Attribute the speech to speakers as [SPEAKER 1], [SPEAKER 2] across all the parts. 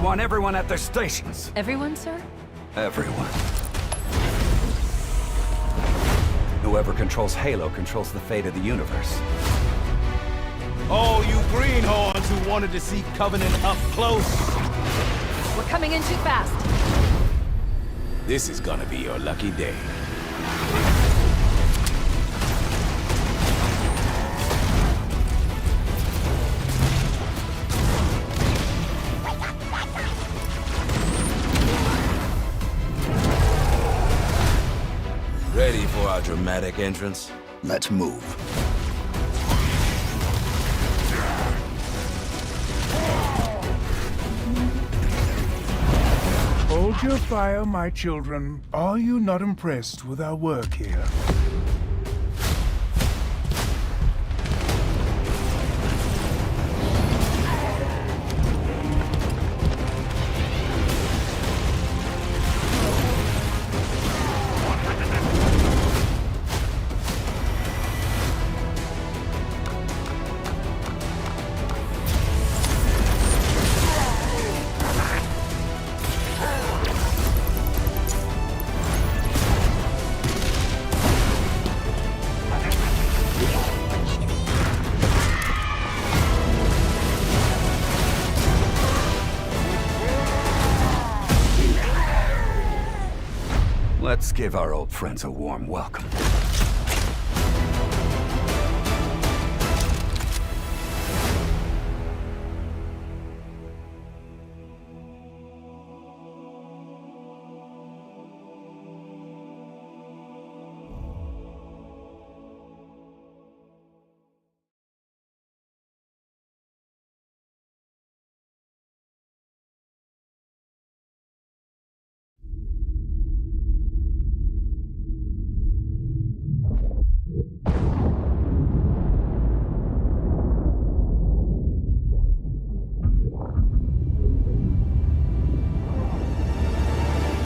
[SPEAKER 1] want everyone at their stations.
[SPEAKER 2] Everyone, sir?
[SPEAKER 1] Everyone. Whoever controls Halo controls the fate of the universe.
[SPEAKER 3] Oh, you greenhorns who wanted to see Covenant up close.
[SPEAKER 2] We're coming in too fast.
[SPEAKER 3] This is gonna be your lucky day. Ready for our dramatic entrance?
[SPEAKER 4] Let's move.
[SPEAKER 5] Hold your fire, my children. Are you not impressed with our work here?
[SPEAKER 1] Let's give our old friends a warm welcome.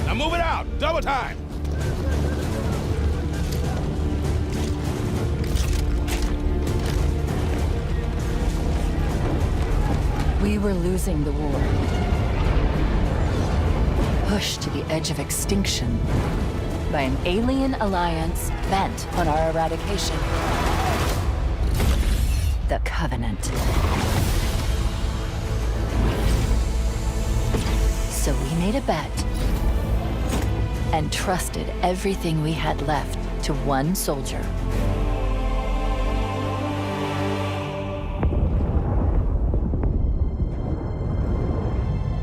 [SPEAKER 3] Now move it out! Double time!
[SPEAKER 2] We were losing the war. Pushed to the edge of extinction by an alien alliance bent on our eradication. The Covenant. So we made a bet and trusted everything we had left to one soldier.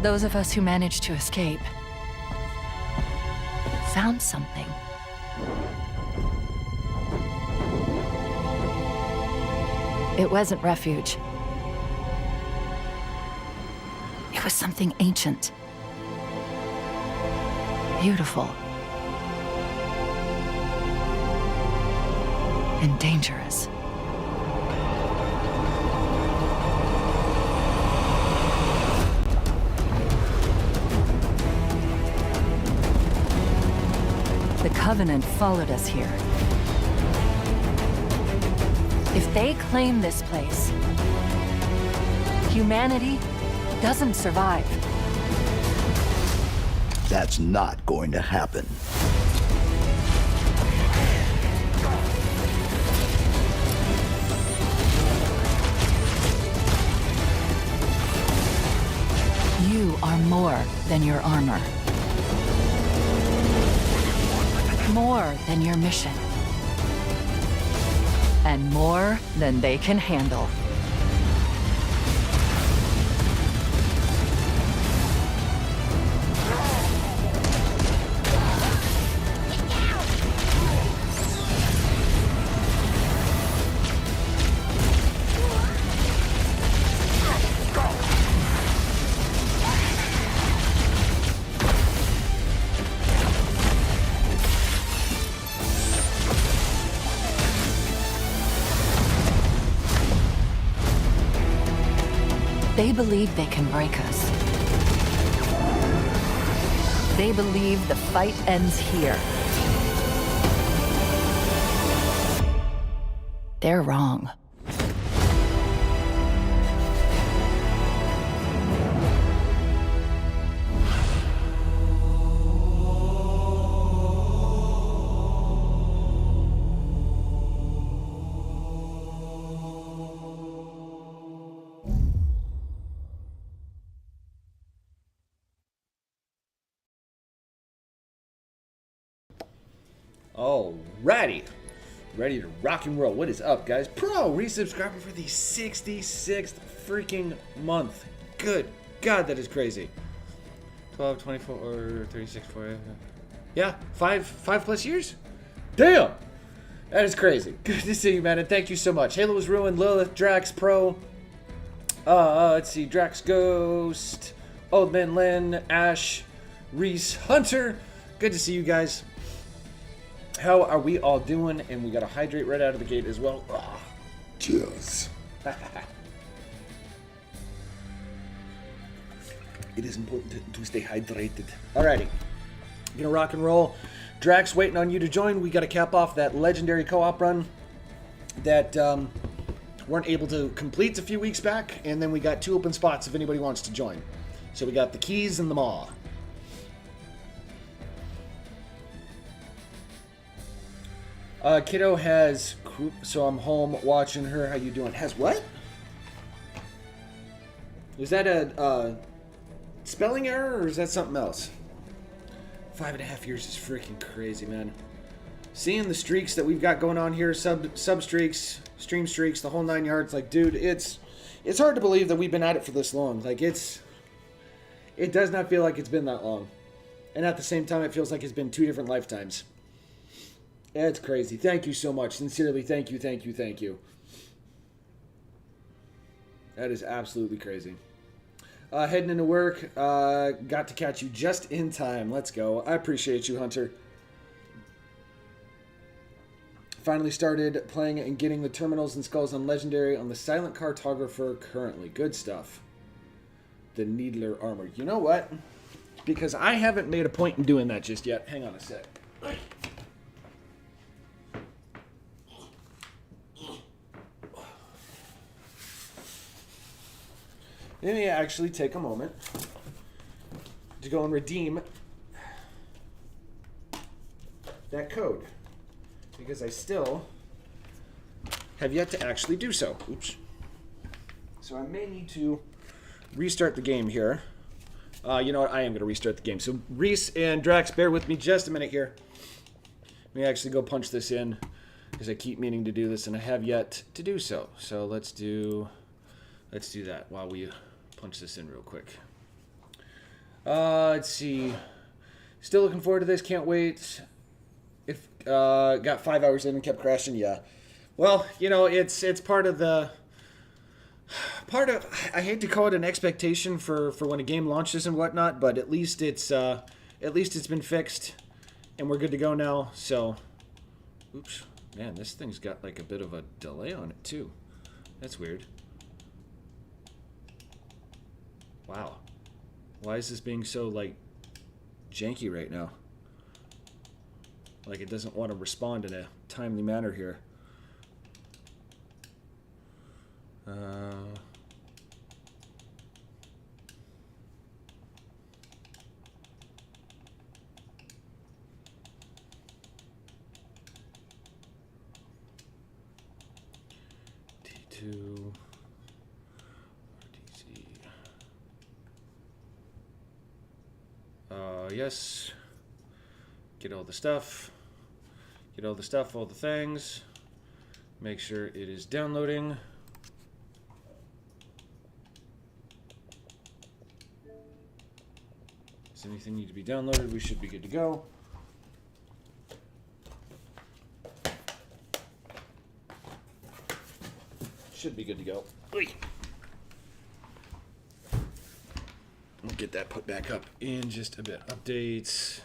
[SPEAKER 2] Those of us who managed to escape found something. It wasn't refuge. It was something ancient. Beautiful. And dangerous. The Covenant followed us here. If they claim this place, humanity doesn't survive.
[SPEAKER 4] That's not going to happen.
[SPEAKER 2] You are more than your armor. More than your mission. And more than they can handle. They believe they can break us. They believe the fight ends here. They're wrong.
[SPEAKER 6] Alrighty. Ready to rock and roll. What is up, guys? Pro, resubscribing for the 66th freaking month. Good God, that is crazy. 12, 24, or 36, 40. Yeah, five plus years? Damn! That is crazy. Good to see you, man, and thank you so much. Halo was ruined, Lilith, Drax, Pro. Let's see, Drax Ghost, Old Man Lynn, Ash, Reese, Hunter. Good to see you guys. How are we all doing? And we got to hydrate right out of the gate as well. Oh.
[SPEAKER 4] Cheers.
[SPEAKER 6] It is important to stay hydrated. Alrighty. Gonna rock and roll. Drax waiting on you to join. We got to cap off that legendary co-op run that weren't able to complete a few weeks back. And then we got 2 open spots if anybody wants to join. So we got the keys and the maw. Kiddo has Coop, so I'm home watching her. How you doing? Has what? Is that a spelling error or is that something else? 5.5 years is freaking crazy, man. Seeing the streaks that we've got going on here, sub streaks, stream streaks, the whole 9 yards. Like, dude, it's hard to believe that we've been at it for this long. Like, it does not feel like it's been that long, and at the same time, it feels like it's been 2 different lifetimes. It's crazy. Thank you so much. Sincerely, thank you, thank you, thank you. That is absolutely crazy. Heading into work. Got to catch you just in time. Let's go. I appreciate you, Hunter. Finally started playing and getting the terminals and skulls on Legendary on the Silent Cartographer currently. Good stuff. The Needler Armor. You know what? Because I haven't made a point in doing that just yet. Hang on a sec. Let me actually take a moment to go and redeem that code, because I still have yet to actually do so. Oops. So I may need to restart the game here. You know what? I am going to restart the game. So Reese and Drax, bear with me just a minute here. Let me actually go punch this in, because I keep meaning to do this and I have yet to do so. So let's do that while we punch this in real quick. Let's see. Still looking forward to this. Can't wait. If got 5 hours in and kept crashing. Yeah. Well, you know, it's part of I hate to call it an expectation for when a game launches and whatnot, but at least it's been fixed and we're good to go now. So, oops, man, this thing's got like a bit of a delay on it too. That's weird. Wow. Why is this being so, like, janky right now? Like, it doesn't want to respond in a timely manner here. T2... yes. Get all the stuff. Get all the stuff, all the things. Make sure it is downloading. Does anything need to be downloaded? We should be good to go. Should be good to go. Oy. We'll get that put back up in just a bit. Updates.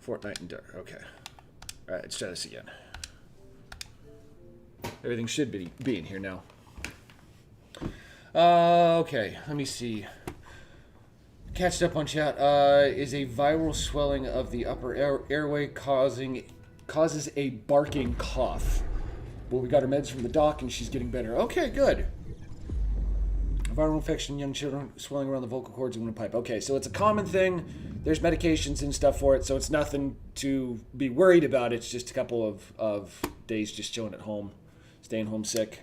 [SPEAKER 6] Fortnite and Dark. Okay. Alright, let's try this again. Everything should be in here now. Okay, let me see. Catched up on chat. Is a viral swelling of the upper airway causes a barking cough. Well, we got her meds from the doc and she's getting better. Okay, good. Viral infection, young children swelling around the vocal cords and windpipe. Okay, so it's a common thing. There's medications and stuff for it, so it's nothing to be worried about. It's just a couple of days just chilling at home, staying home sick.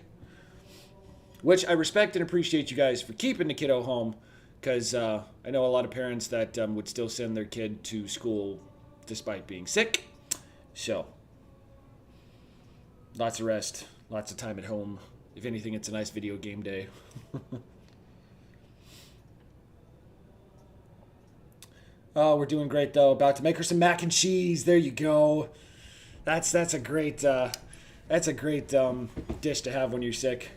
[SPEAKER 6] Which I respect and appreciate you guys for keeping the kiddo home, because I know a lot of parents that would still send their kid to school despite being sick. So, lots of rest, lots of time at home. If anything, it's a nice video game day. Oh, we're doing great though. About to make her some mac and cheese. There you go. That's a great dish to have when you're sick.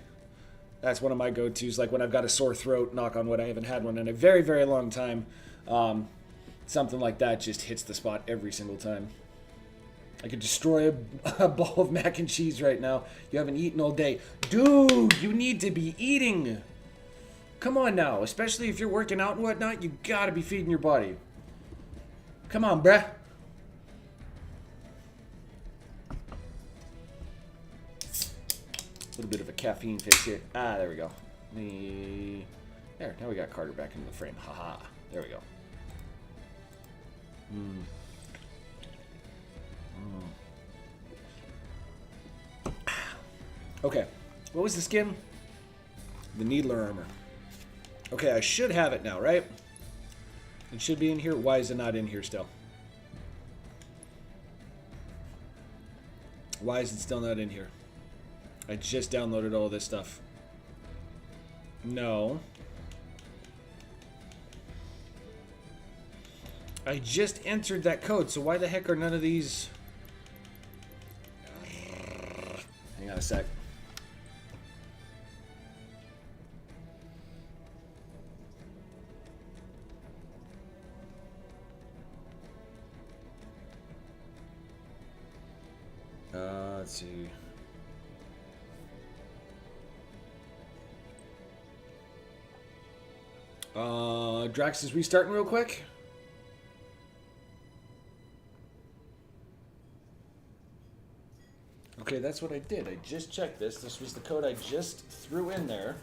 [SPEAKER 6] That's one of my go-tos. Like when I've got a sore throat. Knock on wood, I haven't had one in a very, very long time. Something like that just hits the spot every single time. I could destroy a bowl of mac and cheese right now. You haven't eaten all day, dude. You need to be eating. Come on now, especially if you're working out and whatnot. You gotta be feeding your body. Come on, bruh. A little bit of a caffeine fix here. Ah, there we go. There, now we got Carter back into the frame. Haha. There we go. Okay. What was the skin? The Needler armor. Okay, I should have it now, right? It should be in here. Why is it not in here still? Why is it still not in here? I just downloaded all this stuff. No. I just entered that code, so why the heck are none of these... Hang on a sec. Let's see. Drax is restarting real quick. Okay, that's what I did. I just checked this. This was the code I just threw in there.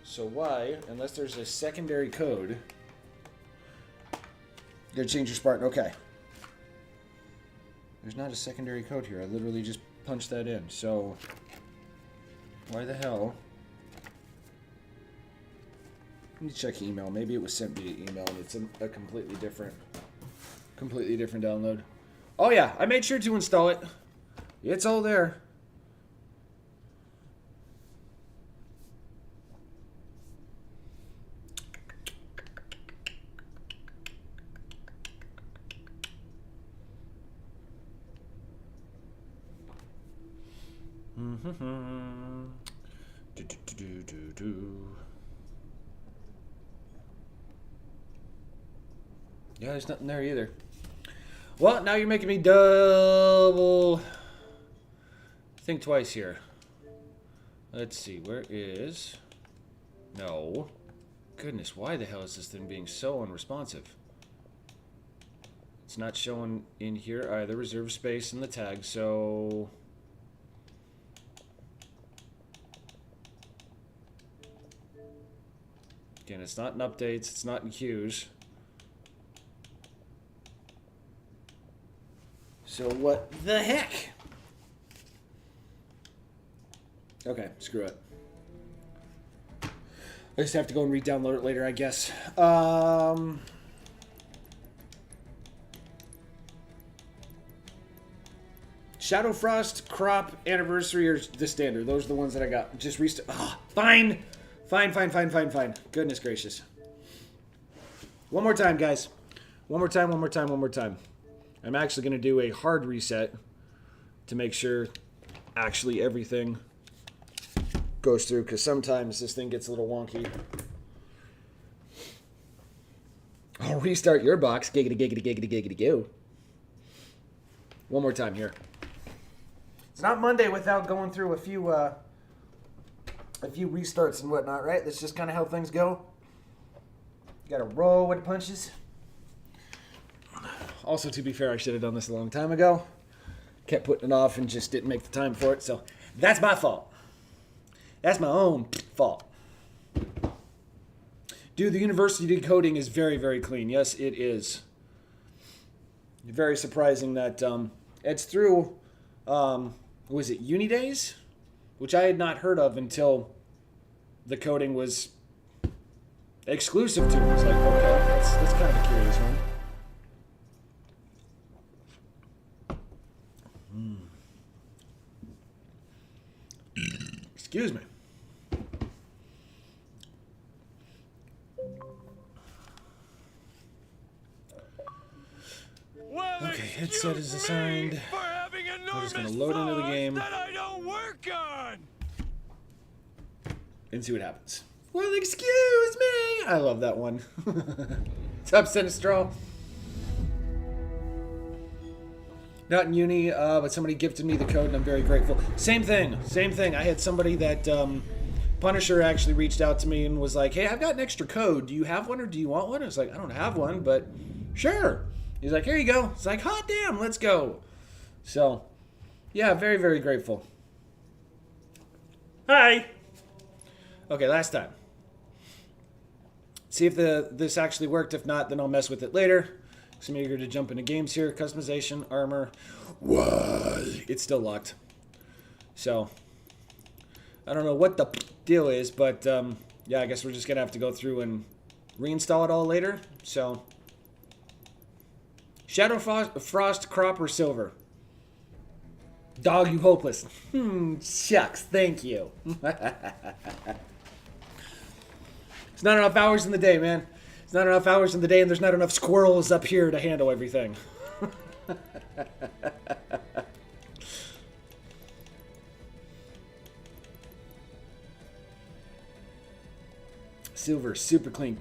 [SPEAKER 6] So why, unless there's a secondary code, you gotta change your Spartan. Okay. There's not a secondary code here. I literally just punched that in. So, why the hell? Let me check email. Maybe it was sent via email and it's a completely different download. Oh yeah, I made sure to install it. It's all there. Yeah, there's nothing there either. Well, now you're making me double think twice here. Let's see, where is... No. Goodness, why the hell is this thing being so unresponsive? It's not showing in here either. Reserve space in the tag, so... Again, it's not in updates, it's not in queues. So what the heck? Okay, screw it. I just have to go and re-download it later, I guess. Shadow Frost, Crop, Anniversary, or the Standard. Those are the ones that I got. Just restart. Oh, fine. Fine. Goodness gracious. One more time, guys. One more time. I'm actually going to do a hard reset to make sure actually everything goes through, because sometimes this thing gets a little wonky. I'll restart your box. Giggity go. One more time here. It's not Monday without going through a few restarts and whatnot, right? That's just kind of how things go. You gotta roll with the punches. Also, to be fair, I should have done this a long time ago. Kept putting it off and just didn't make the time for it, so that's my fault. That's my own fault. Dude, the university decoding is very, very clean. Yes, it is. Very surprising that it's through, was it Unidays? Which I had not heard of until the coding was exclusive to it. It's like, okay, that's kind of a curious one. Excuse me.
[SPEAKER 3] Well,
[SPEAKER 6] Okay, headset is assigned. We're just gonna load into the game
[SPEAKER 3] that I don't work on.
[SPEAKER 6] and see what happens. Well, excuse me. I love that one. What's up, Sinistro? Not in uni, but somebody gifted me the code, and I'm very grateful. Same thing. Same thing. I had somebody that Punisher actually reached out to me and was like, "Hey, I've got an extra code. Do you have one, or do you want one?" I was like, "I don't have one, but sure." He's like, "Here you go." It's like, "Hot damn, let's go." So, yeah, very, very grateful. Hi. Okay, last time. See if this actually worked. If not, then I'll mess with it later. So I'm eager to jump into games here. Customization, armor. Why? It's still locked. So, I don't know what the deal is, but yeah, I guess we're just going to have to go through and reinstall it all later. So, Shadow Frost, Crop, or Silver? Dog, you hopeless. Shucks, thank you. It's not enough hours in the day, man. It's not enough hours in the day, and there's not enough squirrels up here to handle everything. Silver, super clean.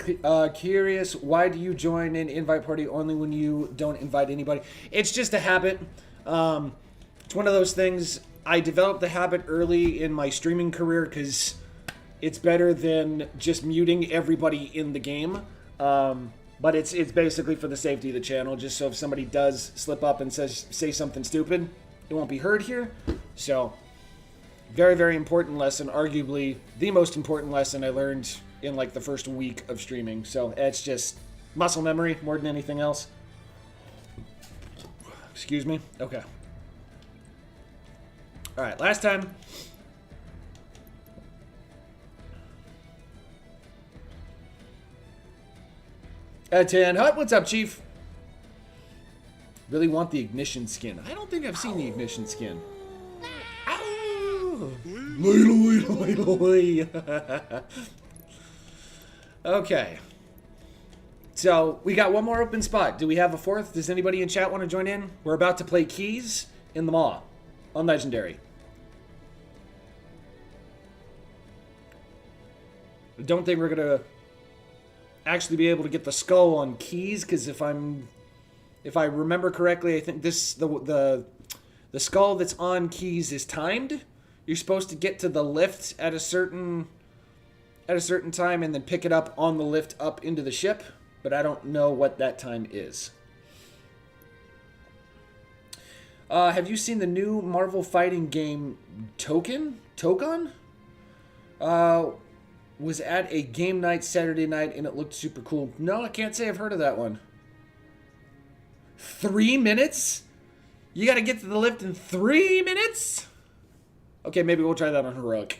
[SPEAKER 6] Curious, why do you join an invite party only when you don't invite anybody? It's just a habit. It's one of those things. I developed the habit early in my streaming career because it's better than just muting everybody in the game. But it's basically for the safety of the channel, just so if somebody does slip up and say something stupid, it won't be heard here. So, very, very important lesson. Arguably the most important lesson I learned in like the first week of streaming. So it's just muscle memory more than anything else. Excuse me. Okay. All right, last time. Tan Hut, what's up, Chief? Really want the ignition skin. I don't think I've seen the ignition skin. Ow! Okay. So, we got one more open spot. Do we have a fourth? Does anybody in chat want to join in? We're about to play Keys in the Maw on Legendary. I don't think we're going to actually be able to get the skull on Keys, because if I remember correctly, I think the skull that's on Keys is timed. You're supposed to get to the lift at a certain time and then pick it up on the lift up into the ship, but I don't know what that time is. Have you seen the new Marvel fighting game Token? Was at a game night Saturday night and it looked super cool. No, I can't say I've heard of that one. 3 minutes? You gotta get to the lift in 3 minutes? Okay, maybe we'll try that on Heroic.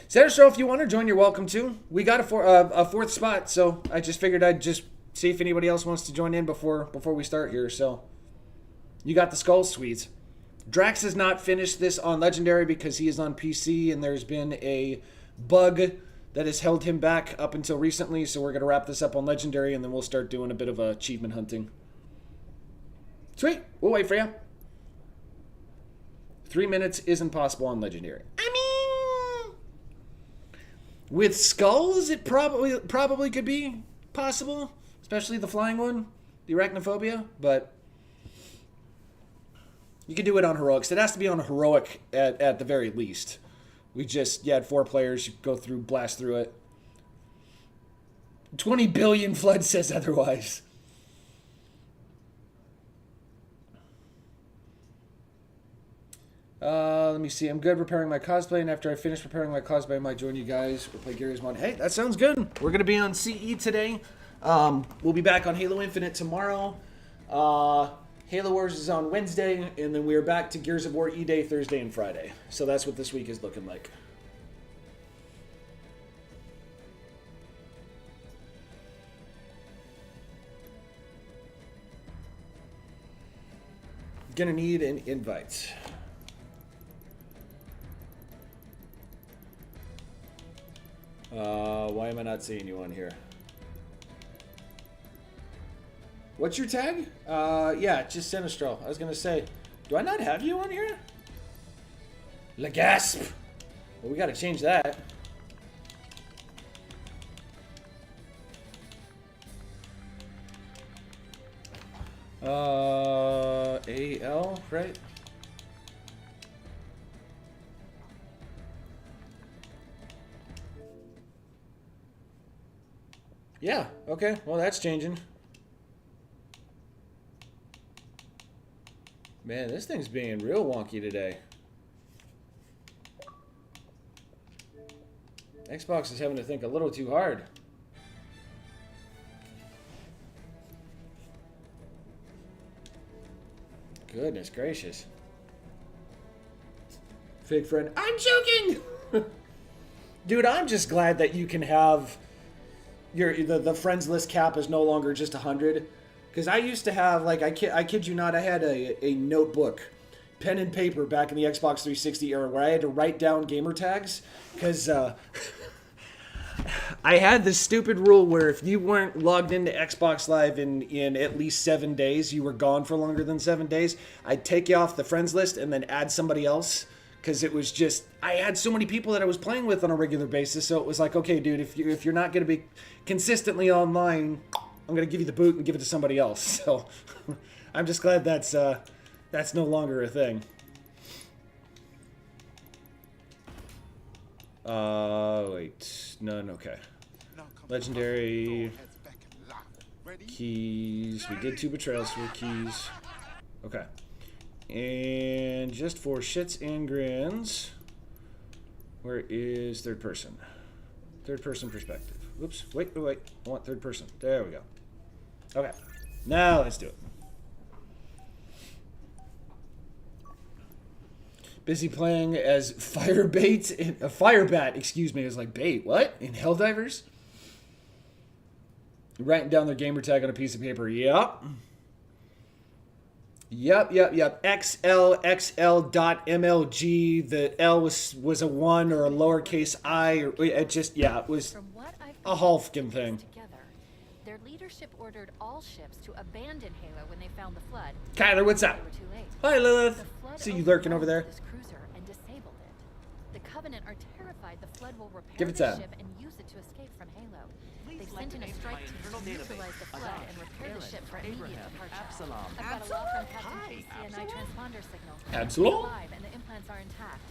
[SPEAKER 6] Show, if you want to join, you're welcome to. We got a fourth spot, so I just figured I'd just see if anybody else wants to join in before we start here. So, you got the skull, sweet. Drax has not finished this on Legendary because he is on PC, and there's been a bug that has held him back up until recently, so we're going to wrap this up on Legendary, and then we'll start doing a bit of achievement hunting. Sweet. We'll wait for you. 3 minutes isn't possible on Legendary. I mean, with skulls, it probably could be possible, especially the flying one, the arachnophobia, but you can do it on Heroics. It has to be on a Heroic at the very least. We just, had 4 players. You go through, blast through it. 20 billion Flood says otherwise. Let me see. I'm good preparing my cosplay, and after I finish preparing my cosplay, I might join you guys. We'll play Gary's Mod. Hey, that sounds good. We're going to be on CE today. We'll be back on Halo Infinite tomorrow. Halo Wars is on Wednesday, and then we're back to Gears of War E-Day Thursday and Friday. So that's what this week is looking like. Gonna need an invite. am I not seeing you on here? What's your tag? Yeah, just Sinistral. I was gonna say, do I not have you on here? La Gasp! Well, we gotta change that. AL, right? Yeah, okay. Well, that's changing. Man, this thing's being real wonky today. Xbox is having to think a little too hard. Goodness gracious. Fake friend. I'm joking! Dude, I'm just glad that you can have the friends list cap is no longer just 100. Because I used to have, like, I kid you not, I had a notebook, pen and paper back in the Xbox 360 era where I had to write down gamer tags. Because I had this stupid rule where if you weren't logged into Xbox Live in at least 7 days, you were gone for longer than 7 days, I'd take you off the friends list and then add somebody else. Because it was just, I had so many people that I was playing with on a regular basis, so it was like, okay, dude, if you're not going to be consistently online, I'm going to give you the boot and give it to somebody else. So I'm just glad that's no longer a thing. Wait, none, okay. Legendary keys. We did 2 betrayals for keys. Okay. And just for shits and grins, where is third person? Third person perspective. Whoops, wait. I want third person. There we go. Okay, now let's do it. Busy playing as Firebat, excuse me. I was like, bait, what? In Helldivers? Writing down their gamer tag on a piece of paper. Yep. XL.MLG. The L was a 1 or a lowercase I. Or it just, yeah, it was a Halfkin thing.
[SPEAKER 2] Their leadership ordered all ships to abandon Halo when they found the flood.
[SPEAKER 6] Kyler, what's up? Hi, Lilith. See you lurking over there.
[SPEAKER 2] This cruiser and disabled it. The Covenant are terrified the flood will repair
[SPEAKER 6] Give it
[SPEAKER 2] the
[SPEAKER 6] time.
[SPEAKER 2] ship and use it to escape from Halo. They sent in a strike team to neutralize the flood and repair the ship for immediate departure. I've got a law from Captain CNI transponder signal.
[SPEAKER 6] Absalom?
[SPEAKER 2] Alive and the implants are intact.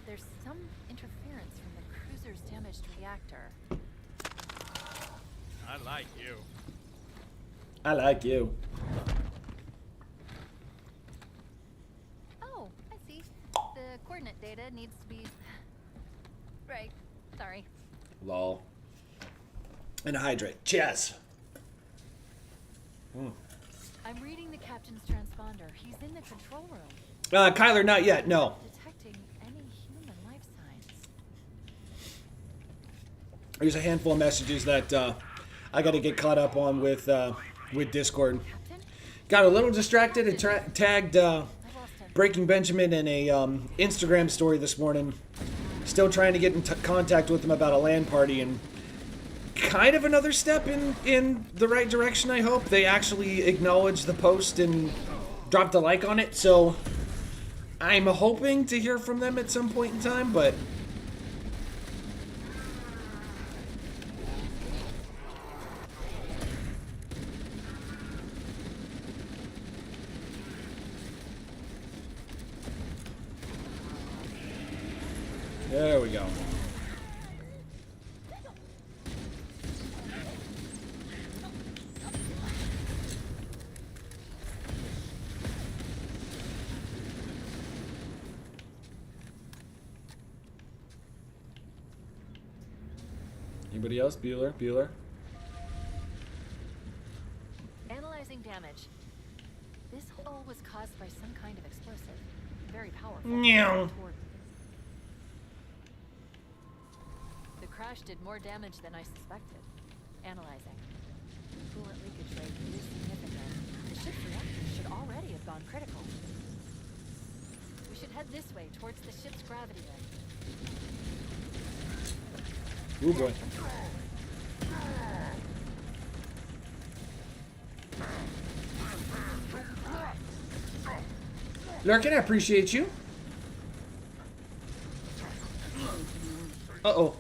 [SPEAKER 2] There's some interference from the cruiser's damaged reactor.
[SPEAKER 3] I like you.
[SPEAKER 6] I like you.
[SPEAKER 2] Oh, I see. The coordinate data needs to be... Right. Sorry.
[SPEAKER 6] Lol. And a hydrate. Cheers.
[SPEAKER 2] I'm reading the captain's transponder. He's in the control room.
[SPEAKER 6] Kyler, not yet. No.
[SPEAKER 2] Detecting any human life signs.
[SPEAKER 6] There's a handful of messages that I got to get caught up on with Discord.
[SPEAKER 2] Captain?
[SPEAKER 6] Got a little distracted and tagged
[SPEAKER 2] I've lost him.
[SPEAKER 6] Breaking Benjamin in a Instagram story this morning. Still trying to get in contact with him about a LAN party, and kind of another step in the right direction, I hope. They actually acknowledged the post and dropped a like on it, so I'm hoping to hear from them at some point in time, but... There we go. Anybody else? Bueller?
[SPEAKER 2] Analyzing damage. This hole was caused by some kind of explosive. Very powerful.
[SPEAKER 6] Meow.
[SPEAKER 2] The crash did more damage than I suspected. Analyzing. Coolant leakage rate is significant. The ship's reactor should already have gone critical. We should head this way towards the ship's gravity ring.
[SPEAKER 6] Oh boy. Lurkin, I appreciate you. Uh-oh.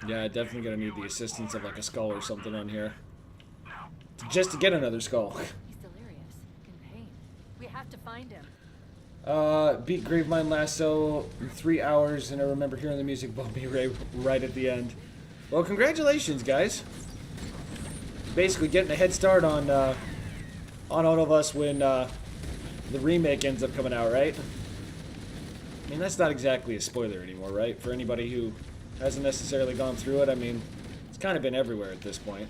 [SPEAKER 6] Yeah, definitely gonna need the assistance of like a skull or something on here. Just to get another skull.
[SPEAKER 2] He's delirious, in pain. We have to find him.
[SPEAKER 6] Beat Gravemind Lasso in 3 hours, and I remember hearing the music bump me right at the end. Well, congratulations, guys. Basically getting a head start on all of us when the remake ends up coming out, right? I mean, that's not exactly a spoiler anymore, right? For anybody who hasn't necessarily gone through it, I mean, it's kind of been everywhere at this point.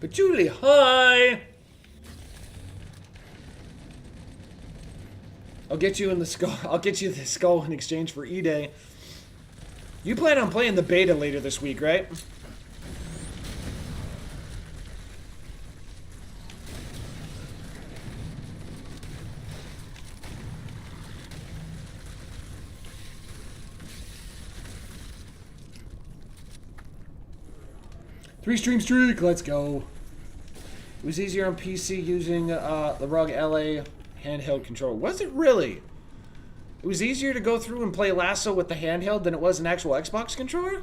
[SPEAKER 6] But Julie, hi! I'll get you in the skull. I'll get you the skull in exchange for E-Day. You plan on playing the beta later this week, right? Three-stream streak, let's go. It was easier on PC using the ROG LA handheld controller. Was it really? It was easier to go through and play Lasso with the handheld than it was an actual Xbox controller?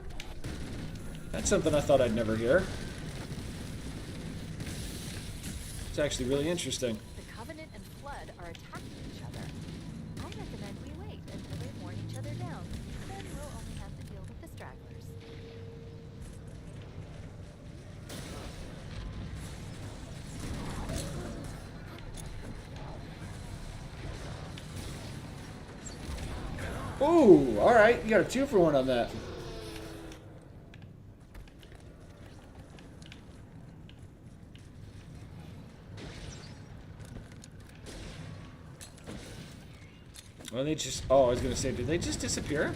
[SPEAKER 6] That's something I thought I'd never hear. It's actually really interesting.
[SPEAKER 2] The Covenant and Flood are attacking each other. I recommend we wait until they've worn each other down. Then we'll only have to deal with the stragglers.
[SPEAKER 6] Ooh, alright. You got a 2-for-1 on that. Well, they just... Oh, I was going to say, did they just disappear?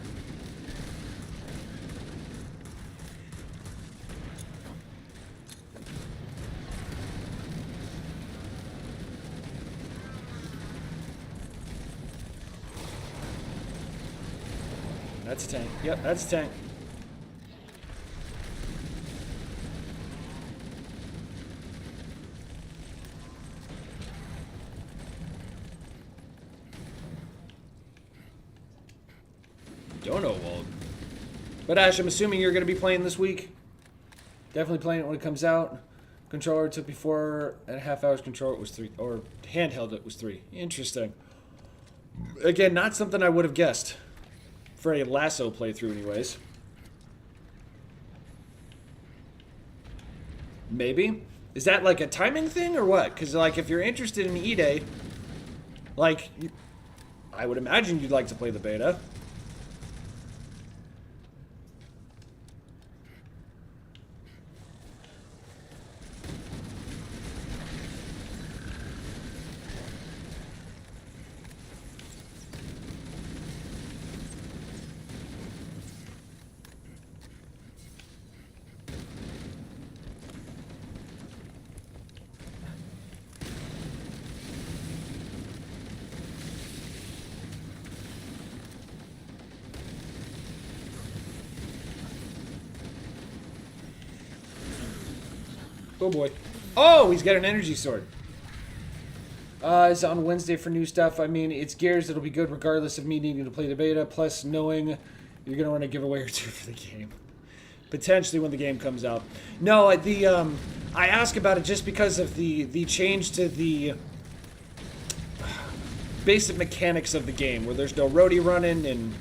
[SPEAKER 6] That's a tank. Yep, that's a tank. Don't know, Walt. But Ash, I'm assuming you're going to be playing this week. Definitely playing it when it comes out. Controller took me 4.5 hours. Controller it was 3, or handheld it was 3. Interesting. Again, not something I would have guessed for a Lasso playthrough, anyways. Maybe. Is that like a timing thing or what? Because like if you're interested in E-Day, like I would imagine you'd like to play the beta. Oh boy. Oh, he's got an energy sword. It's on Wednesday for new stuff. I mean, it's Gears. It'll be good regardless of me needing to play the beta. Plus, knowing you're going to run a giveaway or two for the game. Potentially when the game comes out. No, I ask about it just because of the change to the basic mechanics of the game. Where there's no roadie running and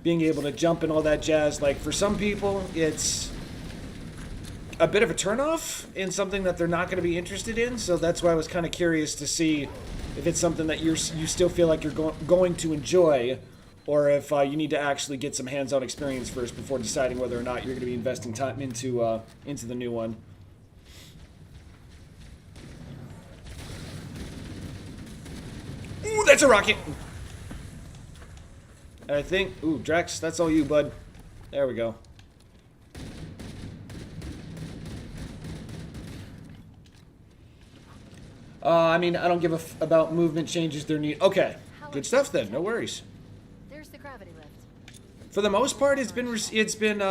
[SPEAKER 6] being able to jump and all that jazz. Like, for some people, it's a bit of a turnoff and something that they're not going to be interested in. So that's why I was kind of curious to see if it's something that you still feel like you're going to enjoy, or if you need to actually get some hands-on experience first before deciding whether or not you're going to be investing time into the new one. Ooh, that's a rocket! I think... Ooh, Drax, that's all you, bud. There we go. I mean, I don't give a f about movement changes they're needed. Okay, good stuff then. No worries.
[SPEAKER 2] There's the gravity lift.
[SPEAKER 6] For the most part, it's been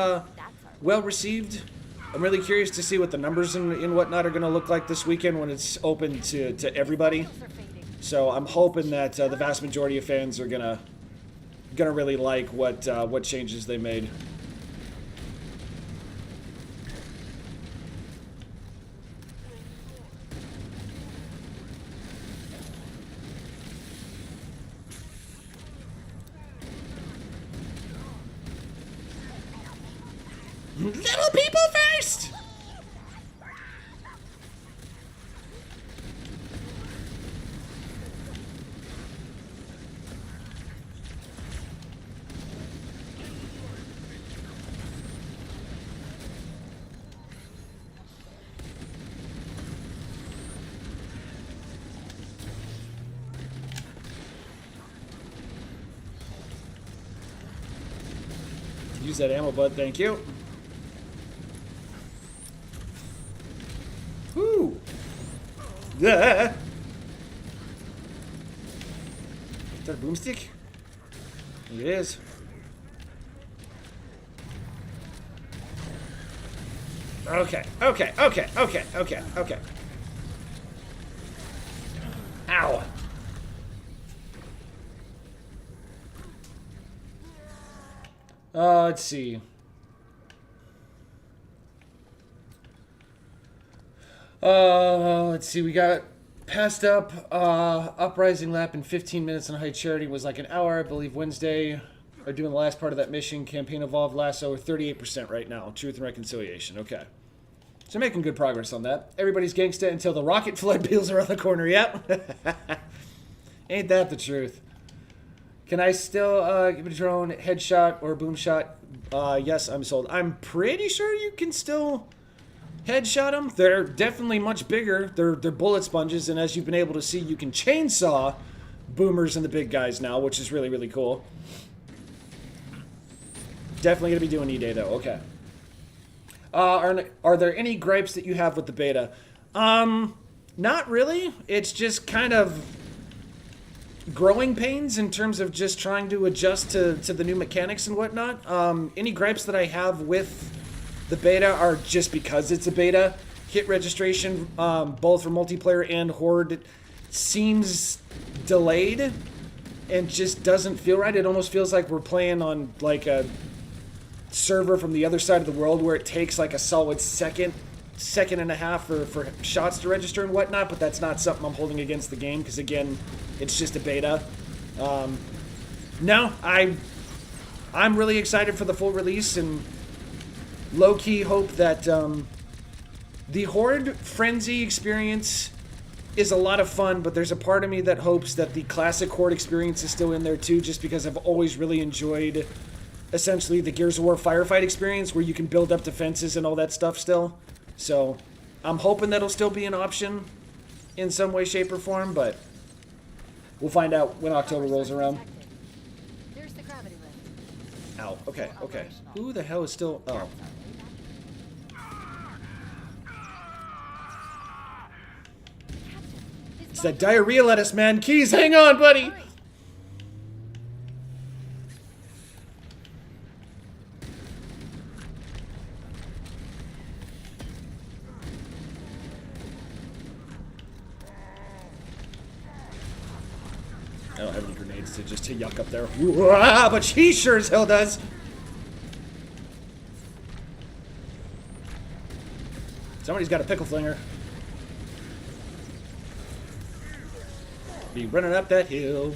[SPEAKER 6] well received. I'm really curious to see what the numbers and whatnot are going to look like this weekend when it's open to everybody. So I'm hoping that the vast majority of fans are gonna really like what changes they made. Little people first! Use that ammo, bud. Thank you. Whoo! Yeah. Is that a boomstick? It is. Okay. Ow. Let's see. Let's see. We got passed up. Uprising lap in 15 minutes on High Charity was like an hour. I believe Wednesday are doing the last part of that mission. Campaign Evolved Lasso. We're 38% right now. Truth and Reconciliation. Okay. So making good progress on that. Everybody's gangsta until the rocket flood peels around the corner. Yep. Ain't that the truth? Can I still give a drone headshot or boom shot? Yes, I'm sold. I'm pretty sure you can still headshot them. They're definitely much bigger. They're bullet sponges, and as you've been able to see, you can chainsaw boomers and the big guys now, which is really, really cool. Definitely going to be doing E-Day, though. Okay. Are there any gripes that you have with the beta? Not really. It's just kind of growing pains in terms of just trying to adjust to the new mechanics and whatnot. Any gripes that I have with the beta are just because it's a beta. Hit registration, both for multiplayer and Horde, seems delayed and just doesn't feel right. It almost feels like we're playing on like a server from the other side of the world where it takes like a solid second and a half for shots to register and whatnot, but that's not something I'm holding against the game because, again, it's just a beta. No, I'm really excited for the full release and low-key hope that the Horde Frenzy experience is a lot of fun, but there's a part of me that hopes that the classic Horde experience is still in there too, just because I've always really enjoyed essentially the Gears of War firefight experience where you can build up defenses and all that stuff still. So I'm hoping that'll still be an option in some way, shape, or form, but we'll find out when October rolls around.
[SPEAKER 2] There's the gravity lift.
[SPEAKER 6] Ow. Okay. Who the hell is still... Oh. It's that diarrhea lettuce, man. Keys, hang on, buddy! I don't have any grenades to yuck up there. Wah, but she sure as hell does. Somebody's got a pickle flinger. Be running up that hill.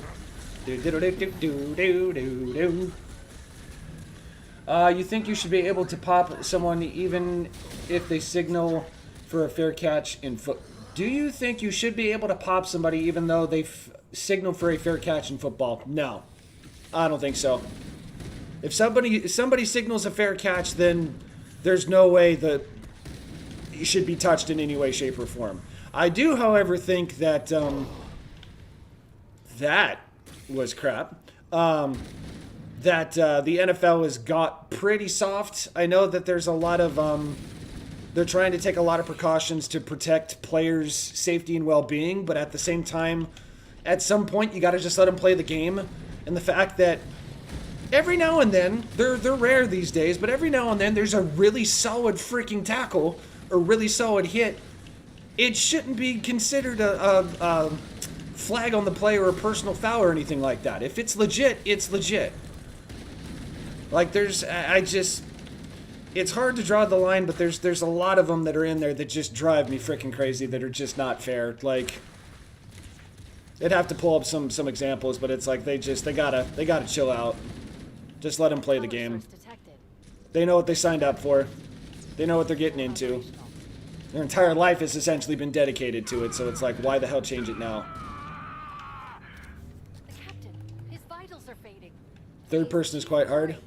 [SPEAKER 6] Do do do do do do do do. You think you should be able to pop someone even if they signal for a fair catch in foot? Do you think you should be able to pop somebody even though they signal for a fair catch in football? No, I don't think so. If somebody signals a fair catch, then there's no way that it should be touched in any way, shape, or form. I do, however, think that that was crap. That the NFL has got pretty soft. I know that there's a lot of they're trying to take a lot of precautions to protect players' safety and well-being, but at the same time, at some point, you got to just let them play the game. And the fact that every now and then, they're rare these days, but every now and then there's a really solid freaking tackle or really solid hit. It shouldn't be considered a flag on the play or a personal foul or anything like that. If it's legit, it's legit. Like it's hard to draw the line, but there's a lot of them that are in there that just drive me freaking crazy, that are just not fair. Like, they'd have to pull up some examples, but it's like they gotta chill out. Just let them play the game. They know what they signed up for. They know what they're getting into. Their entire life has essentially been dedicated to it, so it's like, why the hell change it now?
[SPEAKER 2] Captain, his vitals are fading.
[SPEAKER 6] Third person is quite hard.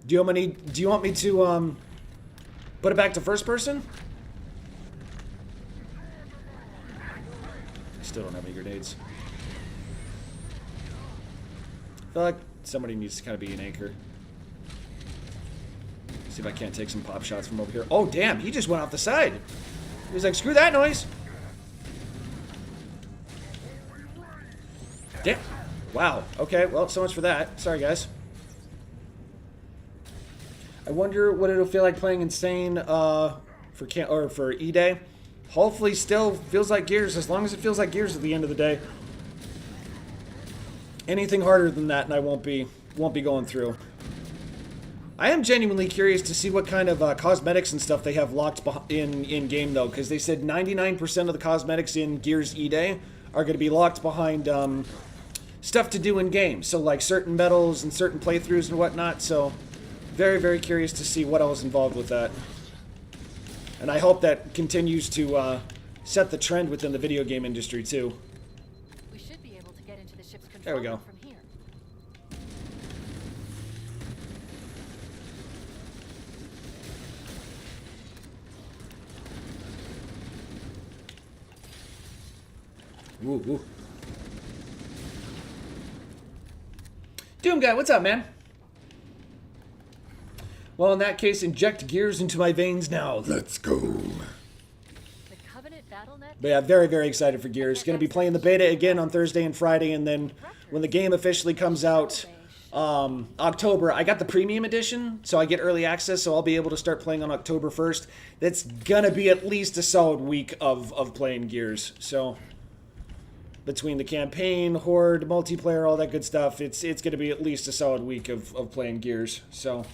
[SPEAKER 6] Do you want me to put it back to first person? I still don't have any grenades. I feel like somebody needs to kind of be an anchor. See if I can't take some pop shots from over here. Oh, damn, he just went off the side. He was like, screw that noise. Damn. Wow. Okay, well, so much for that. Sorry, guys. I wonder what it'll feel like playing Insane for E-Day. Hopefully still feels like Gears, as long as it feels like Gears at the end of the day. Anything harder than that, and I won't be going through. I am genuinely curious to see what kind of cosmetics and stuff they have locked in game, though, because they said 99% of the cosmetics in Gears E-Day are going to be locked behind stuff to do in game. So, like certain medals and certain playthroughs and whatnot. So, very, very curious to see what else is involved with that. And I hope that continues to set the trend within the video game industry, too.
[SPEAKER 2] We should be able to get into the ship's control
[SPEAKER 6] There we go.
[SPEAKER 2] room from here.
[SPEAKER 6] Woo, woo. Doom Guy, what's up, man? Well, in that case, inject gears into my veins now. Let's go.
[SPEAKER 2] The Covenant BattleNet.
[SPEAKER 6] But yeah, very, very excited for Gears. Going to be playing the beta again on Thursday and Friday, and then when the game officially comes out, October, I got the premium edition, so I get early access, so I'll be able to start playing on October 1st. That's going to be at least a solid week of playing Gears. So between the campaign, horde, multiplayer, all that good stuff, it's going to be at least a solid week of playing Gears. So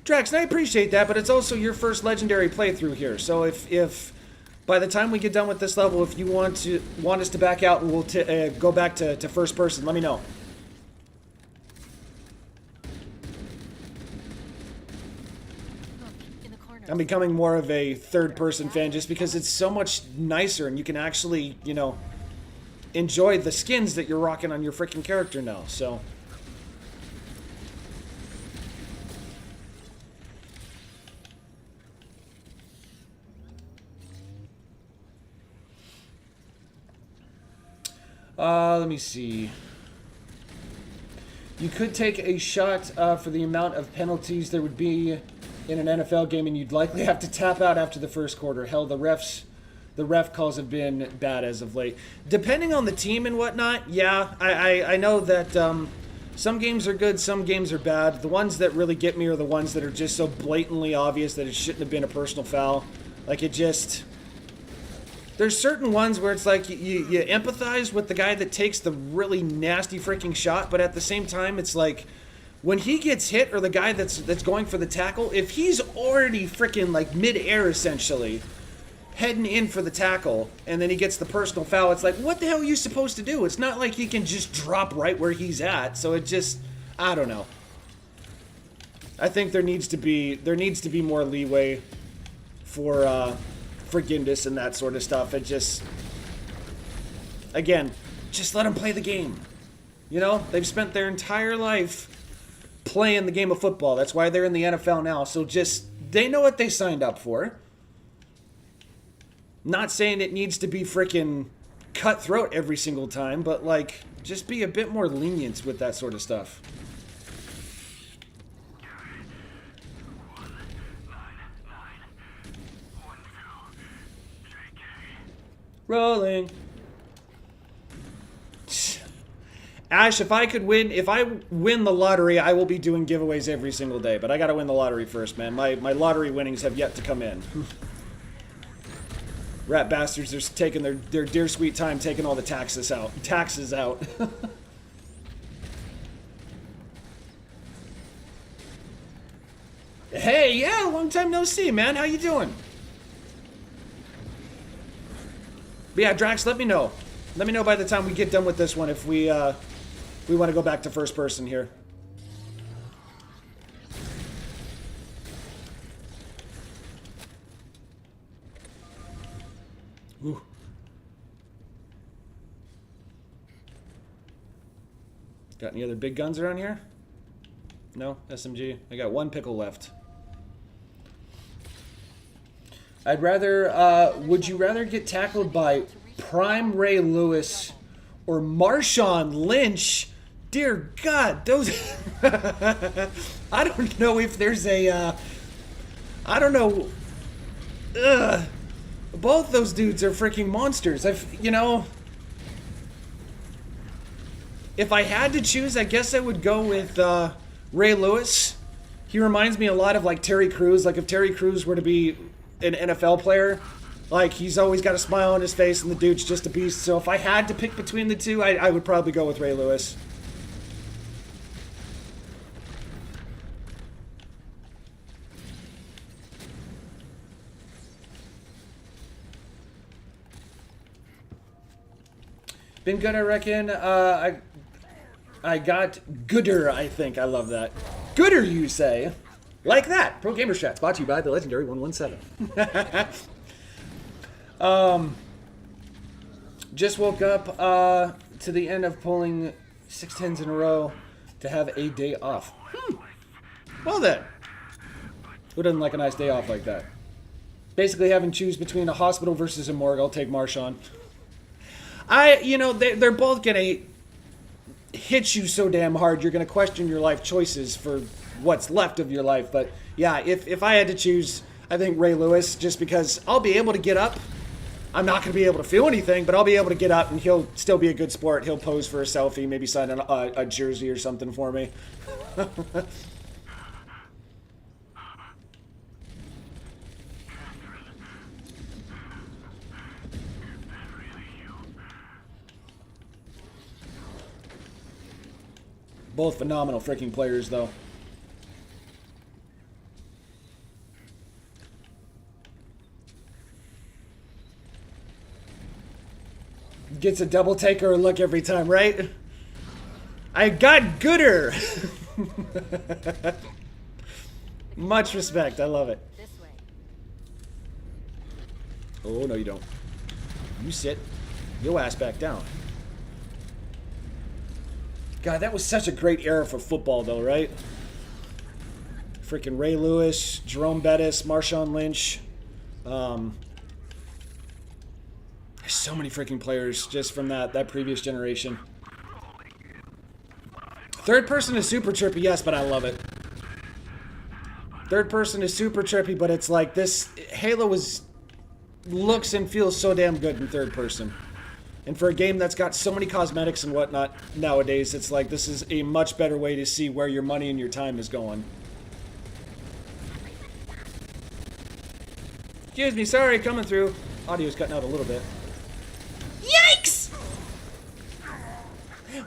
[SPEAKER 6] Drax, and I appreciate that, but it's also your first legendary playthrough here. So if by the time we get done with this level, if you want us to back out and we'll go back to first person, let me know.
[SPEAKER 2] Look, in the corner.
[SPEAKER 6] I'm becoming more of a third person fan just because it's so much nicer and you can actually, you know, enjoy the skins that you're rocking on your freaking character now. So let me see. You could take a shot for the amount of penalties there would be in an NFL game, and you'd likely have to tap out after the first quarter. Hell, the ref calls have been bad as of late. Depending on the team and whatnot, yeah, I know that some games are good, some games are bad. The ones that really get me are the ones that are just so blatantly obvious that it shouldn't have been a personal foul. Like, it just... There's certain ones where it's like you empathize with the guy that takes the really nasty freaking shot, but at the same time, it's like when he gets hit or the guy that's going for the tackle, if he's already freaking like mid-air essentially, heading in for the tackle, and then he gets the personal foul. It's like, what the hell are you supposed to do? It's not like he can just drop right where he's at. So it just, I don't know. I think there needs to be more leeway for forgiveness and that sort of stuff. It just, again, just let them play the game. You know, they've spent their entire life playing the game of football. That's why they're in the NFL now. So just, they know what they signed up for. Not saying it needs to be freaking cutthroat every single time, but like, just be a bit more lenient with that sort of stuff. Rolling. Ash, if I win the lottery, I will be doing giveaways every single day. But I gotta win the lottery first, man. My lottery winnings have yet to come in. Rat bastards are taking their dear sweet time taking all the taxes out. Hey, yeah, long time no see, man. How you doing? But yeah, Drax, let me know. Let me know by the time we get done with this one if we want to go back to first person here. Ooh. Got any other big guns around here? No? SMG? I got one pickle left. I'd rather, would you rather get tackled by Prime Ray Lewis or Marshawn Lynch? Dear God, those... I don't know if there's a, I don't know. Ugh. Both those dudes are freaking monsters. You know... If I had to choose, I guess I would go with, Ray Lewis. He reminds me a lot of, like, Terry Crews. Like, if Terry Crews were to be an NFL player, like, he's always got a smile on his face and the dude's just a beast. So if I had to pick between the two, I would probably go with Ray Lewis. Been good, I reckon. I got gooder, I think. I love that. Gooder, you say? Like that. Pro Gamer Chat, brought to you by the legendary 117. Just woke up to the end of pulling 6 tens in a row to have a day off. Well then. Who doesn't like a nice day off like that? Basically having to choose between a hospital versus a morgue. I'll take Marshawn. You know, they're both going to hit you so damn hard, you're going to question your life choices for what's left of your life. But yeah, if I had to choose, I think Ray Lewis, just because I'll be able to get up. I'm not going to be able to feel anything, but I'll be able to get up and he'll still be a good sport. He'll pose for a selfie, maybe sign a jersey or something for me. Both phenomenal freaking players, though. Gets a double take or a look every time, right? I got gooder! Much respect. I love it.
[SPEAKER 2] This way.
[SPEAKER 6] Oh, no, you don't. You sit your ass back down. God, that was such a great era for football, though, right? Freaking Ray Lewis, Jerome Bettis, Marshawn Lynch. There's so many freaking players just from that previous generation. Third person is super trippy, yes, but I love it. Third person is super trippy, but it's like this. Halo looks and feels so damn good in third person. And for a game that's got so many cosmetics and whatnot nowadays, it's like this is a much better way to see where your money and your time is going. Excuse me, sorry, coming through. Audio's cutting out a little bit. Yikes!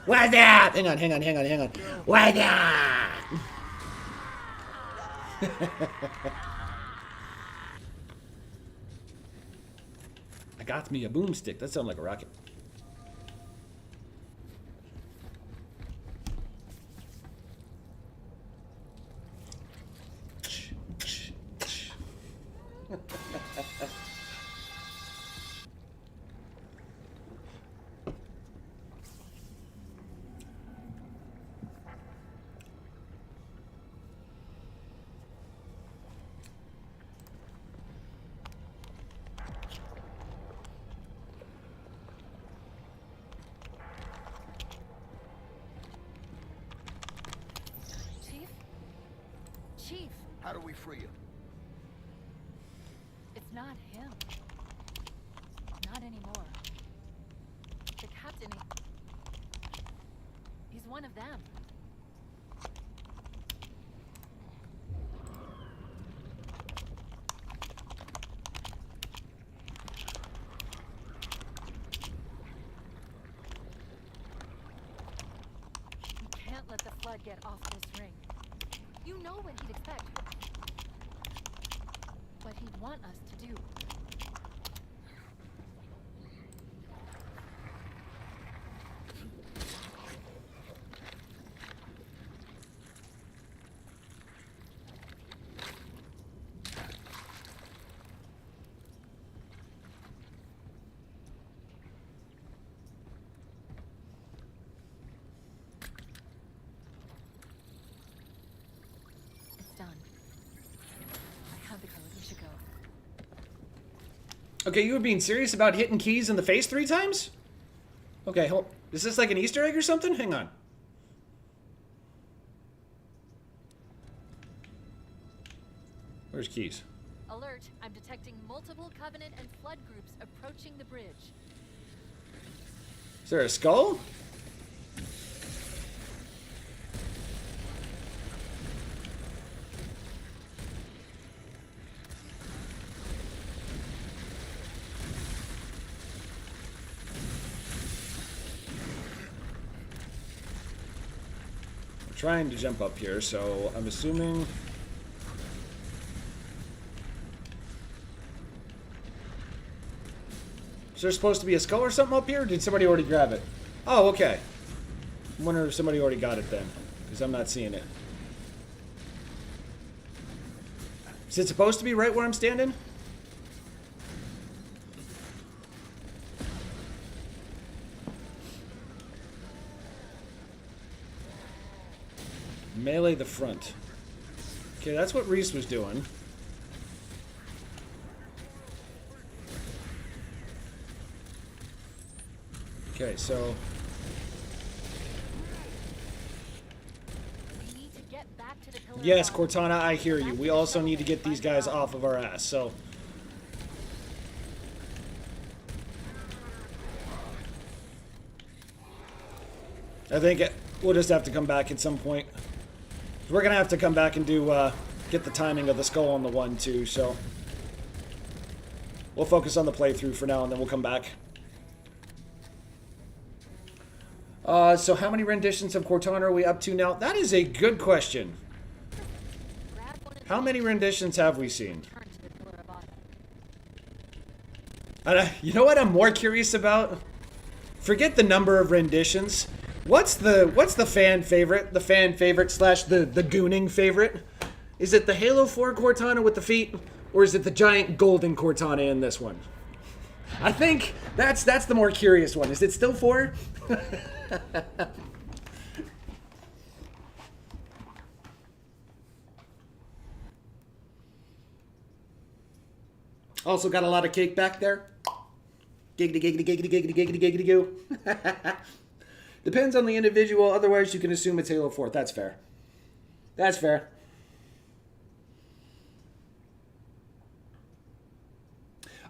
[SPEAKER 6] What's that? Hang on. What's that? got me a boomstick. That sounds like a rocket.
[SPEAKER 2] Chief? Chief,
[SPEAKER 7] How do we free him?
[SPEAKER 2] it's not him. Not anymore. The captain, he's one of them. You can't let the flood get off this ring. You know what he'd expect. What he'd want us to do. It's done. I have the code. We should go.
[SPEAKER 6] Okay, you were being serious about hitting keys in the face 3 times? Okay, hold. Is this like an Easter egg or something? Hang on. Where's keys?
[SPEAKER 2] Alert! I'm detecting multiple Covenant and Flood groups approaching the bridge.
[SPEAKER 6] Is there a skull? I'm trying to jump up here, so I'm assuming... Is there supposed to be a skull or something up here? Or did somebody already grab it? Oh, okay. I wonder if somebody already got it then, because I'm not seeing it. Is it supposed to be right where I'm standing? Melee the front. Okay, that's what Reese was doing. Okay, so...
[SPEAKER 2] We need to get back to the pillar.
[SPEAKER 6] Yes,
[SPEAKER 2] of Autumn.
[SPEAKER 6] Cortana, I hear you. We also need to get these guys off of our ass, so... I think we'll just have to come back at some point. We're gonna have to come back and do, get the timing of the skull on the one, too, so... We'll focus on the playthrough for now, and then we'll come back. So how many renditions of Cortana are we up to now? That is a good question.
[SPEAKER 2] Grab one of
[SPEAKER 6] How many renditions have we seen?
[SPEAKER 2] Turn to the pillar of Autumn.
[SPEAKER 6] You know what I'm more curious about? Forget the number of renditions. What's the fan favorite? The fan favorite slash the gooning favorite? Is it the Halo 4 Cortana with the feet? Or is it the giant golden Cortana in this one? I think that's the more curious one. Is it still 4? Also got a lot of cake back there. Giggity, giggity, giggity, giggity, giggity, giggity, goo. Depends on the individual. Otherwise, you can assume it's Halo 4. That's fair. That's fair.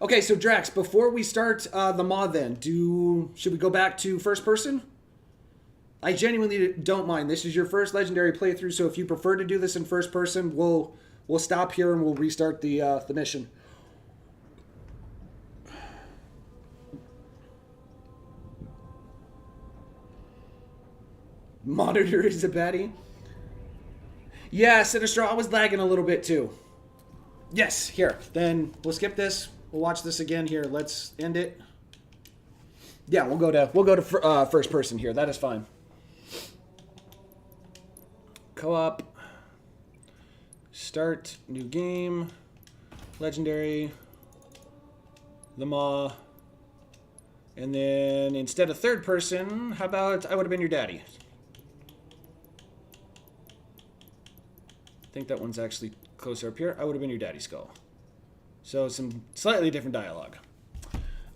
[SPEAKER 6] Okay, so Drax, before we start the mod then, should we go back to first person? I genuinely don't mind. This is your first Legendary playthrough, so if you prefer to do this in first person, we'll stop here and we'll restart the mission. Monitor is a baddie. Yeah, Sinistro, I was lagging a little bit too. Yes, here. Then we'll skip this. We'll watch this again here. Let's end it. Yeah, we'll go to first person here. That is fine. Co-op. Start new game. Legendary. The Maw. And then instead of third person, how about I would have been your daddy? I think that one's actually closer up here. I would have been your daddy skull. So some slightly different dialogue.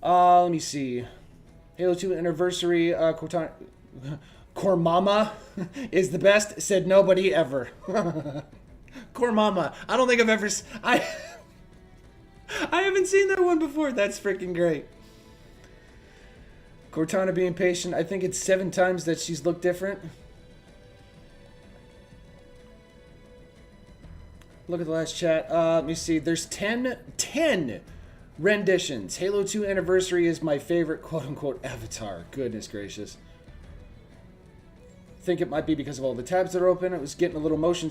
[SPEAKER 6] Let me see. Halo 2 Anniversary, Cormama is the best, said nobody ever. Cormama. I don't think I've ever... I haven't seen that one before. That's freaking great. Cortana being patient. I think it's 7 times that she's looked different. Look at the last chat. Let me see. There's 10 renditions. Halo 2 Anniversary is my favorite quote-unquote avatar. Goodness gracious. I think it might be because of all the tabs that are open. It was getting a little motion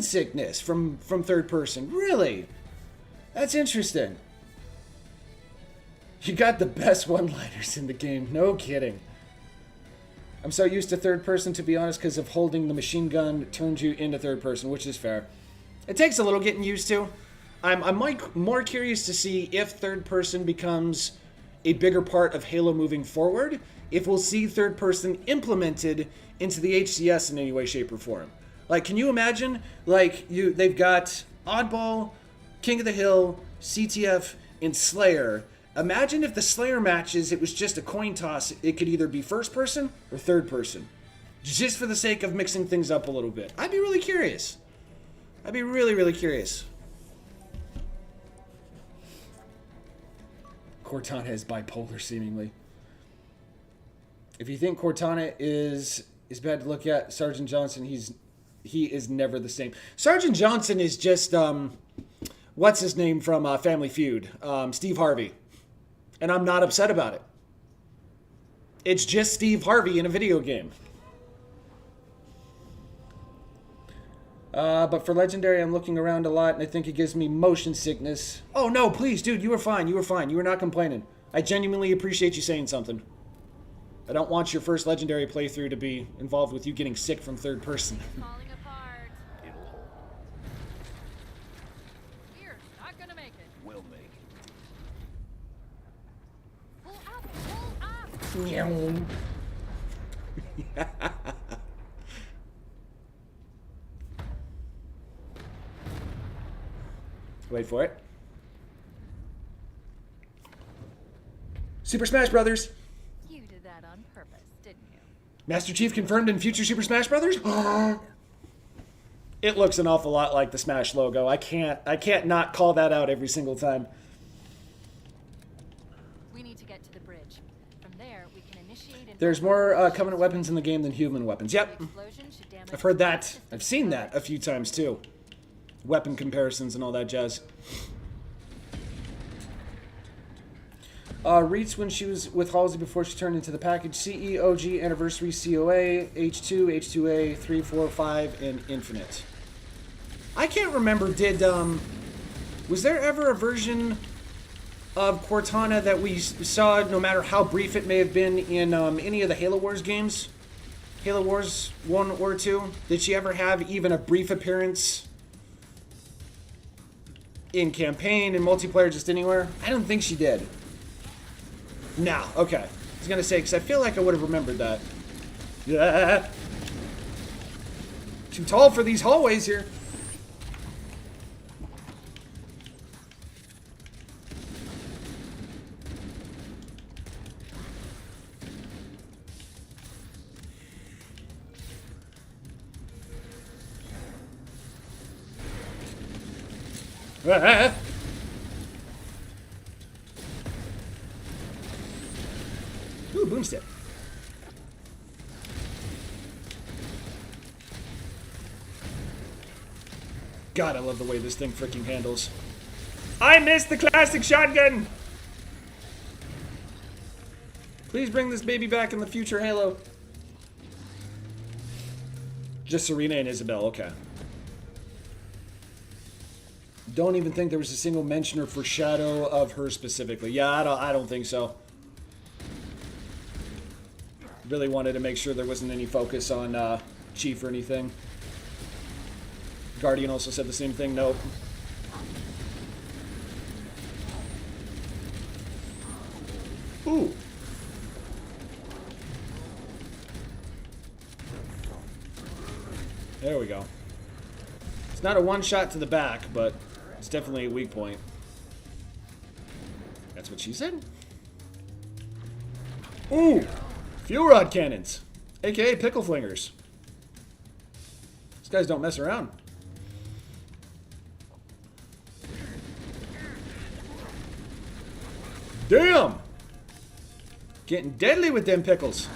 [SPEAKER 6] sickness from third person. Really? That's interesting. You got the best one-liners in the game. No kidding. I'm so used to third person, to be honest, because of holding the machine gun turns you into third person, which is fair. It takes a little getting used to. I'm more curious to see if third person becomes a bigger part of Halo moving forward, if we'll see third person implemented into the HCS in any way, shape, or form. Like, can you imagine, like, they've got Oddball, King of the Hill, CTF, and Slayer. Imagine if the Slayer matches, it was just a coin toss. It could either be first person or third person. Just for the sake of mixing things up a little bit. I'd be really curious. I'd be really, really curious. Cortana is bipolar, seemingly. If you think Cortana is bad to look at, Sergeant Johnson, he is never the same. Sergeant Johnson is just, what's his name from Family Feud? Steve Harvey. And I'm not upset about it. It's just Steve Harvey in a video game. But for Legendary, I'm looking around a lot, and I think it gives me motion sickness. Oh, no, please, dude, you were fine. You were fine. You were not complaining. I genuinely appreciate you saying something. I don't want your first Legendary playthrough to be involved with you getting sick from third person.
[SPEAKER 2] Falling apart. You're not gonna make it.
[SPEAKER 1] Will make.
[SPEAKER 2] Pull up! Pull up!
[SPEAKER 6] Wait for it. Super Smash Brothers.
[SPEAKER 2] You did that on purpose, didn't you?
[SPEAKER 6] Master Chief confirmed in future Super Smash Brothers. It looks an awful lot like the Smash logo. I can't not call that out every single time.
[SPEAKER 2] We need to get to the bridge. From there, we can initiate an
[SPEAKER 6] There's more Covenant weapons in the game than human weapons. Yep.
[SPEAKER 2] explosion should damage
[SPEAKER 6] I've heard that.
[SPEAKER 2] systems
[SPEAKER 6] I've seen that a few times too. Weapon comparisons and all that jazz. Reeds when she was with Halsey before she turned into the package. CEOG, Anniversary, COA, H2, H2A, 3, 4, 5, and Infinite. I can't remember, was there ever a version of Cortana that we saw, no matter how brief it may have been, in any of the Halo Wars games? Halo Wars 1 or 2? Did she ever have even a brief appearance in campaign and multiplayer, just anywhere? I don't think she did. No, okay. I was gonna say, because I feel like I would have remembered that. Yeah. Too tall for these hallways here. Ah. Ooh, boomstick. God, I love the way this thing freaking handles. I miss the classic shotgun! Please bring this baby back in the future Halo. Just Serena and Isabel, okay. Don't even think there was a single mention or foreshadow of her specifically. Yeah, I don't think so. Really wanted to make sure there wasn't any focus on Chief or anything. Guardian also said the same thing. Nope. Ooh. There we go. It's not a one-shot to the back, but it's definitely a weak point. That's what she said. Ooh! Fuel rod cannons, aka pickle flingers. These guys don't mess around. Damn! Getting deadly with them pickles.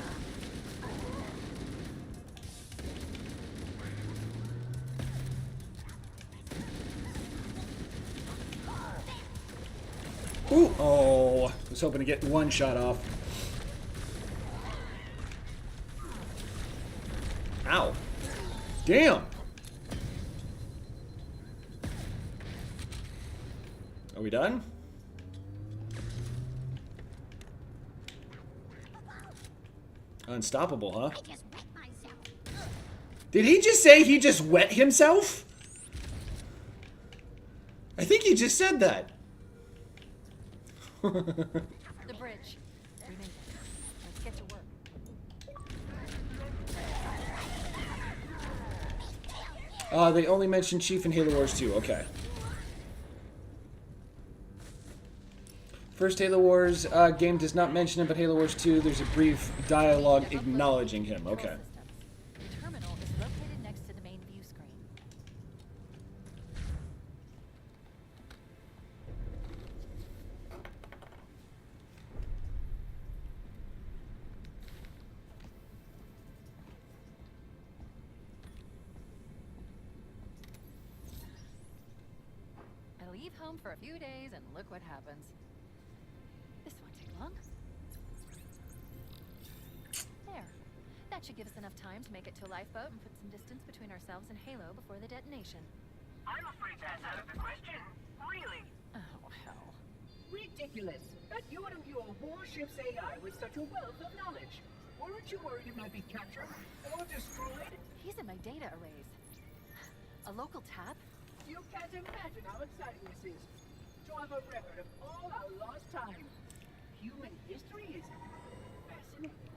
[SPEAKER 6] Ooh! Oh, I was hoping to get one shot off. Ow. Damn. Are we done? Unstoppable, huh? Did he just say he just wet himself? I think he just said that.
[SPEAKER 2] The bridge. We made it. Let's get to work.
[SPEAKER 6] They only mentioned Chief in Halo Wars 2. Okay. First Halo Wars game does not mention him, but Halo Wars 2, there's a brief dialogue acknowledging him. Okay.
[SPEAKER 2] The terminal is located next to the main view screen. I leave home for a few days and look what happens. This won't take long. There. That should give us enough time to make it to a lifeboat and put some distance between ourselves and Halo before the detonation.
[SPEAKER 7] I'm afraid that's out of the question. Really?
[SPEAKER 2] Oh, hell.
[SPEAKER 7] Ridiculous. That you and your warship's AI with such a wealth of knowledge. Weren't you worried it might be captured or destroyed?
[SPEAKER 2] He's in my data arrays. A local tap?
[SPEAKER 7] You can't imagine how exciting this is. To have a record of all our lost time. Human history is fascinating.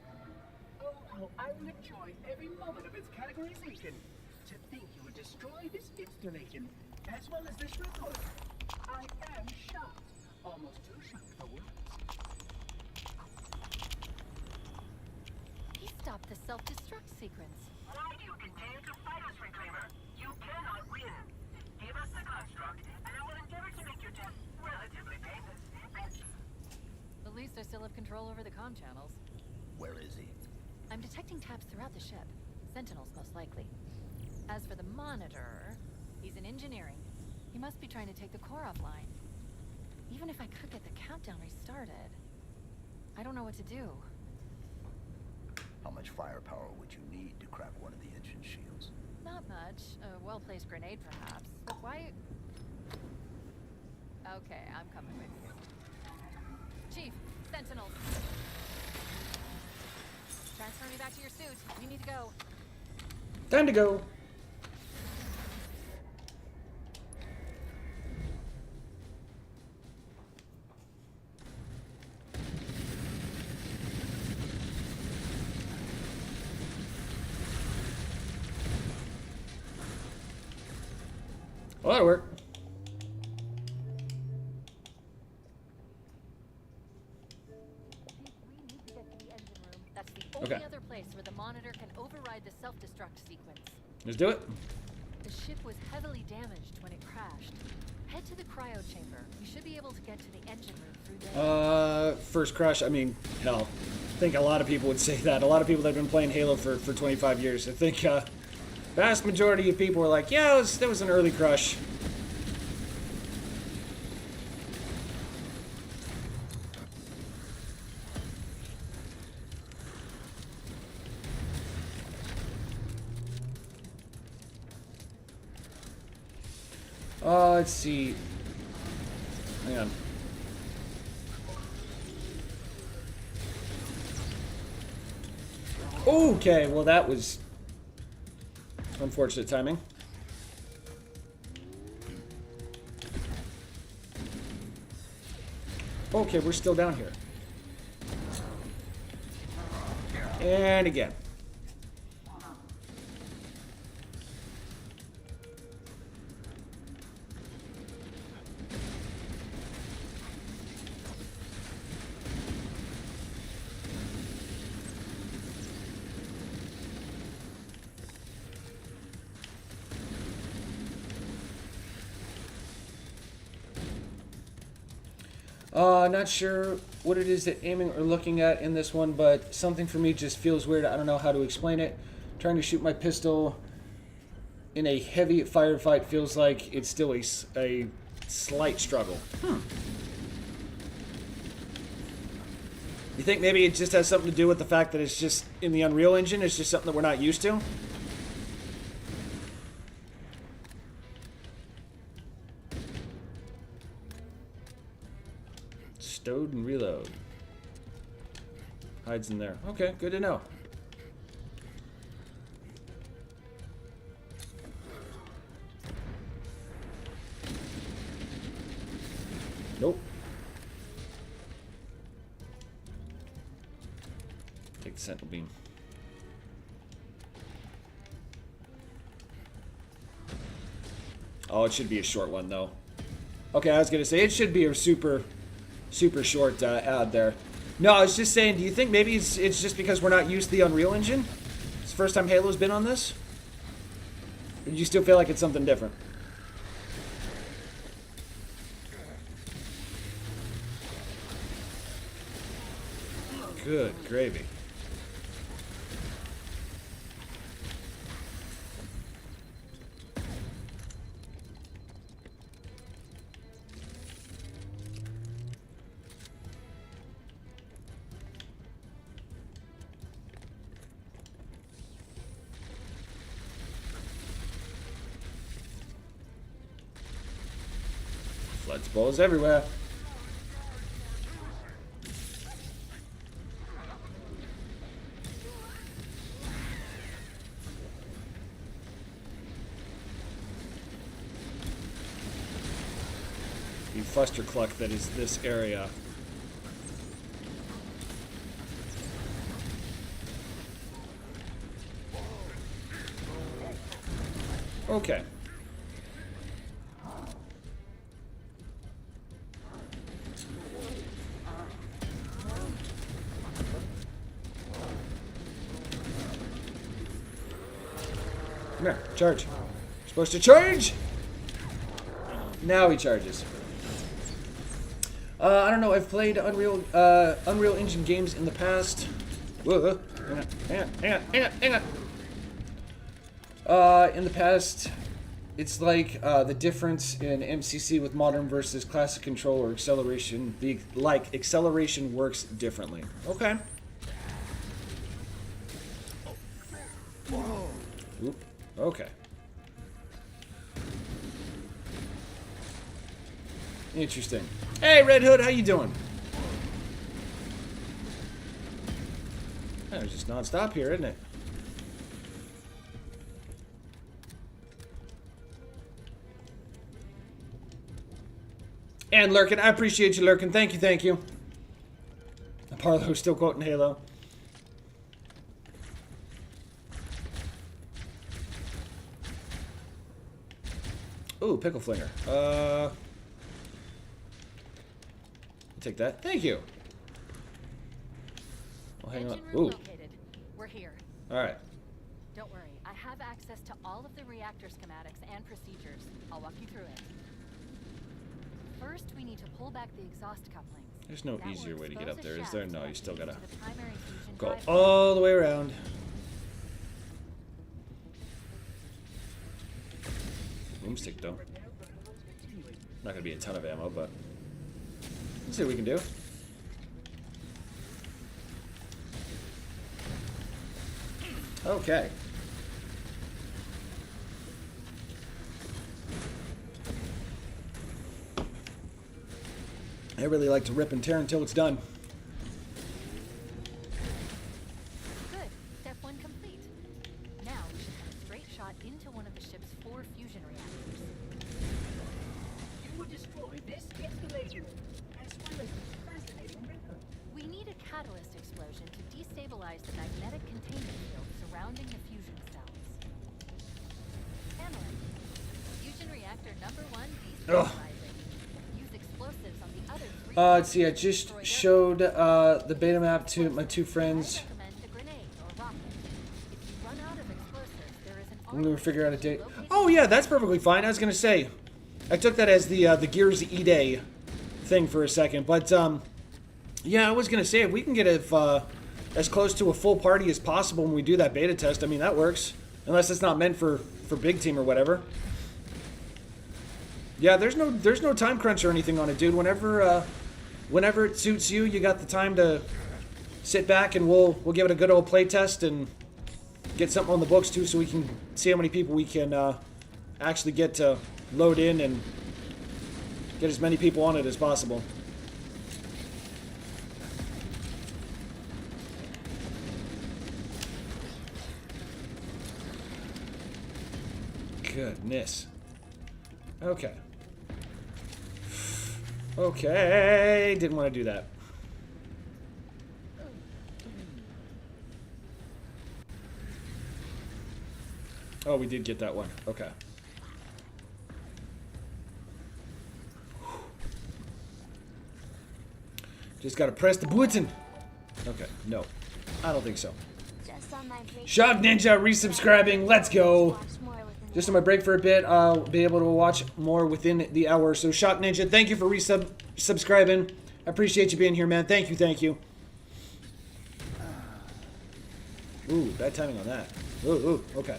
[SPEAKER 7] Oh, how I will enjoy every moment of its categorization. To think you would destroy this installation, as well as this record. I am shocked. Almost too shocked for words.
[SPEAKER 2] He stopped the self-destruct sequence.
[SPEAKER 7] Why do you continue to fight us, Reclaimer? You cannot win. Give us the construct, and I will endeavor to make your death relatively painless.
[SPEAKER 2] At least I still have control over the comm channels.
[SPEAKER 4] Where is he?
[SPEAKER 2] I'm detecting taps throughout the ship. Sentinels, most likely. As for the monitor, he's in engineering. He must be trying to take the core offline. Even if I could get the countdown restarted, I don't know what to do.
[SPEAKER 4] How much firepower would you need to crack one of the engine shields?
[SPEAKER 2] Not much. A well-placed grenade, perhaps. But why... Okay, I'm coming with you. Chief, Sentinels. Transfer me back to your suit. You need to go.
[SPEAKER 6] Time to go. Well, that'll work.
[SPEAKER 2] We need to get to the engine room. That's the only
[SPEAKER 6] Okay.
[SPEAKER 2] other place where the monitor can override the self-destruct sequence.
[SPEAKER 6] Let's do it.
[SPEAKER 2] The ship was heavily damaged when it crashed. Head to the cryo chamber. You should be able to get to the engine room through there.
[SPEAKER 6] First crush, I mean, hell. I think a lot of people would say that. A lot of people that have been playing Halo for 25 years. I think, vast majority of people were like, yeah, that was an early crush. Let's see. Hang on. Okay, well that was unfortunate timing. Okay, we're still down here. And again. Not sure what it is that aiming or looking at in this one, but something for me just feels weird. I don't know how to explain it. Trying to shoot my pistol in a heavy firefight feels like it's still a slight struggle. You think maybe it just has something to do with the fact that it's just in the Unreal Engine? It's just something that we're not used to? Stowed and reload. Hides in there. Okay, good to know. Nope. Take the sentinel beam. Oh, it should be a short one though. Okay, I was gonna say it should be a super short ad there. No, I was just saying, do you think maybe it's just because we're not used to the Unreal Engine? It's the first time Halo's been on this? Or do you still feel like it's something different? Good gravy. Floods balls everywhere. The fustercluck that is this area. Okay. Come here, charge. You're supposed to charge? Now he charges. I don't know. I've played Unreal Engine games in the past. Whoa, hang on. In the past, it's like the difference in MCC with modern versus classic control or acceleration. Acceleration works differently. Okay. Oop. Okay. Interesting. Hey, Red Hood, how you doing? It's just non-stop here, isn't it? And Lurkin, I appreciate you, Lurkin. Thank you, thank you. Parlo's still quoting Halo. Ooh, pickle flinger. Take that. Thank you. Well, hang on.
[SPEAKER 2] Engine room
[SPEAKER 6] Ooh.
[SPEAKER 2] located. We're here.
[SPEAKER 6] All right.
[SPEAKER 2] Don't worry. I have access to all of the reactor schematics and procedures. I'll walk you through it. First, we need to pull back the exhaust couplings.
[SPEAKER 6] There's no
[SPEAKER 2] That will
[SPEAKER 6] easier way to get
[SPEAKER 2] expose
[SPEAKER 6] up
[SPEAKER 2] the
[SPEAKER 6] there, is
[SPEAKER 2] shaft
[SPEAKER 6] there? No, you
[SPEAKER 2] connecting
[SPEAKER 6] still gotta
[SPEAKER 2] to the primary fusion
[SPEAKER 6] go
[SPEAKER 2] drive
[SPEAKER 6] all the way around. Boomstick, though. Not gonna be a ton of ammo, but let's see what we can do. Okay. I really like to rip and tear until it's done.
[SPEAKER 2] Good. Step 1 complete. Now we should have a straight shot into one of the ship's 4 fusion reactors.
[SPEAKER 7] You will destroy this installation, as well as this fascinating record.
[SPEAKER 2] We need a catalyst explosion to destabilize the magnetic containment field surrounding the fusion cells. Analyze. Fusion reactor number 1 destabilizing. Use explosives on the other 3.
[SPEAKER 6] Let's see, I just showed the beta map to my 2 friends.
[SPEAKER 2] I recommend a grenade or rocket. If you run out of explosives, there is an
[SPEAKER 6] I'm gonna figure out a date.
[SPEAKER 2] located
[SPEAKER 6] Oh yeah, that's perfectly fine. I was gonna say, I took that as the Gears E-Day thing for a second, but yeah, I was gonna say if we can get as close to a full party as possible when we do that beta test, I mean that works, unless it's not meant for big team or whatever. Yeah, there's no time crunch or anything on it, dude. Whenever it suits you, you got the time to sit back and we'll give it a good old play test and get something on the books too, so we can see how many people we can actually get to load in and get as many people on it as possible. Goodness. Okay. Okay, didn't want to do that. Oh, we did get that one. Okay. Just gotta press the button. Okay, no. I don't think so. Shock Ninja resubscribing. Let's go. Just on my break for a bit, I'll be able to watch more within the hour. So Shock Ninja, thank you for resubscribing. I appreciate you being here, man. Thank you, thank you. Ooh, bad timing on that. Ooh, okay.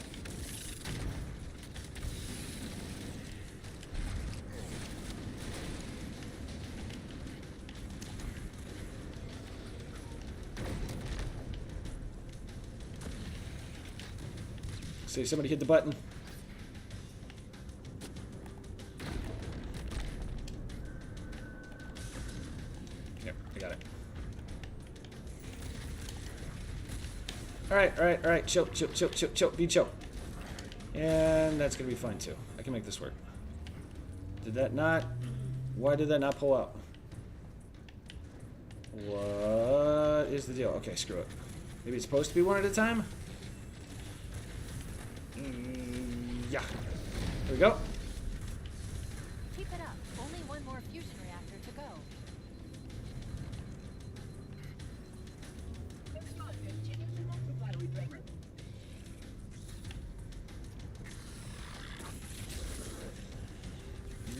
[SPEAKER 6] Say somebody hit the button. Yep, I got it. Alright. Chill. Be chill. And that's gonna be fine too. I can make this work. Did that not? Why did that not pull out? What is the deal? Okay, screw it. Maybe it's supposed to be one at a time? Yeah. There we go.
[SPEAKER 2] Keep it up. Only one more fusion reactor to go.
[SPEAKER 7] Excellent. Continue to multiply with rigor.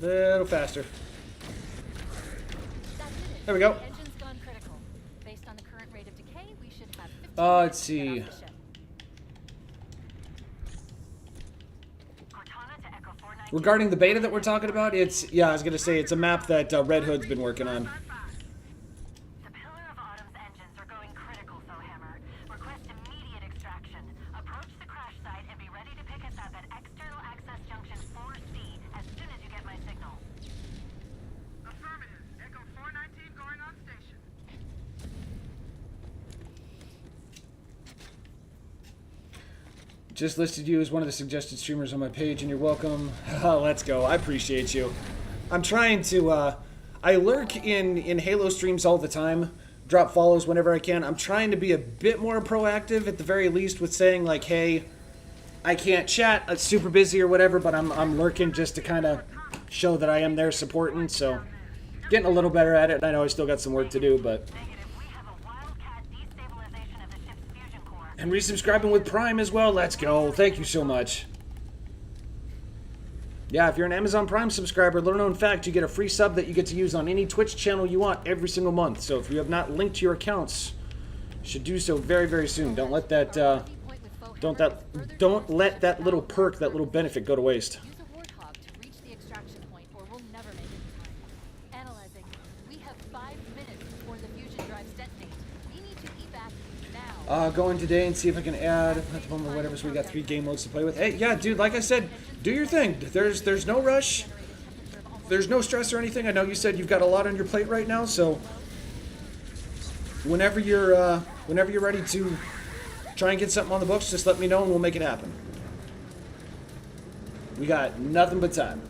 [SPEAKER 6] Little faster.
[SPEAKER 2] That's it.
[SPEAKER 6] There we go.
[SPEAKER 2] The engine's gone critical. Based on the current rate of decay, we should have 15
[SPEAKER 6] Let's
[SPEAKER 2] minutes to get
[SPEAKER 6] see.
[SPEAKER 2] off the ship.
[SPEAKER 6] Regarding the beta that we're talking about, it's, yeah, I was going to say, it's a map that Red Hood's been working on.
[SPEAKER 8] The Pillar of Autumn's engines are going critical, Hammer. Request immediate extraction. Approach the crash site and be ready to pick us up at external access junction 4C as soon as you get my signal.
[SPEAKER 7] Affirmative. Echo 419 going on station.
[SPEAKER 6] Just listed you as one of the suggested streamers on my page, and you're welcome. Let's go. I appreciate you. I'm trying to, I lurk in Halo streams all the time, drop follows whenever I can. I'm trying to be a bit more proactive, at the very least, with saying, like, hey, I can't chat, I'm super busy or whatever, but I'm lurking just to kind of show that I am there supporting, so getting a little better at it. I know I still got some work to do, but... And resubscribing with Prime as well. Let's go. Thank you so much. Yeah, if you're an Amazon Prime subscriber, little known fact, you get a free sub that you get to use on any Twitch channel you want every single month. So if you have not linked your accounts, you should do so very, very soon. Don't let that don't let that little perk, that little benefit go to waste.
[SPEAKER 2] Use a warthog to reach the extraction point, or we'll never make it in time. Analyzing. We have 5 minutes before the fusion drives detonate. We need to evac now.
[SPEAKER 6] Go in today and see if I can add at the moment or whatever. So we got 3 game modes to play with. Hey, yeah, dude. Like I said, do your thing. There's no rush. there's no stress or anything. I know you said you've got a lot on your plate right now, so whenever you're ready to try and get something on the books, just let me know and we'll make it happen. We got nothing but time.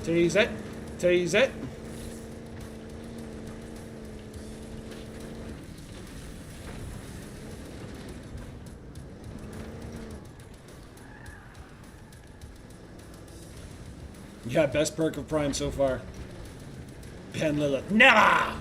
[SPEAKER 6] Tease it. Tease it. Yeah, best perk of Prime so far. Pen Lilith. Never!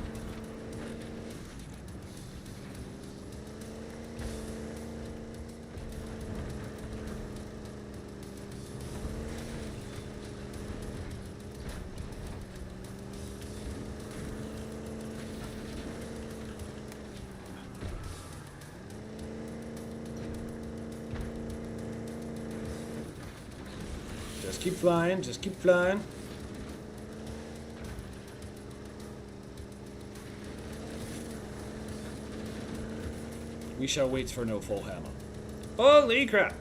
[SPEAKER 6] Just keep flying, just keep flying. We shall wait for no full hammer. Holy crap!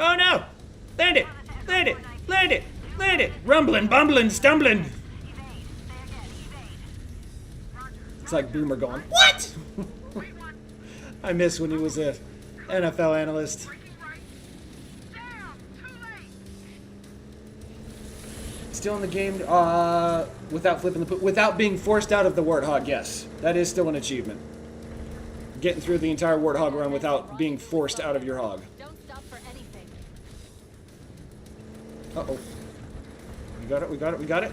[SPEAKER 6] Oh no! Land it! Land it! Land it! Land it! Rumbling, bumbling, stumbling! It's like Boomer going, what? I miss when he was a NFL analyst. Still in the game, without flipping the without being forced out of the Warthog, yes. That is still an achievement. Getting through the entire Warthog run without being forced out of your hog.
[SPEAKER 2] Don't stop for anything.
[SPEAKER 6] Uh-oh. We got it, we got it, we got it.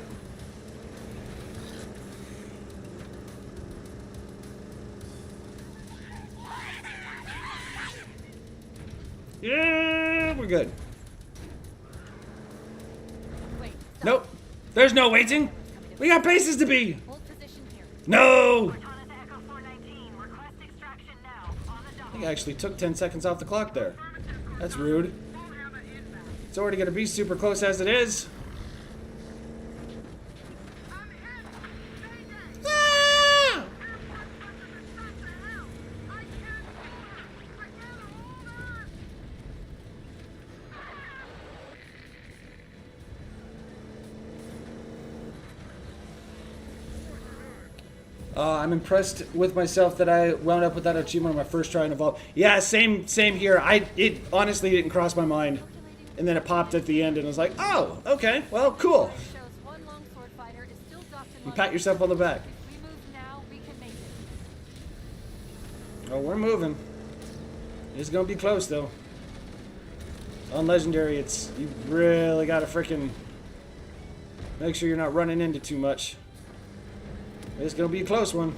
[SPEAKER 6] Yeah, we're good.
[SPEAKER 2] Wait, stop.
[SPEAKER 6] Nope. There's no waiting. We got places to be.
[SPEAKER 2] Hold position here.
[SPEAKER 6] No!
[SPEAKER 8] Cortana to Echo 419. Request extraction now. On the
[SPEAKER 6] I
[SPEAKER 8] dot.
[SPEAKER 6] think I actually took 10 seconds off the clock there. That's rude. It's already going to be super close as it is. Ah! I'm impressed with myself that I wound up with that achievement on my first try in Evolve. Yeah, same here. It honestly didn't cross my mind. And then it popped at the end and I was like, oh, okay, well, cool.
[SPEAKER 2] Shows one longsword fighter is still docked in
[SPEAKER 6] You pat yourself on the back.
[SPEAKER 2] If we move now, we can make it.
[SPEAKER 6] Oh, we're moving. It's gonna be close though. On Legendary, it's you really gotta freaking make sure you're not running into too much. It's gonna be a close one.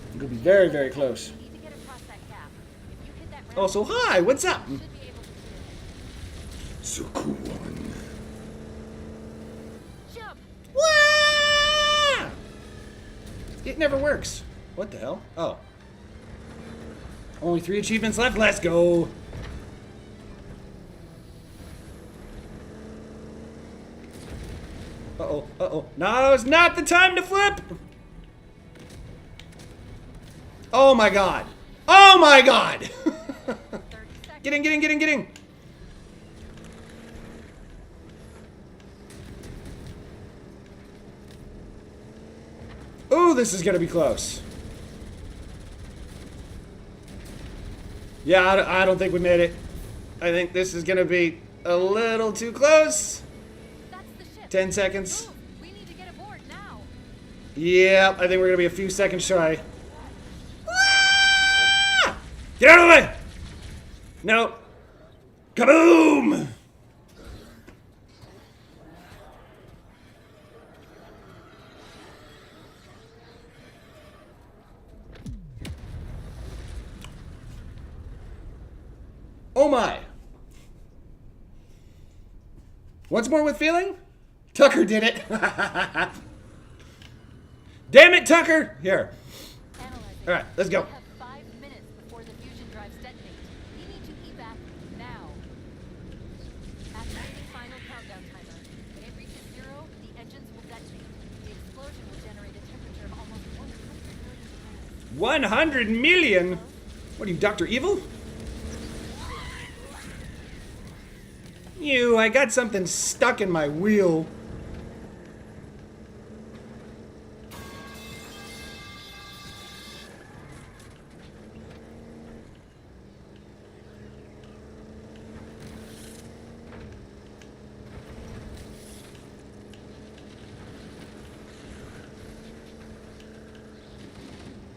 [SPEAKER 6] It's gonna be very, very close.
[SPEAKER 2] We need to get across that gap. If you hit that ramp,
[SPEAKER 6] Oh, so hi, what's up?
[SPEAKER 2] you should be able to clear it.
[SPEAKER 6] Sukuan.
[SPEAKER 2] Jump!
[SPEAKER 6] Wah! It never works. What the hell? Oh. Only 3 achievements left. Let's go. Uh-oh, uh-oh. No, it's not the time to flip! Oh my god. Oh my god!
[SPEAKER 2] 30 seconds.
[SPEAKER 6] Get in, get in, get in, get in! Ooh, this is gonna be close. Yeah, I don't think we made it. I think this is gonna be a little too close.
[SPEAKER 2] That's the ship.
[SPEAKER 6] 10 seconds.
[SPEAKER 2] Move. We need to get aboard now.
[SPEAKER 6] Yeah, I think we're gonna be a few seconds shy. Ah! Get out of the way! No. Kaboom! Oh my. Once more with feeling? Tucker did it. Damn it, Tucker. Here.
[SPEAKER 2] Analyzing.
[SPEAKER 6] All right, let's go.
[SPEAKER 2] We have 5 minutes before the fusion drives detonate. We need to evac now. Activating final countdown timer. When it reaches 0, the engines will detonate. The explosion will generate a temperature of almost 100 million degrees.
[SPEAKER 6] 100 million? What are you, Dr. Evil? I got something stuck in my wheel.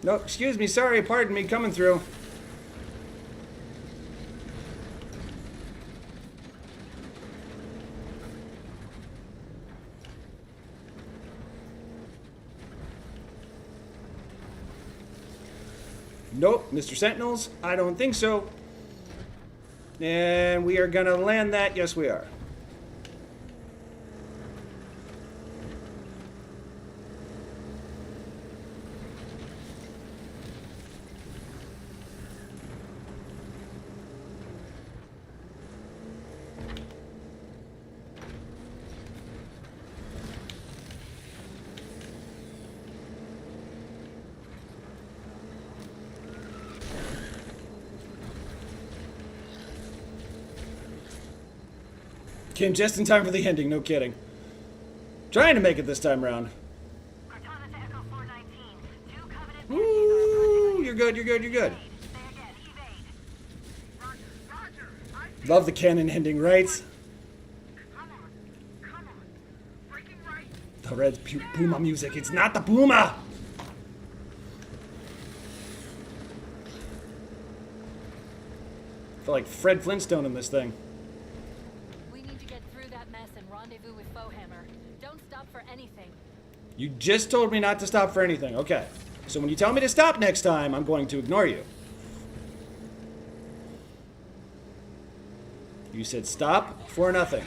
[SPEAKER 6] No, excuse me, sorry, pardon me, coming through. Nope, Mr. Sentinels, I don't think so. And we are gonna land that, yes we are. Came just in time for the ending, no kidding. Trying to make it this time around.
[SPEAKER 8] Cortana to Echo 419. 2 Covenant
[SPEAKER 6] Ooh, you're good, you're good, you're good.
[SPEAKER 8] Say again, evade.
[SPEAKER 7] Roger.
[SPEAKER 6] Love the canon ending, right?
[SPEAKER 7] Come on. Breaking right.
[SPEAKER 6] The red Puma music, it's not the Puma! I feel like Fred Flintstone in this thing.
[SPEAKER 2] We need to get through that mess and rendezvous with Foehammer. Don't stop for anything.
[SPEAKER 6] You just told me not to stop for anything. Okay. So when you tell me to stop next time, I'm going to ignore you. You said stop for nothing.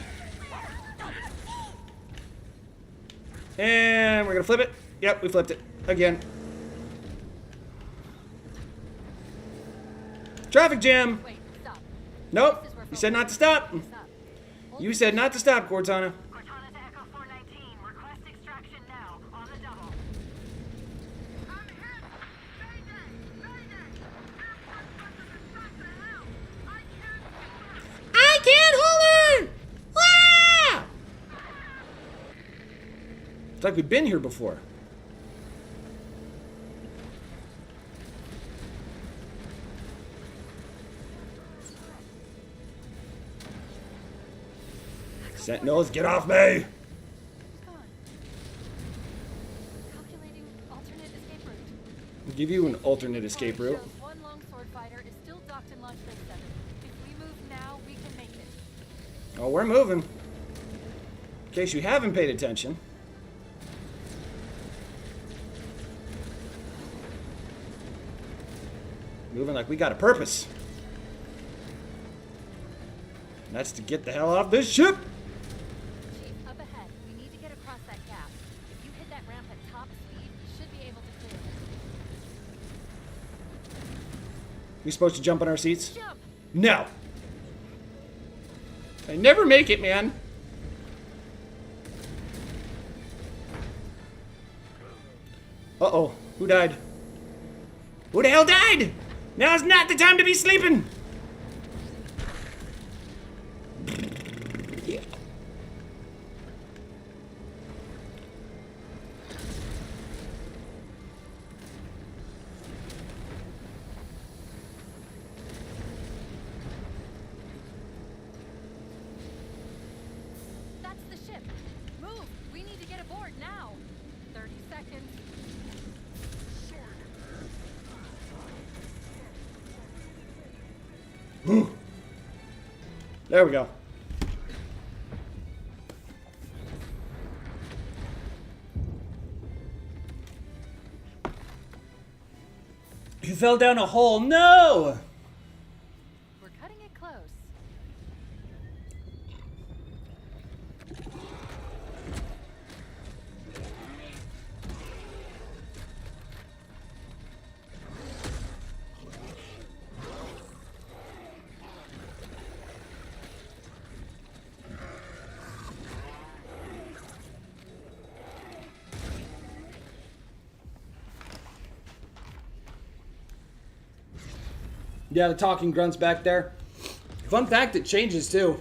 [SPEAKER 6] And we're going to flip it. Yep, we flipped it. Again. Traffic jam.
[SPEAKER 2] Wait, stop.
[SPEAKER 6] Nope.
[SPEAKER 2] This is where
[SPEAKER 6] You said not to stop.
[SPEAKER 2] Stop.
[SPEAKER 6] You said not to stop, Cortana.
[SPEAKER 8] Cortana to Echo 419. Request extraction now. On the double.
[SPEAKER 7] I'm hit. Mayday. What the hell? I can't hold her.
[SPEAKER 6] I can't hold her! Ah! It's like we've been here before. Sentinels, get off me!
[SPEAKER 2] Who's gone? Calculating alternate escape route.
[SPEAKER 6] I'll give you an alternate escape route.
[SPEAKER 2] Shows one longsword fighter is still docked in Launch Bay 7. If we move now, we can make it.
[SPEAKER 6] Oh, we're moving. In case you haven't paid attention. Moving like we got a purpose. And that's to get the hell off this ship!
[SPEAKER 2] Chief, up ahead. We need to get across that gap. If you hit that ramp at top speed, you should be able to clear it.
[SPEAKER 6] We supposed to jump on our seats?
[SPEAKER 2] Jump!
[SPEAKER 6] No! I never make it, man. Uh-oh. Who died? Who the hell died? Now's not the time to be sleeping! Yeah.
[SPEAKER 2] That's the ship. Move! We need to get aboard now. 30 seconds.
[SPEAKER 6] There we go. You fell down a hole. No!
[SPEAKER 2] We're cutting it close.
[SPEAKER 6] Yeah, the talking grunts back there. Fun fact, it changes too.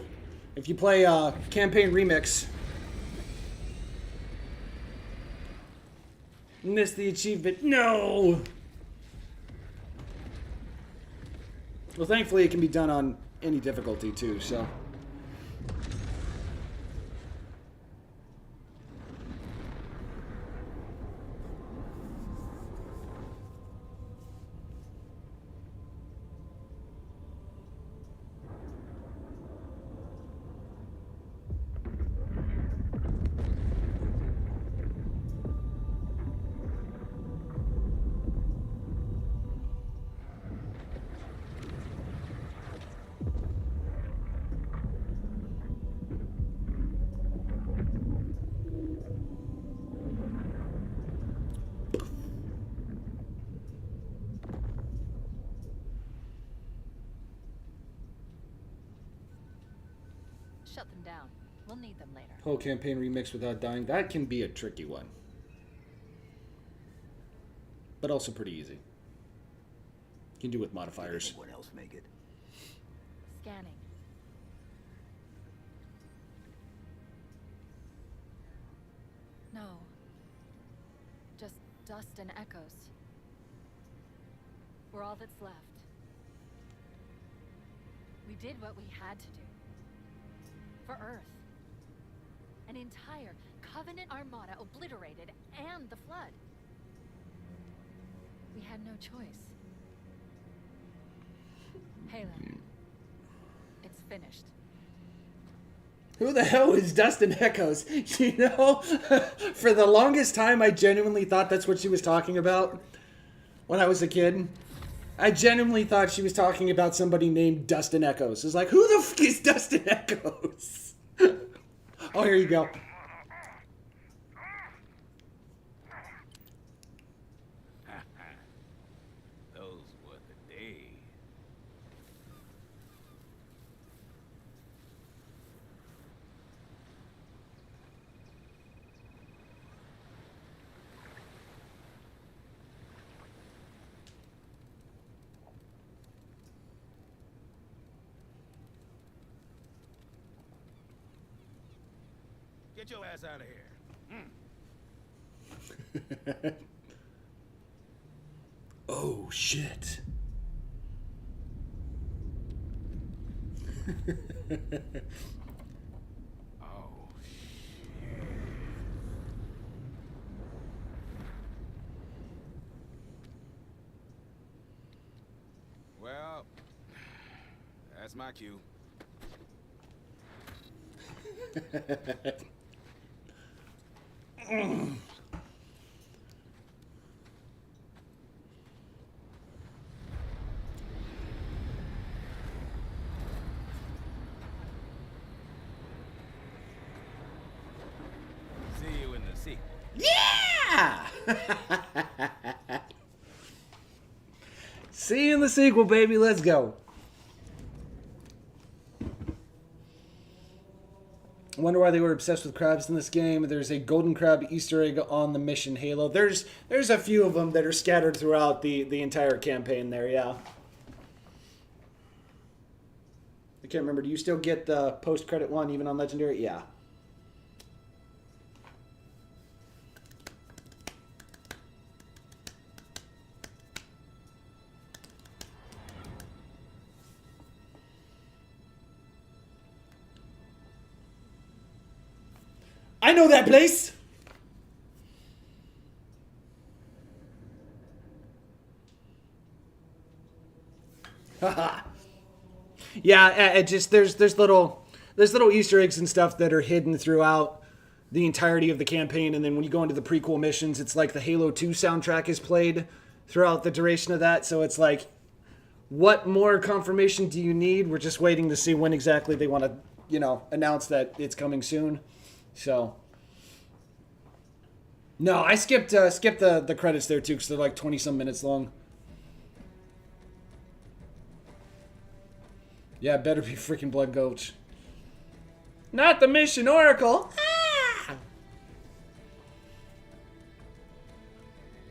[SPEAKER 6] If you play Campaign Remix. Missed the achievement. No! Well, thankfully it can be done on any difficulty too, so.
[SPEAKER 2] Shut them down. We'll need them later.
[SPEAKER 6] Whole campaign remix without dying. That can be a tricky one. But also pretty easy. You can do with modifiers.
[SPEAKER 4] Anyone else make it?
[SPEAKER 2] Scanning. No. Just dust and echoes. We're all that's left. We did what we had to do. For Earth. An entire Covenant armada obliterated, and the Flood. We had no choice. Halo. It's finished.
[SPEAKER 6] Who the hell is Dustin Echoes? You know, for the longest time, I genuinely thought that's what she was talking about when I was a kid. I genuinely thought she was talking about somebody named Dustin Echoes. It's like, who the fuck is Dustin Echoes? Oh, here you go.
[SPEAKER 3] Those were the days. Get your ass out of here.
[SPEAKER 6] Oh, shit.
[SPEAKER 3] Oh, well, that's my cue. See you in the sequel.
[SPEAKER 6] Yeah! See you in the sequel, baby. Let's go. I wonder why they were obsessed with crabs in this game. There's a golden crab Easter egg on the mission Halo. There's a few of them that are scattered throughout the entire campaign there, yeah. I can't remember. Do you still get the post-credit one even on Legendary? Yeah. I know that place. Yeah, it just there's little Easter eggs and stuff that are hidden throughout the entirety of the campaign, and then when you go into the prequel missions, it's like the Halo 2 soundtrack is played throughout the duration of that. So it's like, what more confirmation do you need? We're just waiting to see when exactly they want to, announce that it's coming soon. So, no, I skipped the credits there too because they're like 20-some minutes long. Yeah, better be freaking Blood Gulch. Not the Mission Oracle. Ah!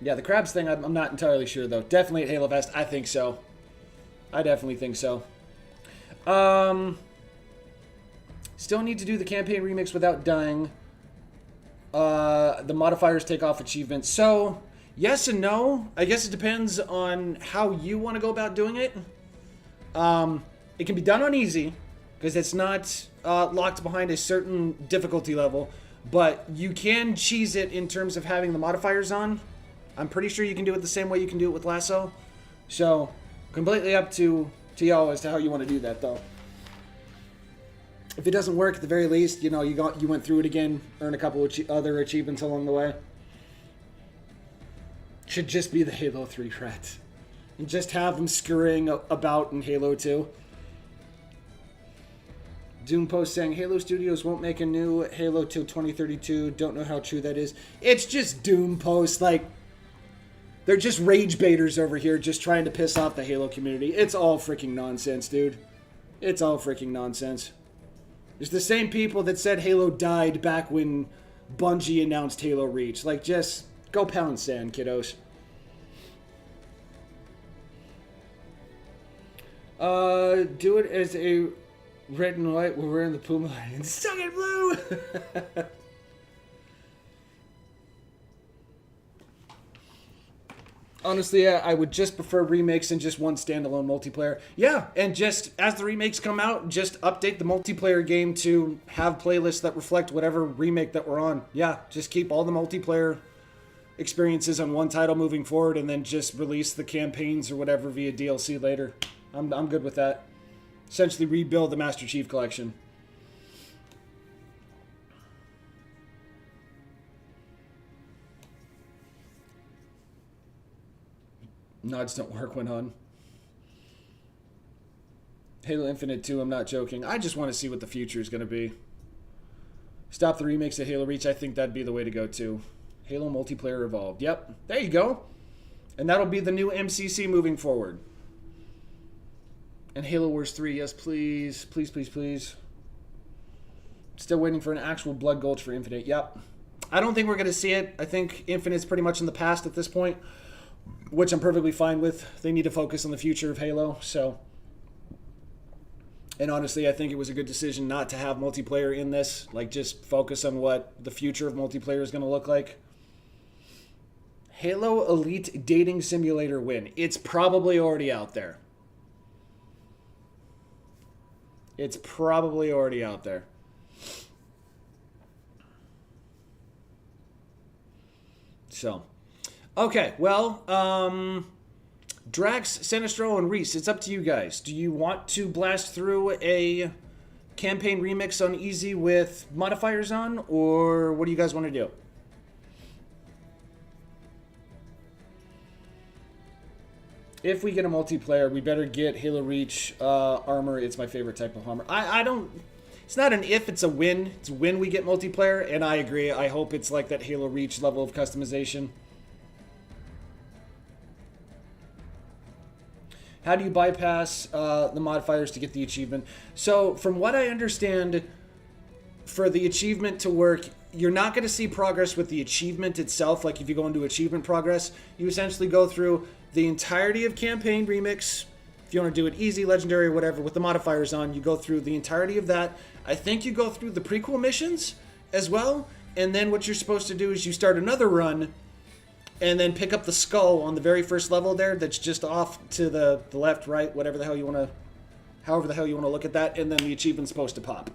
[SPEAKER 6] Yeah, the crabs thing, I'm not entirely sure though. Definitely at Halo Fest, I think so. I definitely think so. Still need to do the campaign remix without dying. The modifiers take off achievements. So, yes and no. I guess it depends on how you want to go about doing it. It can be done on easy, because it's not locked behind a certain difficulty level. But you can cheese it in terms of having the modifiers on. I'm pretty sure you can do it the same way you can do it with Lasso. So, completely up to y'all as to how you want to do that, though. If it doesn't work, at the very least, you know, you went through it again, earn a couple of other achievements along the way. Should just be the Halo 3 threat. And just have them scurrying about in Halo 2. Doom Post saying, Halo Studios won't make a new Halo till 2032. Don't know how true that is. It's just Doom Post. Like, they're just rage baiters over here just trying to piss off the Halo community. It's all freaking nonsense, dude. It's all freaking nonsense. It's the same people that said Halo died back when Bungie announced Halo Reach. Like, just go pound sand, kiddos. Do it as a red and white. We're wearing the Puma and suck it blue. Honestly, I would just prefer remakes and just one standalone multiplayer. Yeah, and just as the remakes come out, just update the multiplayer game to have playlists that reflect whatever remake that we're on. Yeah, just keep all the multiplayer experiences on one title moving forward, and then just release the campaigns or whatever via DLC later. I'm good with that. Essentially rebuild the Master Chief Collection. Nods don't work when on. Halo Infinite 2, I'm not joking. I just want to see what the future is going to be. Stop the remakes of Halo Reach. I think that'd be the way to go too. Halo Multiplayer Evolved. Yep, there you go. And that'll be the new MCC moving forward. And Halo Wars 3, yes please. Please, please, please. Still waiting for an actual Blood Gulch for Infinite. Yep. I don't think we're going to see it. I think Infinite's pretty much in the past at this point, which I'm perfectly fine with. They need to focus on the future of Halo, so. And honestly, I think it was a good decision not to have multiplayer in this. Like, just focus on what the future of multiplayer is going to look like. Halo Elite Dating Simulator win. It's probably already out there. It's probably already out there. So, okay, well, Drax, Sinestro, and Reese, it's up to you guys. Do you want to blast through a campaign remix on easy with modifiers on, or what do you guys want to do? If we get a multiplayer, we better get Halo Reach armor. It's my favorite type of armor. I don't... It's not an if, it's a win. It's when we get multiplayer, and I agree. I hope it's like that Halo Reach level of customization. How do you bypass the modifiers to get the achievement? So, from what I understand, for the achievement to work, you're not going to see progress with the achievement itself. Like, if you go into achievement progress, you essentially go through the entirety of campaign remix. If you want to do it easy, legendary, or whatever, with the modifiers on, you go through the entirety of that. I think you go through the prequel missions as well, and then what you're supposed to do is you start another run, and then pick up the skull on the very first level there that's just off to the left, right, whatever the hell you want to, however the hell you want to look at that, and then the achievement's supposed to pop.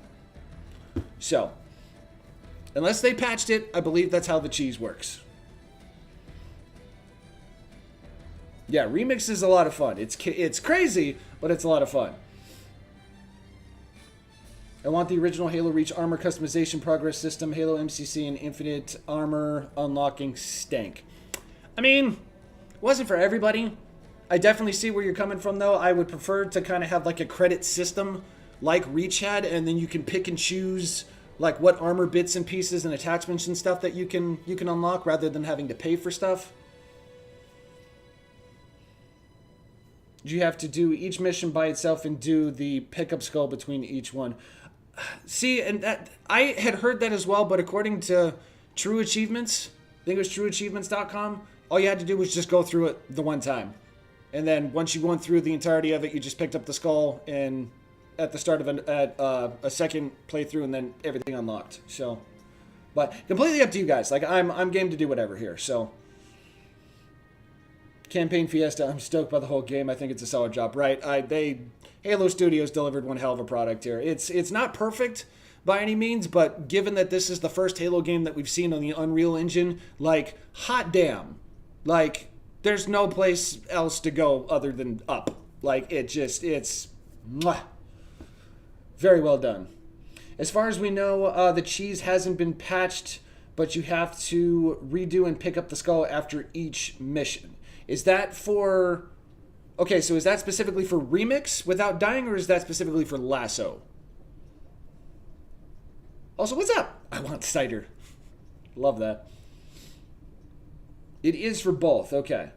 [SPEAKER 6] So, unless they patched it, I believe that's how the cheese works. Yeah, remix is a lot of fun. It's crazy, but it's a lot of fun. I want the original Halo Reach armor customization progress system, Halo MCC, and Infinite armor unlocking stank. I mean, it wasn't for everybody. I definitely see where you're coming from, though. I would prefer to kind of have like a credit system like Reach had, and then you can pick and choose like what armor bits and pieces and attachments and stuff that you can unlock rather than having to pay for stuff. You have to do each mission by itself and do the pickup skull between each one. See, and that I had heard that as well, but according to True Achievements, I think it was trueachievements.com, all you had to do was just go through it the one time. And then once you went through the entirety of it, you just picked up the skull and at the start of a second playthrough, and then everything unlocked. So, but completely up to you guys. Like I'm game to do whatever here. So, Campaign Fiesta, I'm stoked by the whole game. I think it's a solid job. Right? Halo Studios delivered one hell of a product here. It's not perfect by any means, but given that this is the first Halo game that we've seen on the Unreal Engine, like hot damn, like. There's no place else to go other than up. Like, it's mwah. Very well done. As far as we know, the cheese hasn't been patched, but you have to redo and pick up the skull after each mission. Is that for... Okay, so is that specifically for Remix without dying, or is that specifically for Lasso? Also, what's up? I want cider. Love that. It is for both, okay.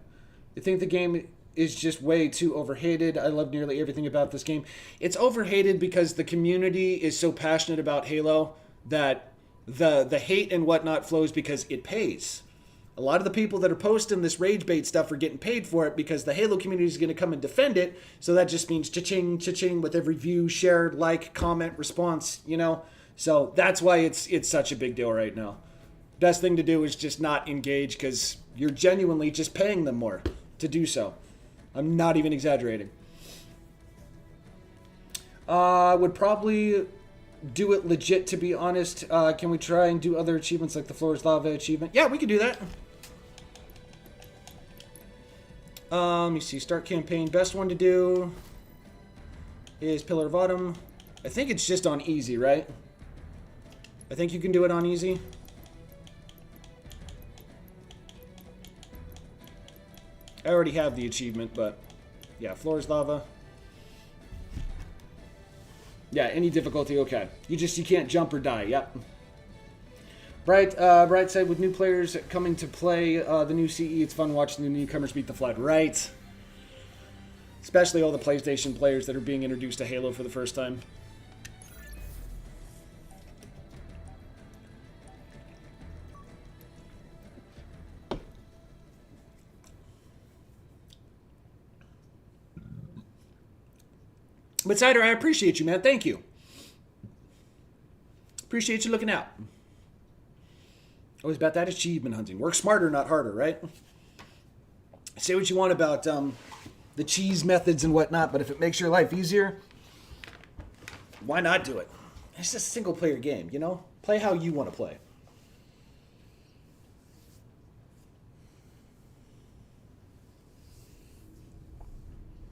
[SPEAKER 6] I think the game is just way too overhated. I love nearly everything about this game. It's overhated because the community is so passionate about Halo that the hate and whatnot flows because it pays. A lot of the people that are posting this rage bait stuff are getting paid for it because the Halo community is going to come and defend it. So that just means cha-ching, cha-ching with every view, share, like, comment, response, you know? So that's why it's such a big deal right now. Best thing to do is just not engage because you're genuinely just paying them more to do so. I'm not even exaggerating. Would probably do it legit, to be honest. Can we try and do other achievements like the Floor is Lava achievement? Yeah, we could do that. Let me see. Start campaign. Best one to do is Pillar of Autumn. I think it's just on easy, right? I think you can do it on easy. I already have the achievement, but yeah, Floor is Lava. Yeah, any difficulty, okay. You can't jump or die, yep. Bright side, with new players coming to play the new CE, it's fun watching the newcomers beat the flood, right? Especially all the PlayStation players that are being introduced to Halo for the first time. But Cider, I appreciate you, man. Thank you. Appreciate you looking out. Always about that achievement hunting. Work smarter, not harder, right? Say what you want about the cheese methods and whatnot, but if it makes your life easier, why not do it? It's just a single-player game, you know? Play how you want to play.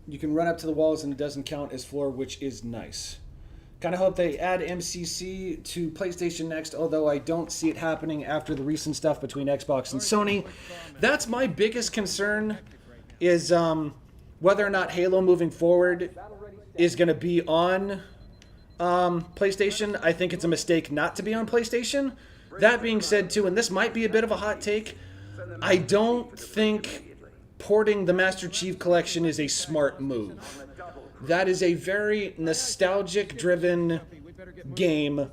[SPEAKER 6] You can run up to the walls and it doesn't count as floor, which is nice. Kind of hope they add MCC to PlayStation Next, although I don't see it happening after the recent stuff between Xbox and Sony. That's my biggest concern, is whether or not Halo moving forward is going to be on PlayStation. I think it's a mistake not to be on PlayStation. That being said, too, and this might be a bit of a hot take, I don't think porting the Master Chief Collection is a smart move. That is a very nostalgic-driven game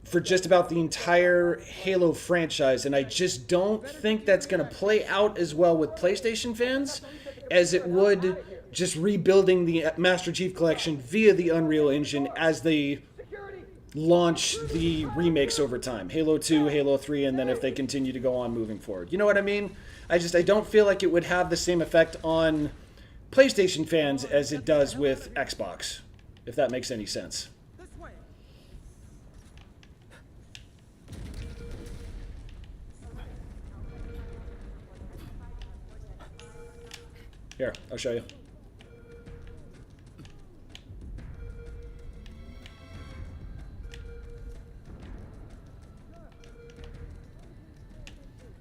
[SPEAKER 6] for just about the entire Halo franchise, and I just don't think that's going to play out as well with PlayStation fans as it would just rebuilding the Master Chief Collection via the Unreal Engine as they launch the remakes over time. Halo 2, Halo 3, and then if they continue to go on moving forward. You know what I mean? I don't feel like it would have the same effect on PlayStation fans as it does with Xbox, if that makes any sense. Here, I'll show you.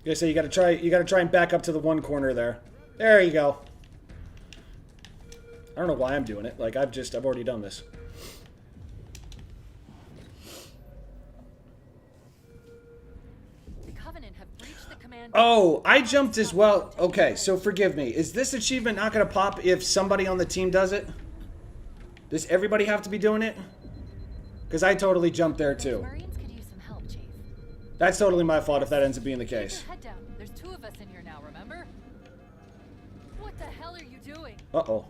[SPEAKER 6] Yeah, so you gotta try and back up to the one corner there. There you go. I don't know why I'm doing it. Like I've already done this.
[SPEAKER 2] The Covenant have breached the command.
[SPEAKER 6] Oh, I jumped as well. Okay, so forgive me. Is this achievement not gonna pop if somebody on the team does it? Does everybody have to be doing it? Because I totally jumped there too.
[SPEAKER 2] Marines could use some help, Chief.
[SPEAKER 6] That's totally my fault if that ends up being the case.
[SPEAKER 2] Keep your head down. There's two of us in here now, remember? What the hell are you doing?
[SPEAKER 6] Uh-oh.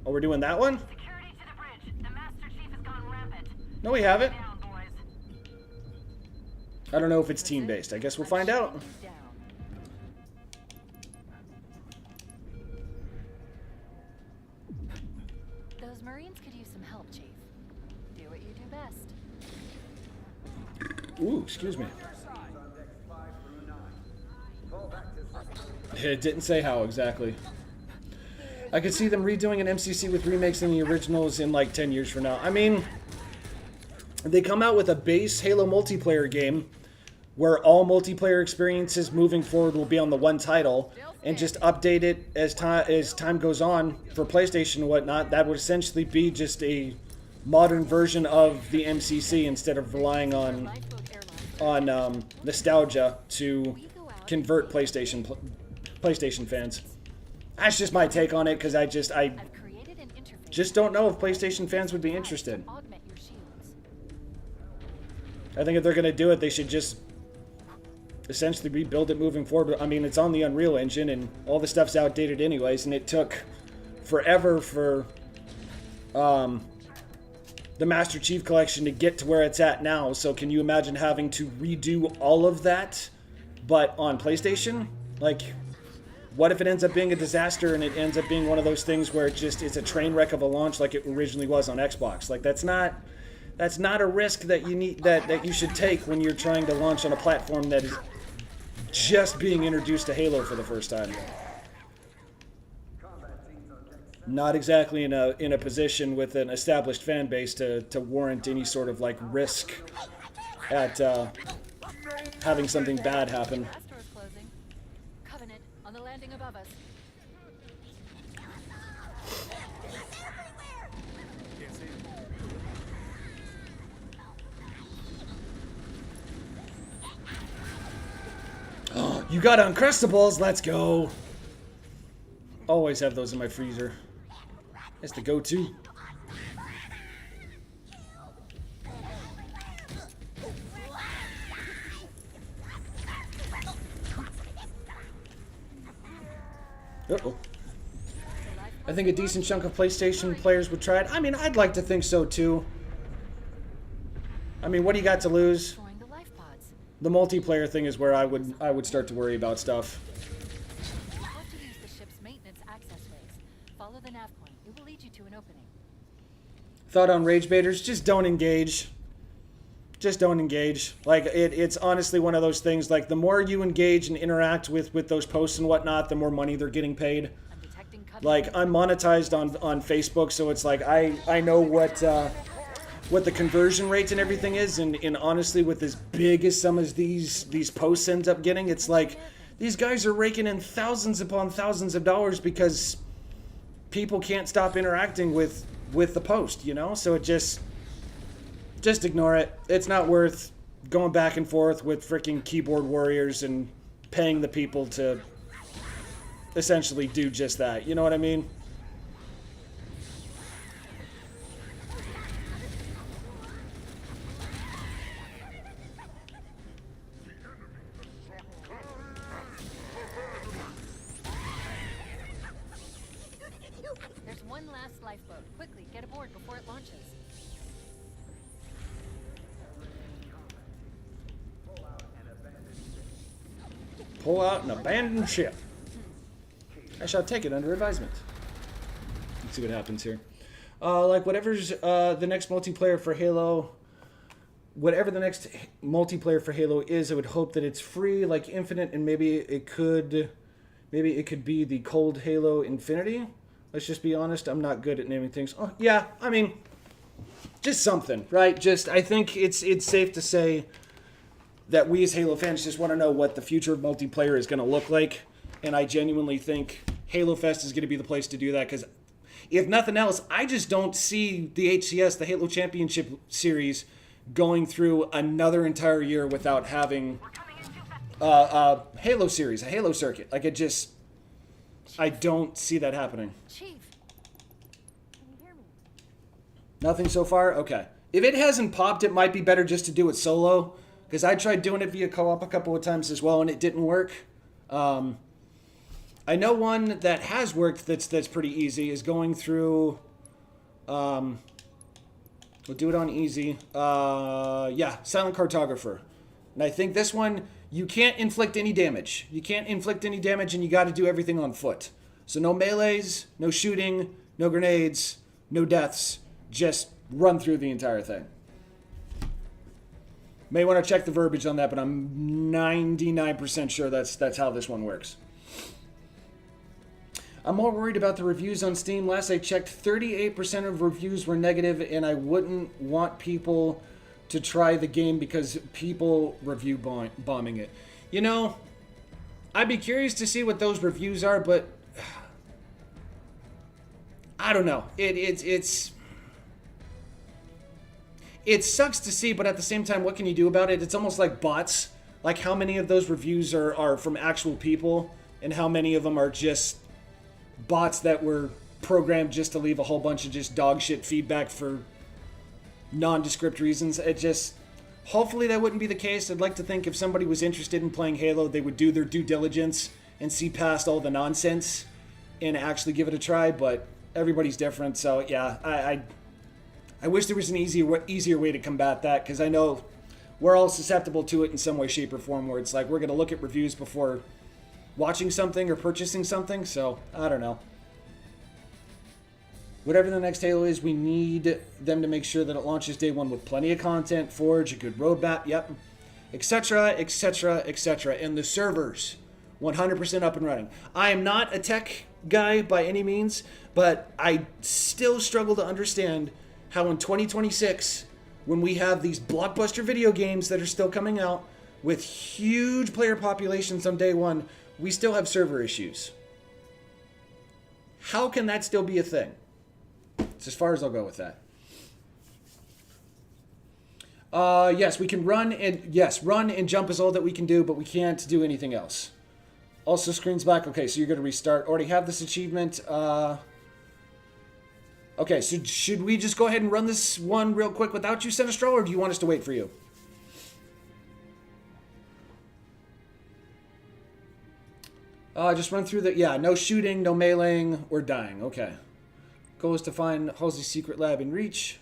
[SPEAKER 6] Oh, we're doing that one?
[SPEAKER 8] Security to the bridge. The Master Chief has gone rampant.
[SPEAKER 6] No, we haven't.
[SPEAKER 8] Down, boys.
[SPEAKER 6] I don't know if it's team-based. I guess we'll find out.
[SPEAKER 2] Down. Those Marines could use some help, Chief. Do what you do best.
[SPEAKER 6] Ooh, excuse me. It didn't say how exactly. I could see them redoing an MCC with remakes in the originals in like 10 years from now. I mean, they come out with a base Halo multiplayer game where all multiplayer experiences moving forward will be on the one title, and just update it as time goes on for PlayStation and whatnot. That would essentially be just a modern version of the MCC instead of relying on nostalgia to convert PlayStation fans. That's just my take on it, because I just don't know if PlayStation fans would be interested. I think if they're going to do it, they should just essentially rebuild it moving forward. I mean, it's on the Unreal Engine, and all the stuff's outdated anyways, and it took forever for the Master Chief Collection to get to where it's at now. So can you imagine having to redo all of that, but on PlayStation? Like, what if it ends up being a disaster and it ends up being one of those things where it's a train wreck of a launch like it originally was on Xbox? Like, that's not a risk that you need that you should take when you're trying to launch on a platform that is just being introduced to Halo for the first time. Not exactly in a position with an established fan base to warrant any sort of like risk at having something bad happen.
[SPEAKER 2] Last door's closing. Covenant on the landing above us.
[SPEAKER 6] You got Uncrustables, let's go. Always have those in my freezer. That's the go-to. Uh-oh. I think a decent chunk of PlayStation players would try it. I mean, I'd like to think so too. I mean, what do you got to lose?
[SPEAKER 2] Destroying the life pods.
[SPEAKER 6] The multiplayer thing is where I would start to worry about stuff.
[SPEAKER 2] You'll have to use the ship's maintenance access ways. Follow the nav point. It will lead you to an opening.
[SPEAKER 6] Thought on rage baiters, just don't engage. Just don't engage. Like, it's honestly one of those things, like, the more you engage and interact with those posts and whatnot, the more money they're getting paid.
[SPEAKER 2] I'm detecting Covenant.
[SPEAKER 6] Like, I'm monetized on Facebook, so it's like I know what the conversion rates and everything is, and honestly, with as big as some of these posts end up getting, it's like these guys are raking in thousands upon thousands of dollars because people can't stop interacting with the post, you know? So it just ignore it. It's not worth going back and forth with freaking keyboard warriors and paying the people to essentially do just that. You know what I mean?
[SPEAKER 2] There's one last lifeboat. Quickly, get aboard before it launches.
[SPEAKER 6] Pull out an abandoned ship. I shall take it under advisement. Let's see what happens here. Like, whatever's the next multiplayer for Halo, whatever the next multiplayer for Halo is, I would hope that it's free, like Infinite, and maybe it could be the Cold Halo Infinity. Let's just be honest, I'm not good at naming things. Oh, yeah, I mean, just something, right? I think it's safe to say that we as Halo fans just want to know what the future of multiplayer is going to look like, and I genuinely think Halo Fest is going to be the place to do that, because if nothing else, I just don't see the HCS, the Halo Championship Series, going through another entire year without having a Halo series, a Halo circuit. Like, I don't see that happening.
[SPEAKER 2] Chief, can you hear me?
[SPEAKER 6] Nothing so far? Okay. If it hasn't popped, it might be better just to do it solo, because I tried doing it via co-op a couple of times as well, and it didn't work. I I know one that has worked that's pretty easy is going through. We'll do it on easy. Yeah, Silent Cartographer. And I think this one, you can't inflict any damage. You can't inflict any damage, and you got to do everything on foot. So no melees, no shooting, no grenades, no deaths. Just run through the entire thing. May want to check the verbiage on that, but I'm 99% sure that's how this one works. I'm more worried about the reviews on Steam. Last I checked, 38% of reviews were negative, and I wouldn't want people to try the game because people review bombing it. You know, I'd be curious to see what those reviews are, but I don't know. It sucks to see, but at the same time, what can you do about it? It's almost like bots. Like, how many of those reviews are from actual people, and how many of them are just bots that were programmed just to leave a whole bunch of just dog shit feedback for nondescript reasons. It just, hopefully that wouldn't be the case. I'd like to think if somebody was interested in playing Halo, they would do their due diligence and see past all the nonsense and actually give it a try, but everybody's different. So yeah, I wish there was an easier way to combat that, because I know we're all susceptible to it in some way, shape, or form, where it's like we're going to look at reviews before watching something or purchasing something. So I don't know. Whatever the next Halo is, we need them to make sure that it launches day one with plenty of content, Forge, a good roadmap, yep, etc., etc., etc. And the servers, 100% up and running. I am not a tech guy by any means, but I still struggle to understand how in 2026, when we have these blockbuster video games that are still coming out with huge player populations on day one, we still have server issues. How can that still be a thing? It's as far as I'll go with that. Yes, we can run and jump is all that we can do, but we can't do anything else. Also, screen's black. Okay, so you're going to restart. Already have this achievement. Okay, so should we just go ahead and run this one real quick without you, Sinistro, or do you want us to wait for you? Just run through the... Yeah, no shooting, no meleeing, or dying. Okay. Goal is to find Halsey's secret lab in Reach.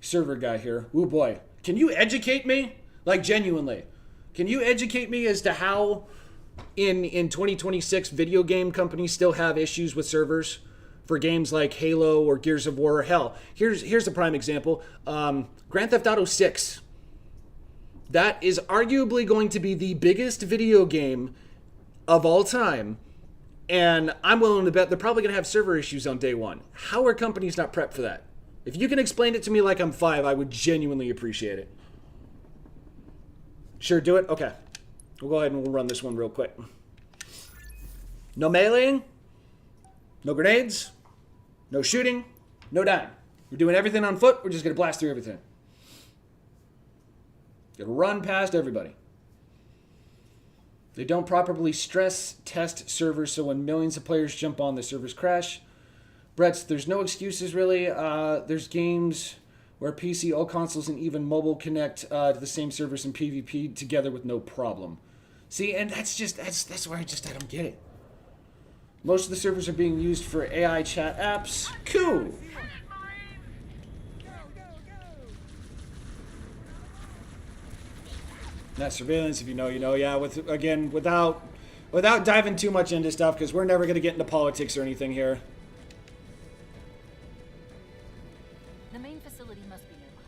[SPEAKER 6] Server guy here. Ooh, boy. Can you educate me? Like, genuinely. Can you educate me as to how in 2026 video game companies still have issues with servers for games like Halo or Gears of War? Or hell, here's a prime example. Grand Theft Auto 6. That is arguably going to be the biggest video game of all time. And I'm willing to bet they're probably going to have server issues on day one. How are companies not prepped for that? If you can explain it to me like I'm 5, I would genuinely appreciate it. Sure, do it? Okay. We'll go ahead and we'll run this one real quick. No meleeing. No grenades. No shooting. No dying. We're doing everything on foot. We're just going to blast through everything. Gonna run past everybody. They don't properly stress test servers, so when millions of players jump on, the servers crash. Brett, there's no excuses really. There's games where PC, all consoles, and even mobile connect to the same servers in PvP together with no problem. See, and that's where I don't get it. Most of the servers are being used for AI chat apps. Cool. That surveillance, if you know, you know. Yeah, without diving too much into stuff, because we're never going to get into politics or anything here.
[SPEAKER 2] The main facility must be nearby.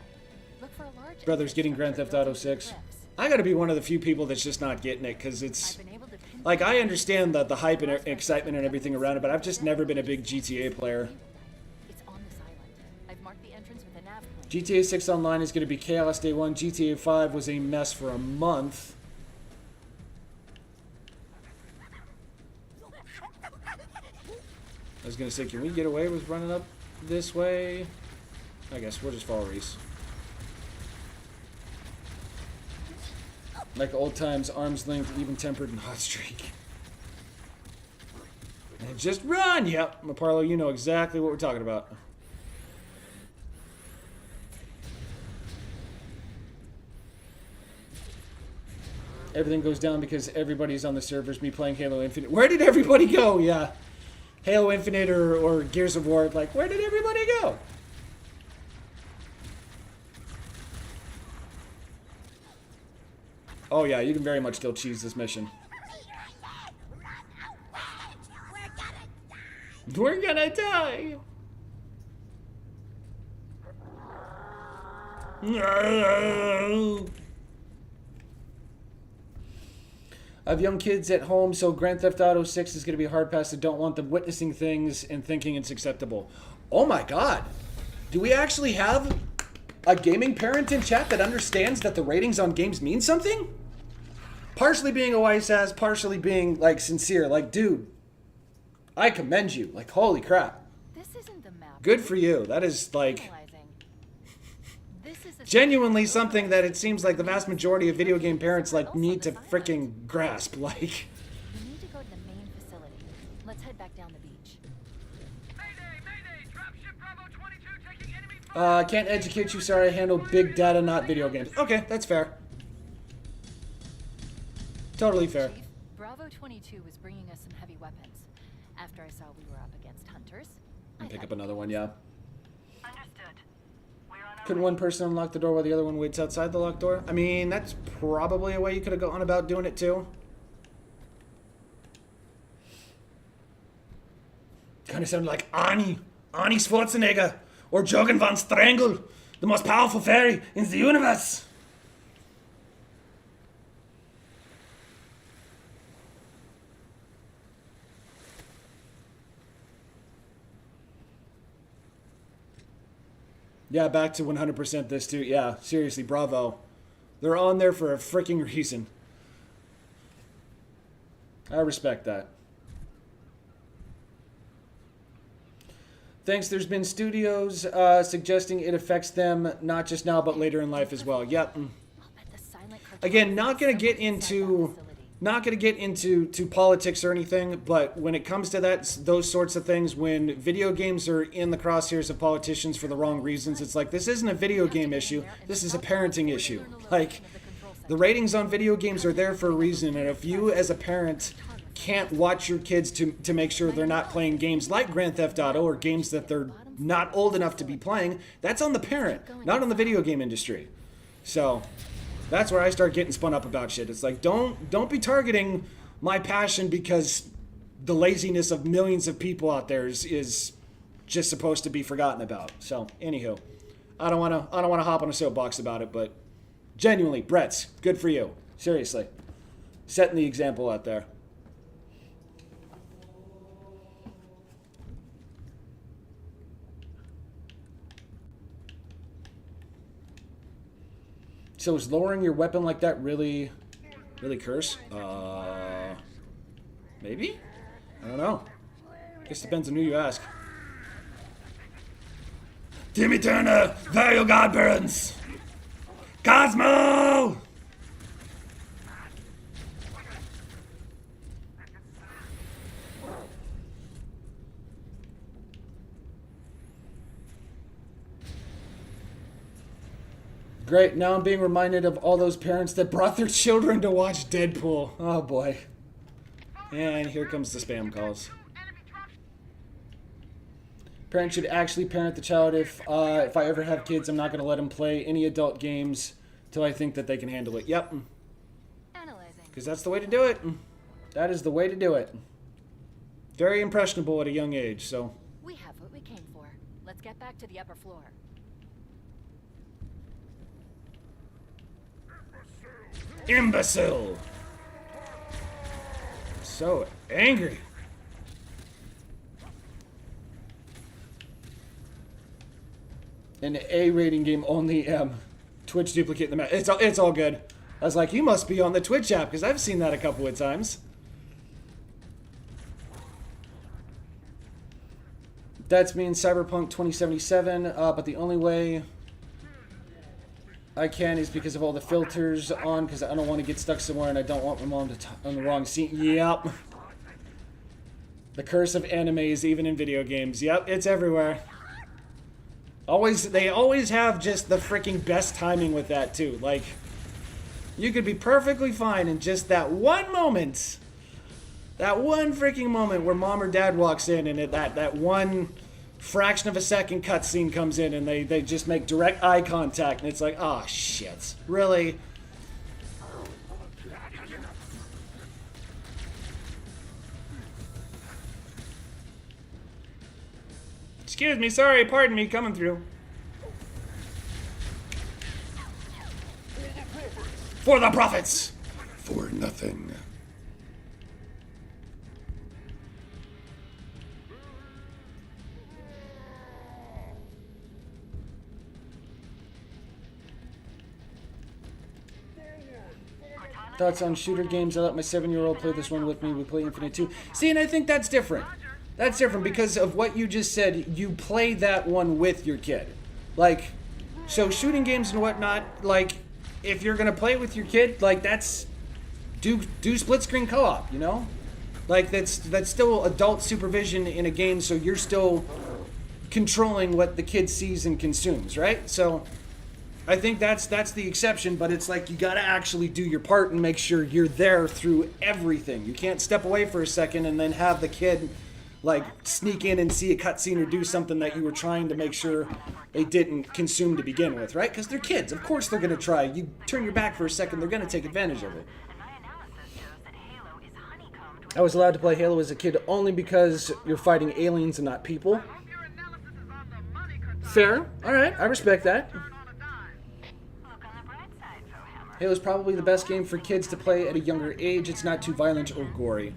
[SPEAKER 2] Look for a large
[SPEAKER 6] Brother's getting Grand Theft Auto 6. I got to be one of the few people that's just not getting it, because it's like, I understand the hype and excitement and everything around it, but I've just never been a big GTA player.
[SPEAKER 2] It's on this island. I've marked the entrance with a nav point.
[SPEAKER 6] GTA 6 Online is going to be chaos day one. GTA 5 was a mess for a month. I was going to say, can we get away with running up this way? I guess we'll just follow Reese. Like old times, arm's length, even-tempered, and hot streak. And just run! Yep, Maparlo, you know exactly what we're talking about. Everything goes down because everybody's on the servers. Me playing Halo Infinite. Where did everybody go? Yeah. Halo Infinite or Gears of War. Like, where did everybody go? Oh yeah, you can very much still cheese this mission. We're gonna die! No! I have young kids at home, so Grand Theft Auto 6 is going to be a hard pass. I don't want them witnessing things and thinking it's acceptable. Oh my god! Do we actually have a gaming parent in chat that understands that the ratings on games mean something? Partially being a wise ass, partially being, like, sincere. Like, dude, I commend you. Like, holy crap.
[SPEAKER 2] This isn't the map.
[SPEAKER 6] Good for you. That is, like,
[SPEAKER 2] Analyzing. This is a
[SPEAKER 6] genuinely something that it seems like the vast majority of video game parents, like, need to freaking grasp. Like,
[SPEAKER 2] We need to go to the main facility. Let's head back down the beach.
[SPEAKER 6] Can't educate you. Sorry, I handle big data, not video games. Okay, that's fair. Totally fair.
[SPEAKER 2] Chief, Bravo 22 was bringing us some heavy weapons. After I saw we were up against hunters, I
[SPEAKER 6] Pick
[SPEAKER 2] thought
[SPEAKER 6] up another one, yeah.
[SPEAKER 8] Understood. We're on our
[SPEAKER 6] Couldn't one person unlock the door while the other one waits outside the locked door? I mean, that's probably a way you could have gone about doing it too. Kind of sounded like Arnie Schwarzenegger, or Jürgen von Strangle, the most powerful fairy in the universe. Yeah, back to 100% this too. Yeah, seriously, bravo. They're on there for a freaking reason. I respect that. Thanks, there's been studios suggesting it affects them not just now but later in life as well. Yep.
[SPEAKER 2] I'll bet the silent cartel
[SPEAKER 6] Again, not gonna
[SPEAKER 2] has
[SPEAKER 6] get
[SPEAKER 2] someone inside that
[SPEAKER 6] into
[SPEAKER 2] facility.
[SPEAKER 6] not gonna get into politics or anything, but when it comes to those sorts of things, when video games are in the crosshairs of politicians for the wrong reasons, it's like, this isn't a video game issue, this is a parenting issue. Like, the ratings on video games are there for a reason, and if you as a parent can't watch your kids to make sure they're not playing games like Grand Theft Auto or games that they're not old enough to be playing, that's on the parent, not on the video game industry. So that's where I start getting spun up about shit. It's like, don't be targeting my passion because the laziness of millions of people out there is just supposed to be forgotten about. So anywho, I don't wanna hop on a soapbox about it, but genuinely, Brett's, good for you. Seriously. Setting the example out there. So is lowering your weapon like that really curse? Maybe? I don't know. Guess depends on who you ask. Timmy Turner, Vario Godburns! Cosmo! Great, now I'm being reminded of all those parents that brought their children to watch Deadpool. Oh boy. And here comes the spam calls. Parents should actually parent the child. If I ever have kids, I'm not going to let them play any adult games till I think that they can handle it. Yep.
[SPEAKER 2] Analyzing.
[SPEAKER 6] Because that's the way to do it. That is the way to do it. Very impressionable at a young age, so.
[SPEAKER 2] We have what we came for. Let's get back to the upper floor.
[SPEAKER 6] Imbecile! So angry. An A rating game only Twitch duplicate the map. It's all good. I was like, you must be on the Twitch app because I've seen that a couple of times. That's me in Cyberpunk 2077, but the only way I can is because of all the filters on, because I don't want to get stuck somewhere and I don't want my mom to on the wrong scene. Yep. The curse of animes, even in video games. Yep, it's everywhere. They always have just the freaking best timing with that too. Like, You could be perfectly fine in just that one moment. That one freaking moment where mom or dad walks in and that one fraction of a second cutscene comes in and they just make direct eye contact and it's like, oh shit. Really? Excuse me, sorry, pardon me, coming through. For the profits!
[SPEAKER 4] For nothing.
[SPEAKER 6] Thoughts on shooter games? I let my 7-year-old play this one with me. We play Infinite 2. See, and I think that's different. That's different because of what you just said. You play that one with your kid. Like, so shooting games and whatnot, like, if you're going to play it with your kid, like, that's... Do split screen co-op, you know? Like, that's still adult supervision in a game, so you're still controlling what the kid sees and consumes, right? So... I think that's the exception, but it's like you gotta actually do your part and make sure you're there through everything. You can't step away for a second and then have the kid like sneak in and see a cutscene or do something that you were trying to make sure they didn't consume to begin with, right? Because they're kids. Of course they're gonna try. You turn your back for a second, they're gonna take advantage of it. I was allowed to play Halo as a kid only because you're fighting aliens and not people. Fair. Alright, I respect that. Halo's probably the best game for kids to play at a younger age. It's not too violent or gory.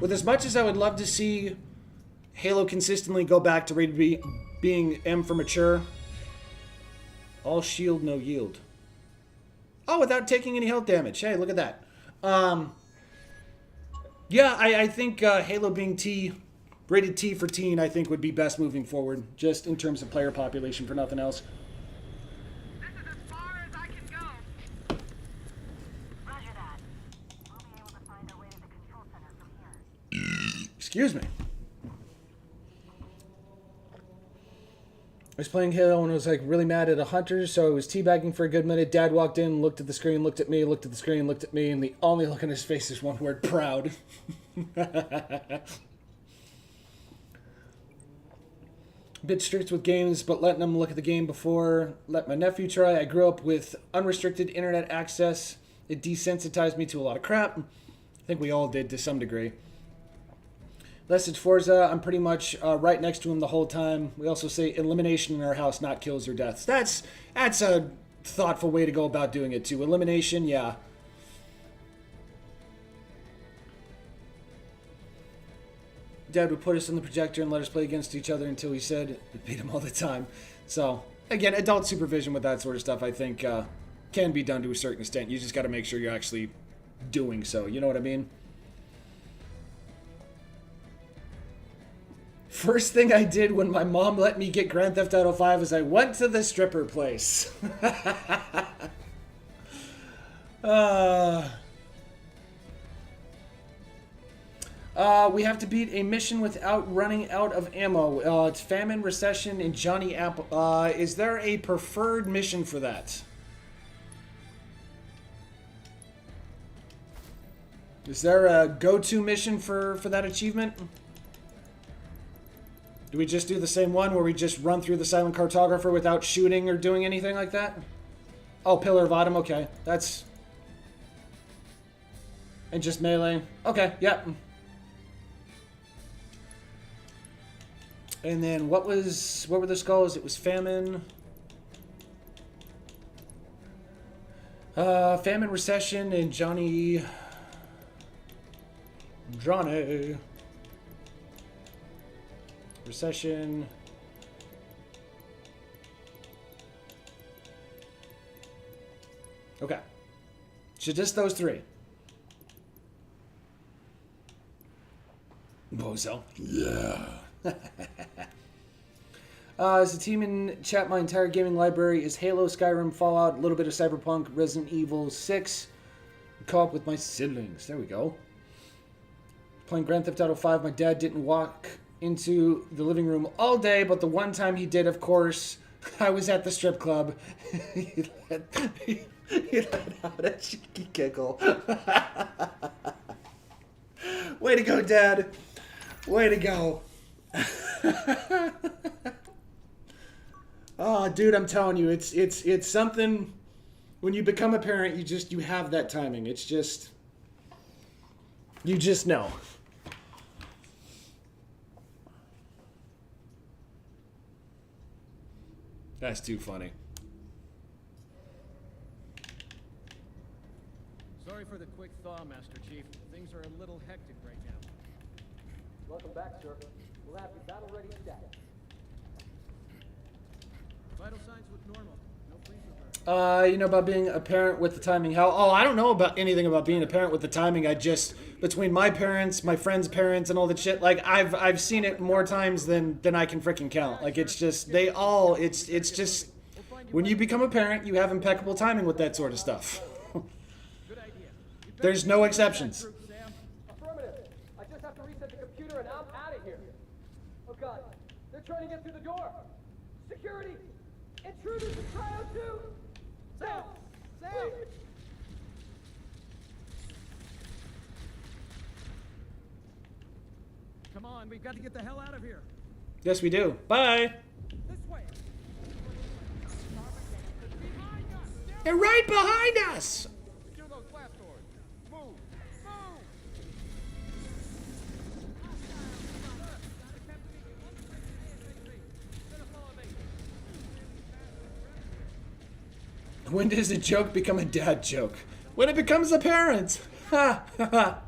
[SPEAKER 6] With as much as I would love to see Halo consistently go back to rated B being M for mature, all shield, no yield. Oh, without taking any health damage. Hey, look at that. Yeah, I think Halo being T, rated T for teen, I think would be best moving forward, just in terms of player population for nothing else. Excuse me. I was playing Halo and I was like really mad at a hunter, so I was teabagging for a good minute. Dad walked in, looked at the screen, looked at me, looked at the screen, looked at me, and the only look on his face is one word: proud. Bit strict with games, but letting them look at the game before let my nephew try. I grew up with unrestricted internet access. It desensitized me to a lot of crap. I think we all did to some degree. Unless it's Forza, I'm pretty much right next to him the whole time. We also say elimination in our house, not kills or deaths. That's a thoughtful way to go about doing it too. Elimination, yeah. Dad would put us on the projector and let us play against each other until he said we beat him all the time. So, again, adult supervision with that sort of stuff, I think, can be done to a certain extent. You just got to make sure you're actually doing so. You know what I mean? First thing I did when my mom let me get Grand Theft Auto 5 is I went to the stripper place. We have to beat a mission without running out of ammo. It's Famine, Recession, and Johnny Apple. Is there a preferred mission for that? Is there a go-to mission for that achievement? Do we just do the same one where we just run through the silent cartographer without shooting or doing anything like that? Oh, Pillar of Autumn, okay. That's... And just melee. Okay, yep. And then what were the skulls? It was Famine. Famine, Recession, and Johnny... Recession. Okay. So just those three. Bozo.
[SPEAKER 4] Yeah.
[SPEAKER 6] As a team in chat, my entire gaming library is Halo, Skyrim, Fallout, a little bit of Cyberpunk, Resident Evil 6. Co-op with my siblings. There we go. Playing Grand Theft Auto 5, my dad didn't walk into the living room all day, but the one time he did, of course, I was at the strip club. You let out a cheeky giggle. Way to go, Dad. Way to go. Oh, dude, I'm telling you, it's something. When you become a parent, you have that timing. It's just, you just know. That's too funny.
[SPEAKER 9] Sorry for the quick thaw, Master Chief. Things are a little hectic right now.
[SPEAKER 10] Welcome back, sir. We'll have your battle-ready stat.
[SPEAKER 9] Vital signs look normal. No freezer burn.
[SPEAKER 6] You know about being a parent with the timing. How? Oh, I don't know about anything about being a parent with the timing. I just, between my parents, my friends' parents, and all that shit, like I've seen it more times than I can freaking count. Like it's just it's just when you become a parent, you have impeccable timing with that sort of stuff.
[SPEAKER 9] Good idea.
[SPEAKER 6] There's no exceptions.
[SPEAKER 10] Affirmative. I just have to reset the computer and I'm out of here. Oh God, they're trying to get through the door. Security! Intruders in Cryo 2! Sam! Sam!
[SPEAKER 9] Come on, we've got to get the hell out of here.
[SPEAKER 6] Yes, we do. Bye.
[SPEAKER 9] This way.
[SPEAKER 6] They're right behind us.
[SPEAKER 9] Secure those blast doors. Move. Move.
[SPEAKER 6] When does a joke become a dad joke? When it becomes a parent. Ha ha ha.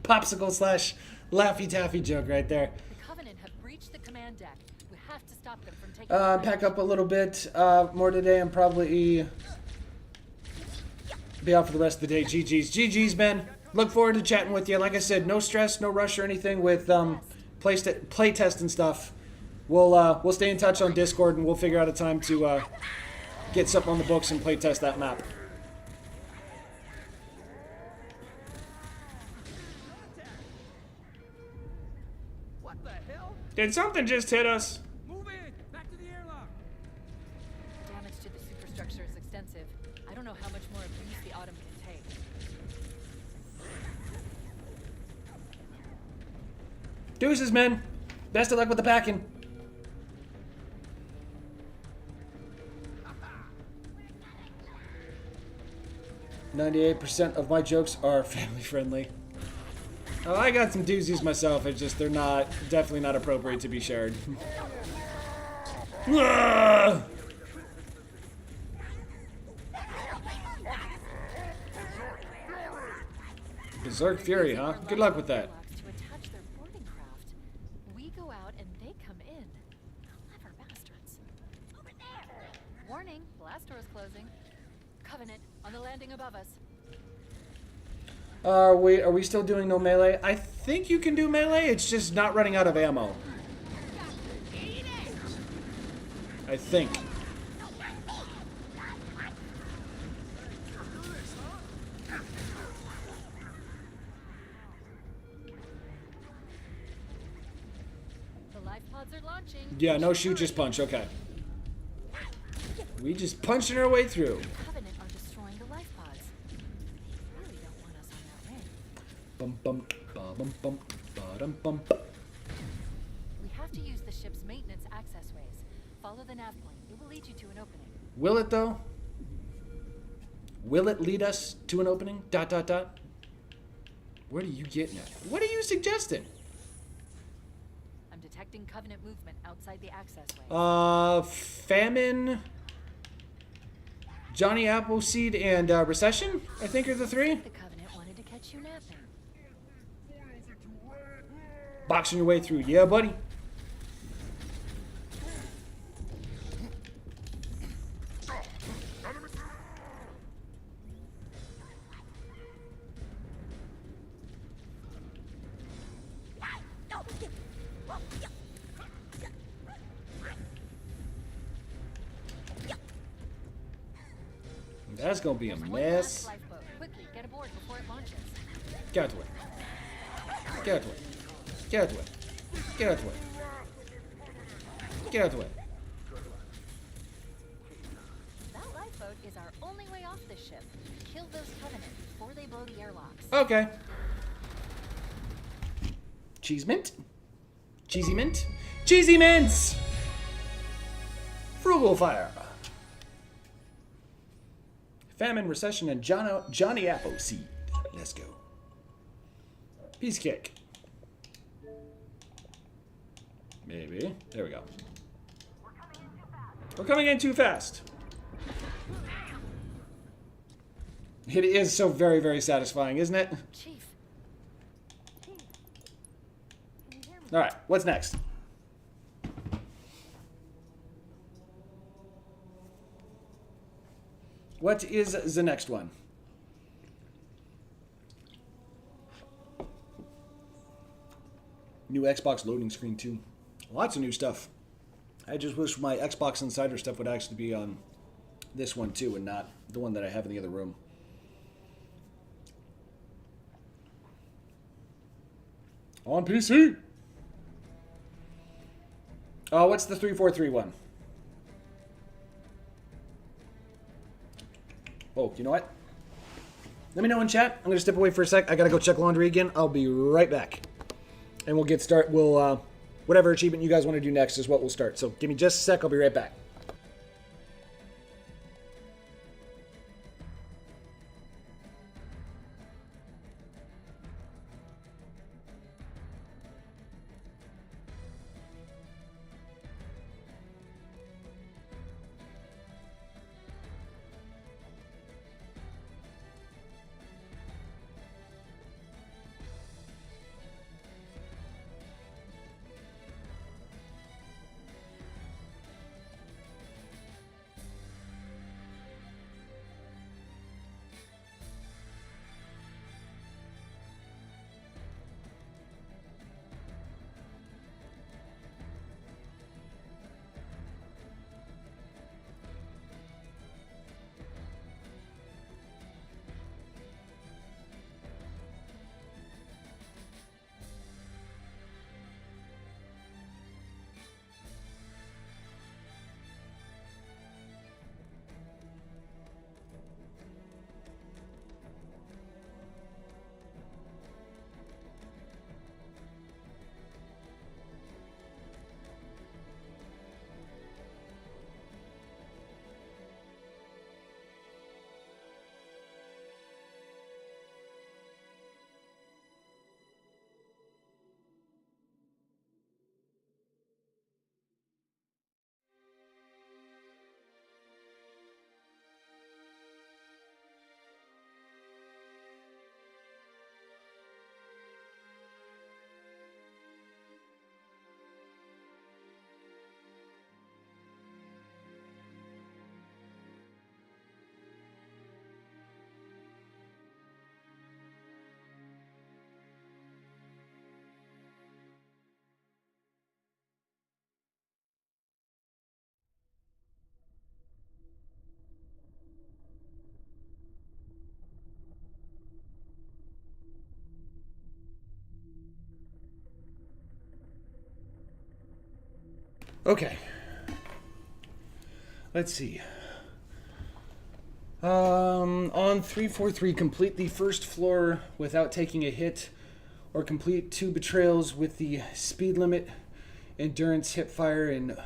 [SPEAKER 6] Popsicle slash Laffy Taffy joke right there.
[SPEAKER 2] The Covenant have breached the command deck. We have to stop them from taking.
[SPEAKER 6] Pack up a little bit more today and probably be out for the rest of the day. GG's, man. Look forward to chatting with you. Like I said, no stress, no rush or anything with play test and stuff. We'll stay in touch on Discord and we'll figure out a time to get something on the books and play test that map.
[SPEAKER 9] What the hell?
[SPEAKER 6] Did something just hit us?
[SPEAKER 9] Move in. Back to the airlock.
[SPEAKER 2] Damage to the superstructure is extensive. I don't know how much more abuse the Autumn can take.
[SPEAKER 6] Deuces, men. Best of luck with the packing. %98 of my jokes are family friendly. Oh, I got some doozies myself. It's just they're definitely not appropriate to be shared. Berserk Fury, huh? Good luck with that.
[SPEAKER 2] To attach their boarding craft. We go out and they come in. Clever bastards. Over there. Warning, blast door's closing. Covenant on the landing above us.
[SPEAKER 6] Are we still doing no melee? I think you can do melee. It's just not running out of ammo. I think.
[SPEAKER 2] The life pods are launching.
[SPEAKER 6] Yeah, no shoot, just punch. Okay. We just punching our way through.
[SPEAKER 2] Covenant are destroying the life pods. They really don't want us on that ring.
[SPEAKER 6] Bum bum ba bum bum ba dum bum.
[SPEAKER 2] We have to use the ship's maintenance access ways. Follow the nav point. It will lead you to an opening.
[SPEAKER 6] Will it though? Will it lead us to an opening? ... What are you getting at? What are you suggesting?
[SPEAKER 2] I'm detecting Covenant movement outside the access way.
[SPEAKER 6] Famine, Johnny Appleseed, and Recession, I think are the three.
[SPEAKER 2] The Covenant wanted to catch you napping.
[SPEAKER 6] Boxing your way through. Yeah, buddy. That's gonna be a mess.
[SPEAKER 2] Lifeboat. Quickly, get aboard before it launches.
[SPEAKER 6] Get out the way. Get out the way. Get out the way. Get out the way. Get out the way.
[SPEAKER 2] That lifeboat is our only way off this ship. Kill those Covenant before they blow the airlocks.
[SPEAKER 6] Okay. Cheese mint? Cheesy mint? Cheesy mints! Frugal fire. Famine, recession, and Johnny Appleseed. Let's go. Piece cake. Maybe. There we go. We're coming in too fast. It is so very, very satisfying, isn't it?
[SPEAKER 2] Chief. Chief. Can you hear me?
[SPEAKER 6] All right, what's next? What is the next one? New Xbox loading screen too. Lots of new stuff. I just wish my Xbox Insider stuff would actually be on this one too and not the one that I have in the other room. On PC. Oh, what's the 343 one? Oh, you know what? Let me know in chat. I'm going to step away for a sec. I got to go check laundry again. I'll be right back. And we'll get started. We'll, whatever achievement you guys want to do next is what we'll start. So give me just a sec. I'll be right back. Okay. Let's see. On 343, complete the first floor without taking a hit, or complete 2 betrayals with the speed limit, endurance, hip fire, and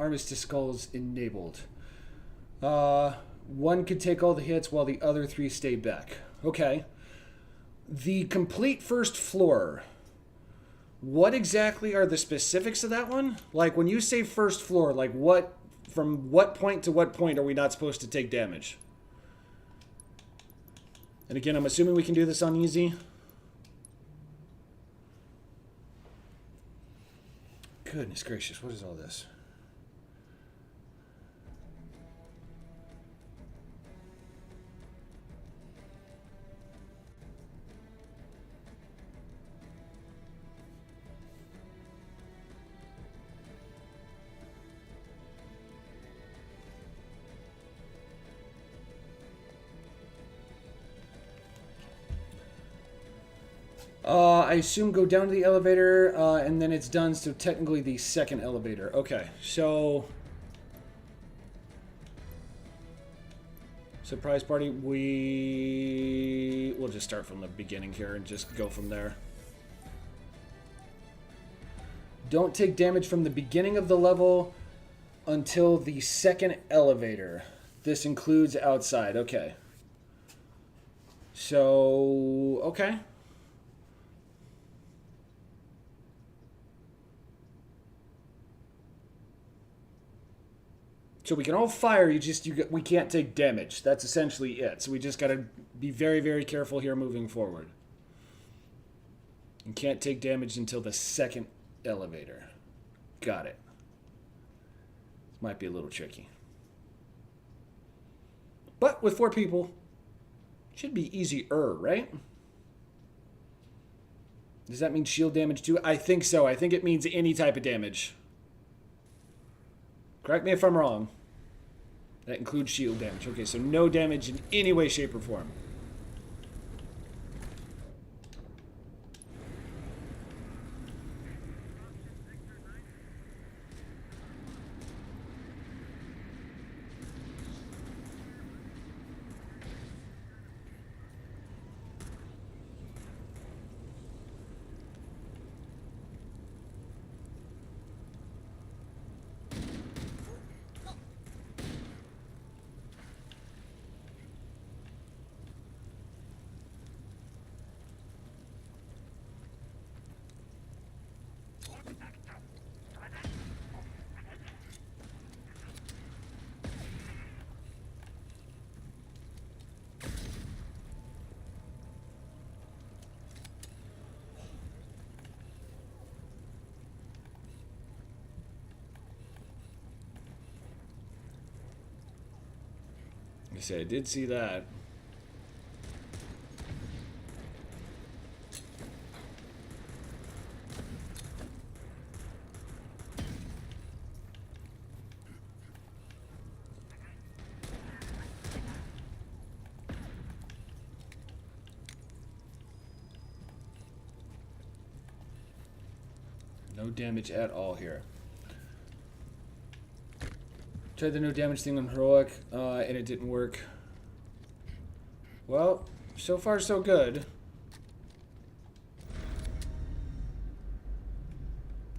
[SPEAKER 6] armistice skulls enabled. 1 could take all the hits while the other 3 stay back. Okay. The complete first floor. What exactly are the specifics of that one? Like, when you say first floor, like what, from what point to what point are we not supposed to take damage? And again, I'm assuming we can do this on easy. Goodness gracious, what is all this? I assume go down to the elevator, and then it's done, so technically the second elevator. Okay, so... Surprise party, we'll just start from the beginning here and just go from there. Don't take damage from the beginning of the level until the second elevator. This includes outside. Okay. So, okay. So we can all fire, we can't take damage. That's essentially it. So we just got to be very, very careful here moving forward. And can't take damage until the second elevator. Got it. This might be a little tricky. But with 4 people, should be easier, right? Does that mean shield damage too? I think so. I think it means any type of damage. Correct me if I'm wrong. That includes shield damage. Okay, so no damage in any way, shape, or form. I say I did see that. No damage at all here. Tried the no damage thing on heroic, and it didn't work. Well, so far so good.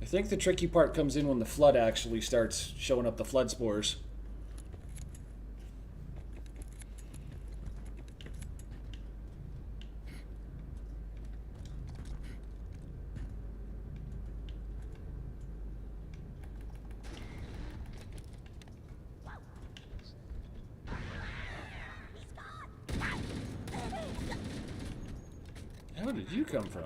[SPEAKER 6] I think the tricky part comes in when the flood actually starts showing up the flood spores. Where did you come from?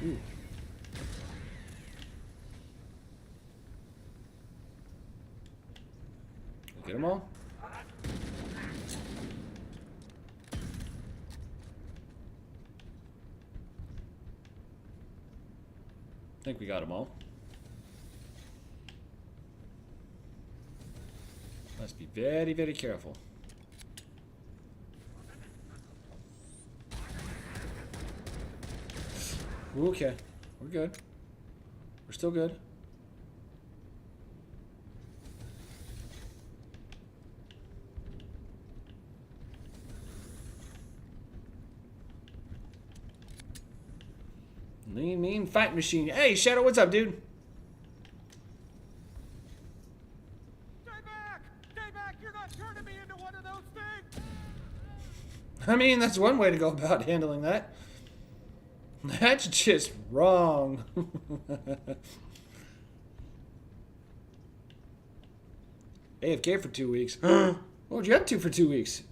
[SPEAKER 6] Ooh. Get them all? I think we got them all. Let's be very, very careful. Okay, we're good. We're still good. Lean, mean, fight machine. Hey, Shadow, what's up, dude?
[SPEAKER 3] Stay back! Stay back! You're not turning me into one of those things!
[SPEAKER 6] I mean, that's one way to go about handling that. That's just wrong. AFK for 2 weeks. What were you up to for 2 weeks?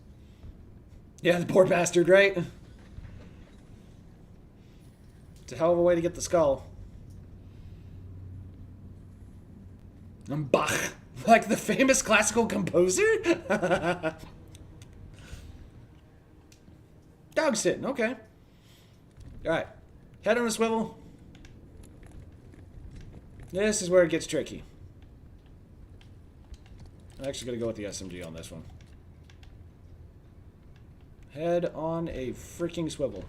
[SPEAKER 6] Yeah, the poor bastard, right? It's a hell of a way to get the skull. Bach. Like the famous classical composer? Dog sitting, okay. Alright. Head on a swivel. This is where it gets tricky. I'm actually going to go with the SMG on this one. Head on a freaking swivel.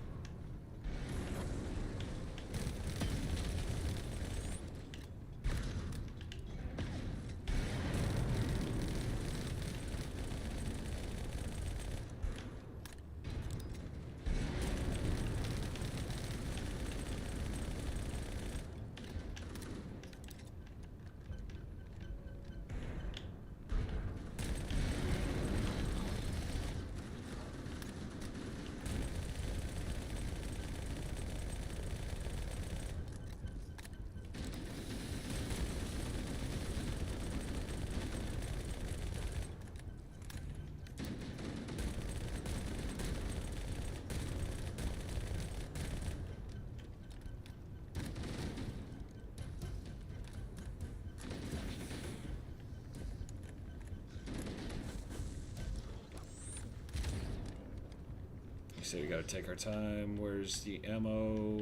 [SPEAKER 6] So we gotta take our time. Where's the ammo?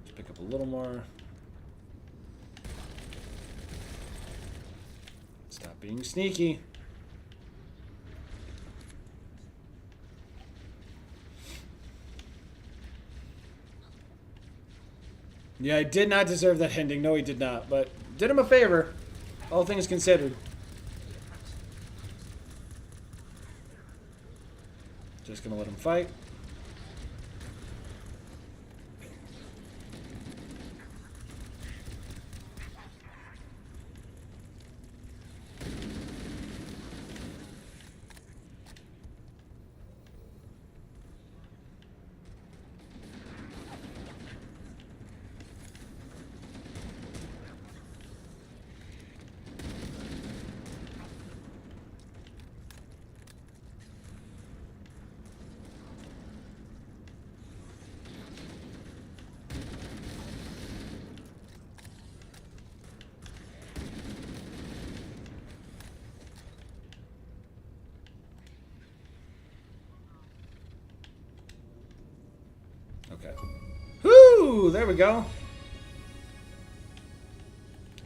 [SPEAKER 6] Let's pick up a little more. Stop being sneaky. Yeah, I did not deserve that ending. No, he did not. But did him a favor, all things considered. Just gonna let him fight. Okay. Whoo! There we go.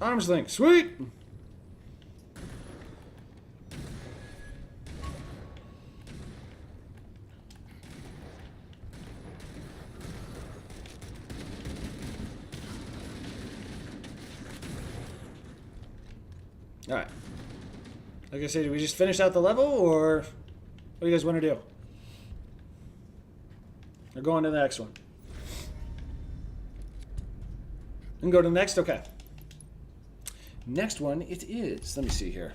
[SPEAKER 6] Arms length. Sweet! Alright. Like I said, did we just finish out the level, or what do you guys want to do? Or go on to the next one? And go to the next? Okay. Next one, it is. Let me see here.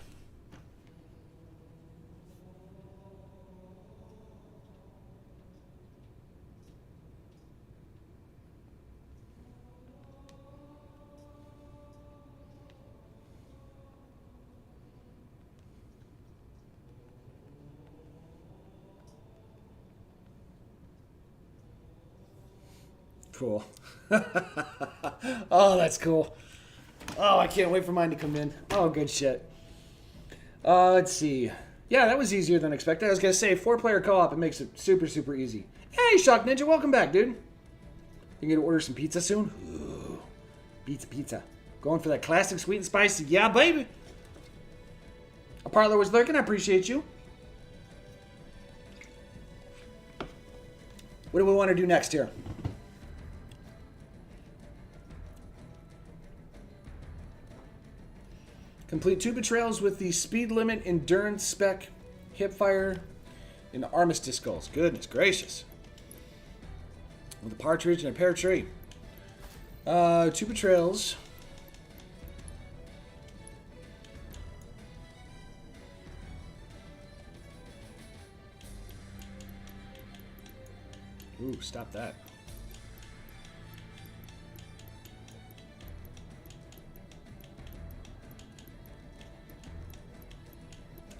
[SPEAKER 6] Cool. Oh, that's cool. Oh, I can't wait for mine to come in. Oh, good shit. Let's see. Yeah, that was easier than expected. I was going to say, 4-player co-op, it makes it super, super easy. Hey, Shock Ninja, welcome back, dude. You going to order some pizza soon? Ooh, pizza. Going for that classic sweet and spicy. Yeah, baby. A parlor was lurking. I appreciate you. What do we want to do next here? Complete 2 betrayals with the speed limit, endurance spec, hipfire, and armistice goals. Goodness gracious. With a partridge and a pear tree. 2 betrayals. Ooh, stop that.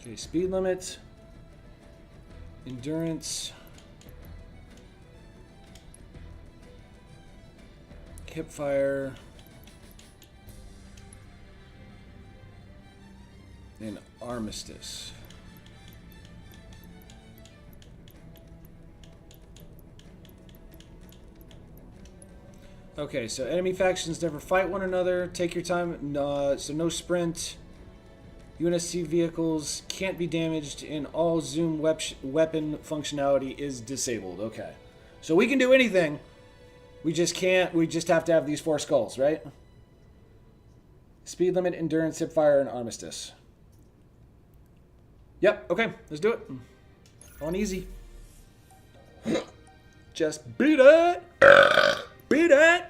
[SPEAKER 6] Okay, speed limit, endurance, hipfire, and armistice. Okay, so enemy factions never fight one another. Take your time. So no sprint. UNSC vehicles can't be damaged and all zoom weapon functionality is disabled. Okay. So we can do anything. We just can't. We just have to have these 4 skulls, right? Speed limit, endurance, hip fire, and armistice. Yep. Okay. Let's do it. On easy. Just beat it. Beat it.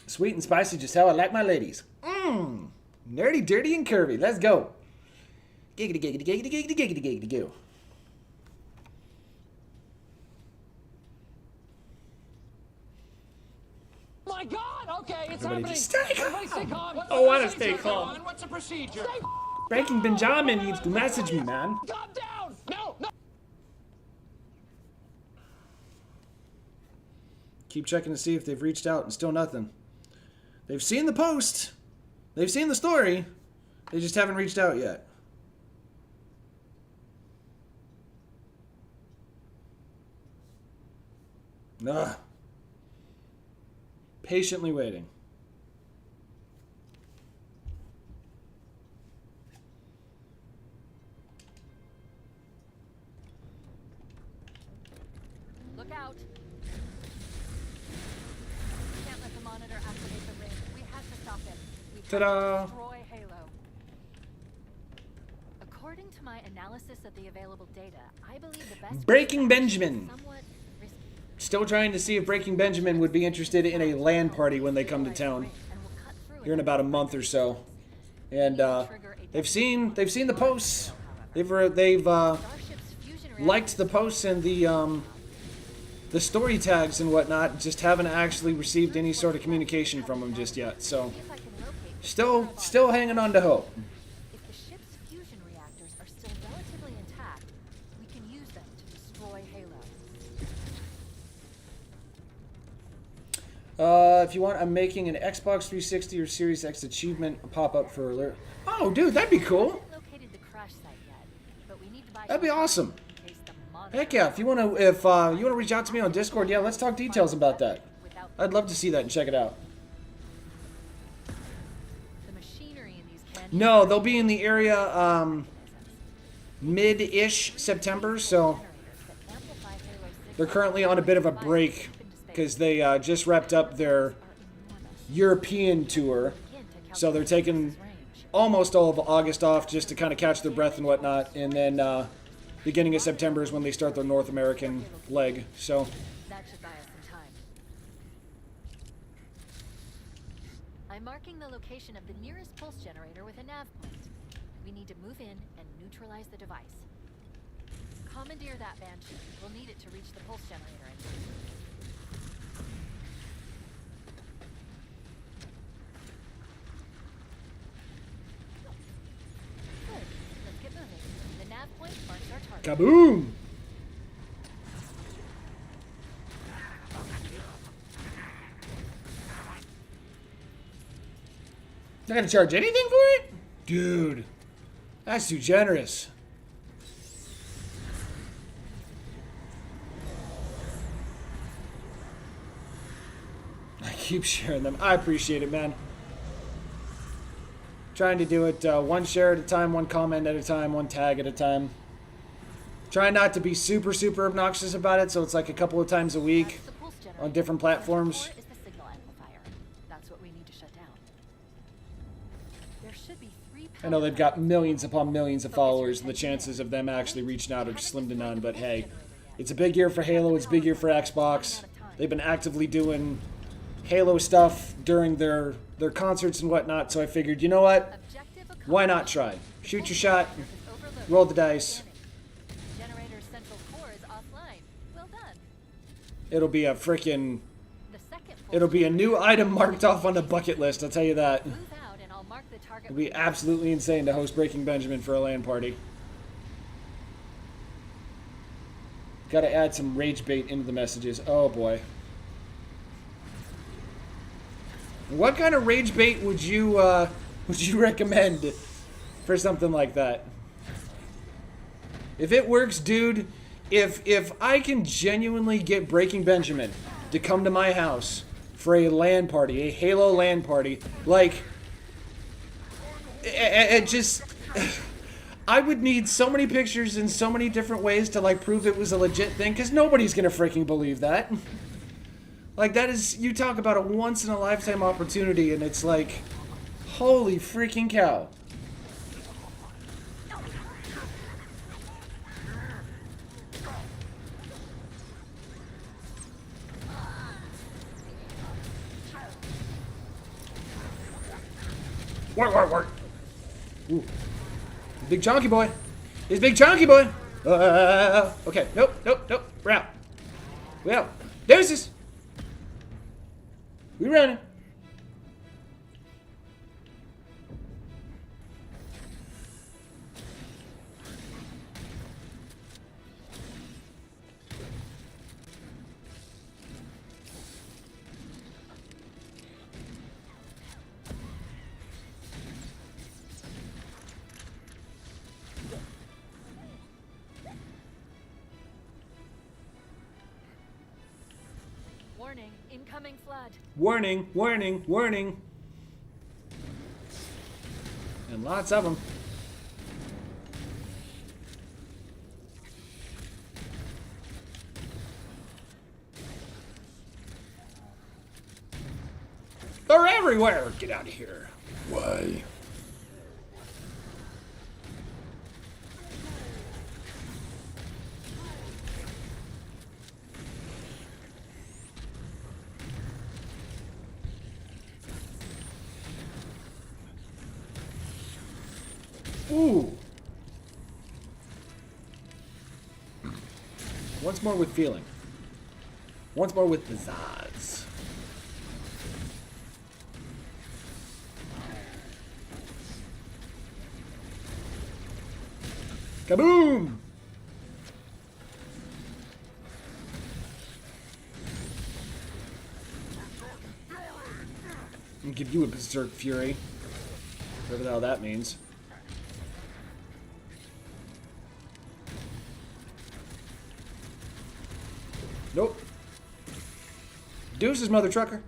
[SPEAKER 6] Sweet and spicy, just how I like my ladies. Mmm. Nerdy, dirty, and curvy. Let's go. Giggity, giggity, giggity, giggity, giggity, giggity, go.
[SPEAKER 10] My God! Okay, it's
[SPEAKER 6] Everybody
[SPEAKER 10] happening.
[SPEAKER 6] just stay calm.
[SPEAKER 10] Everybody stay calm.
[SPEAKER 6] I wanna stay calm.
[SPEAKER 10] What's the procedure? Stay
[SPEAKER 6] Breaking Benjamin needs to message me, man.
[SPEAKER 10] calm down. No, no.
[SPEAKER 6] Keep checking to see if they've reached out and still nothing. They've seen the post. They've seen the story. They just haven't reached out yet. Ugh. Patiently waiting.
[SPEAKER 2] Look out. We can't let the monitor activate the ring. We have to stop it. We have
[SPEAKER 6] Ta-da.
[SPEAKER 2] to destroy Halo. According to my analysis of the available data, I believe the best
[SPEAKER 6] Breaking Benjamin.
[SPEAKER 2] somewhat risky.
[SPEAKER 6] Still trying to see if Breaking Benjamin would be interested in a LAN party when they come to town.
[SPEAKER 2] And we'll cut through
[SPEAKER 6] Here in about a month or so. And they've seen the posts. They've
[SPEAKER 2] Starship's fusion
[SPEAKER 6] liked the posts and the story tags and whatnot. Just haven't actually received any sort of communication from them just yet. So
[SPEAKER 2] See if I can locate the
[SPEAKER 6] still hanging on to hope.
[SPEAKER 2] If the ship's fusion reactors are still relatively intact, we can use them to destroy Halo.
[SPEAKER 6] If you want, I'm making an Xbox 360 or Series X achievement pop up for alert. Oh, dude, that'd be cool.
[SPEAKER 2] We haven't located the crash site yet, but we need to buy
[SPEAKER 6] That'd be
[SPEAKER 2] some time
[SPEAKER 6] awesome.
[SPEAKER 2] in case the monitor
[SPEAKER 6] Heck yeah! If you wanna reach out to me on Discord, yeah, let's talk details about that.
[SPEAKER 2] without
[SPEAKER 6] I'd love to see that and check it out.
[SPEAKER 2] the machinery in these canyons.
[SPEAKER 6] No, they'll be in the area mid-ish September, so
[SPEAKER 2] That amplify Halo's
[SPEAKER 6] they're currently on a bit of a break because they just wrapped up their European tour. So they're taking almost all of August off just to kind of catch their breath and whatnot, and then beginning of September is when they start their North American leg. So
[SPEAKER 2] That should buy us some time. I'm marking the location of the nearest pulse generator with a nav point. We need to move in and neutralize the device. Commandeer that Banshee. We'll need it to reach the pulse generator engine. Good. Let's get moving. The nav point marks our target.
[SPEAKER 6] kaboom! Not gonna charge anything for it? Dude, that's too generous. I keep sharing them. I appreciate it, man. Trying to do it one share at a time, one comment at a time, one tag at a time. Trying not to be super, super obnoxious about it, so it's like a couple of times a week
[SPEAKER 2] That's the pulse generator.
[SPEAKER 6] on different platforms.
[SPEAKER 2] Center 4 is the signal amplifier. That's what we need to shut down. There should be 3
[SPEAKER 6] I know they've got millions upon millions of followers, and the chances of them actually reaching out are slim to none, but hey, it's a big year for Halo, it's a big year for Xbox. They've been actively doing Halo stuff during their concerts and whatnot, so I figured, you know what? Why not try? Shoot your shot, roll the dice.
[SPEAKER 2] Generator's central core is offline. Well done.
[SPEAKER 6] It'll be a frickin'...
[SPEAKER 2] The second
[SPEAKER 6] It'll be a new item marked off on the bucket list, I'll tell you that.
[SPEAKER 2] move out and I'll mark the target.
[SPEAKER 6] It'll be absolutely insane to host Breaking Benjamin for a LAN party. Gotta add some rage bait into the messages. Oh boy. What kind of rage bait would you recommend for something like that? If it works, dude, if I can genuinely get Breaking Benjamin to come to my house for a LAN party, a Halo LAN party, like It just... I would need so many pictures in so many different ways to, like, prove it was a legit thing, because nobody's gonna freaking believe that. Like, that is... You talk about a once-in-a-lifetime opportunity, and it's like... Holy freaking cow. Work. Ooh. Big chonky boy. He's big chonky boy. Okay. Nope. We're out. Deuces. We running.
[SPEAKER 2] Warning, incoming flood.
[SPEAKER 6] Warning. And lots of them. They're everywhere. Get out of here. Why? Ooh. Once more with feeling. Once more with pizzazz. Kaboom! I'll give you a berserk fury. Whatever the hell that means. Nope. Deuces, mother trucker.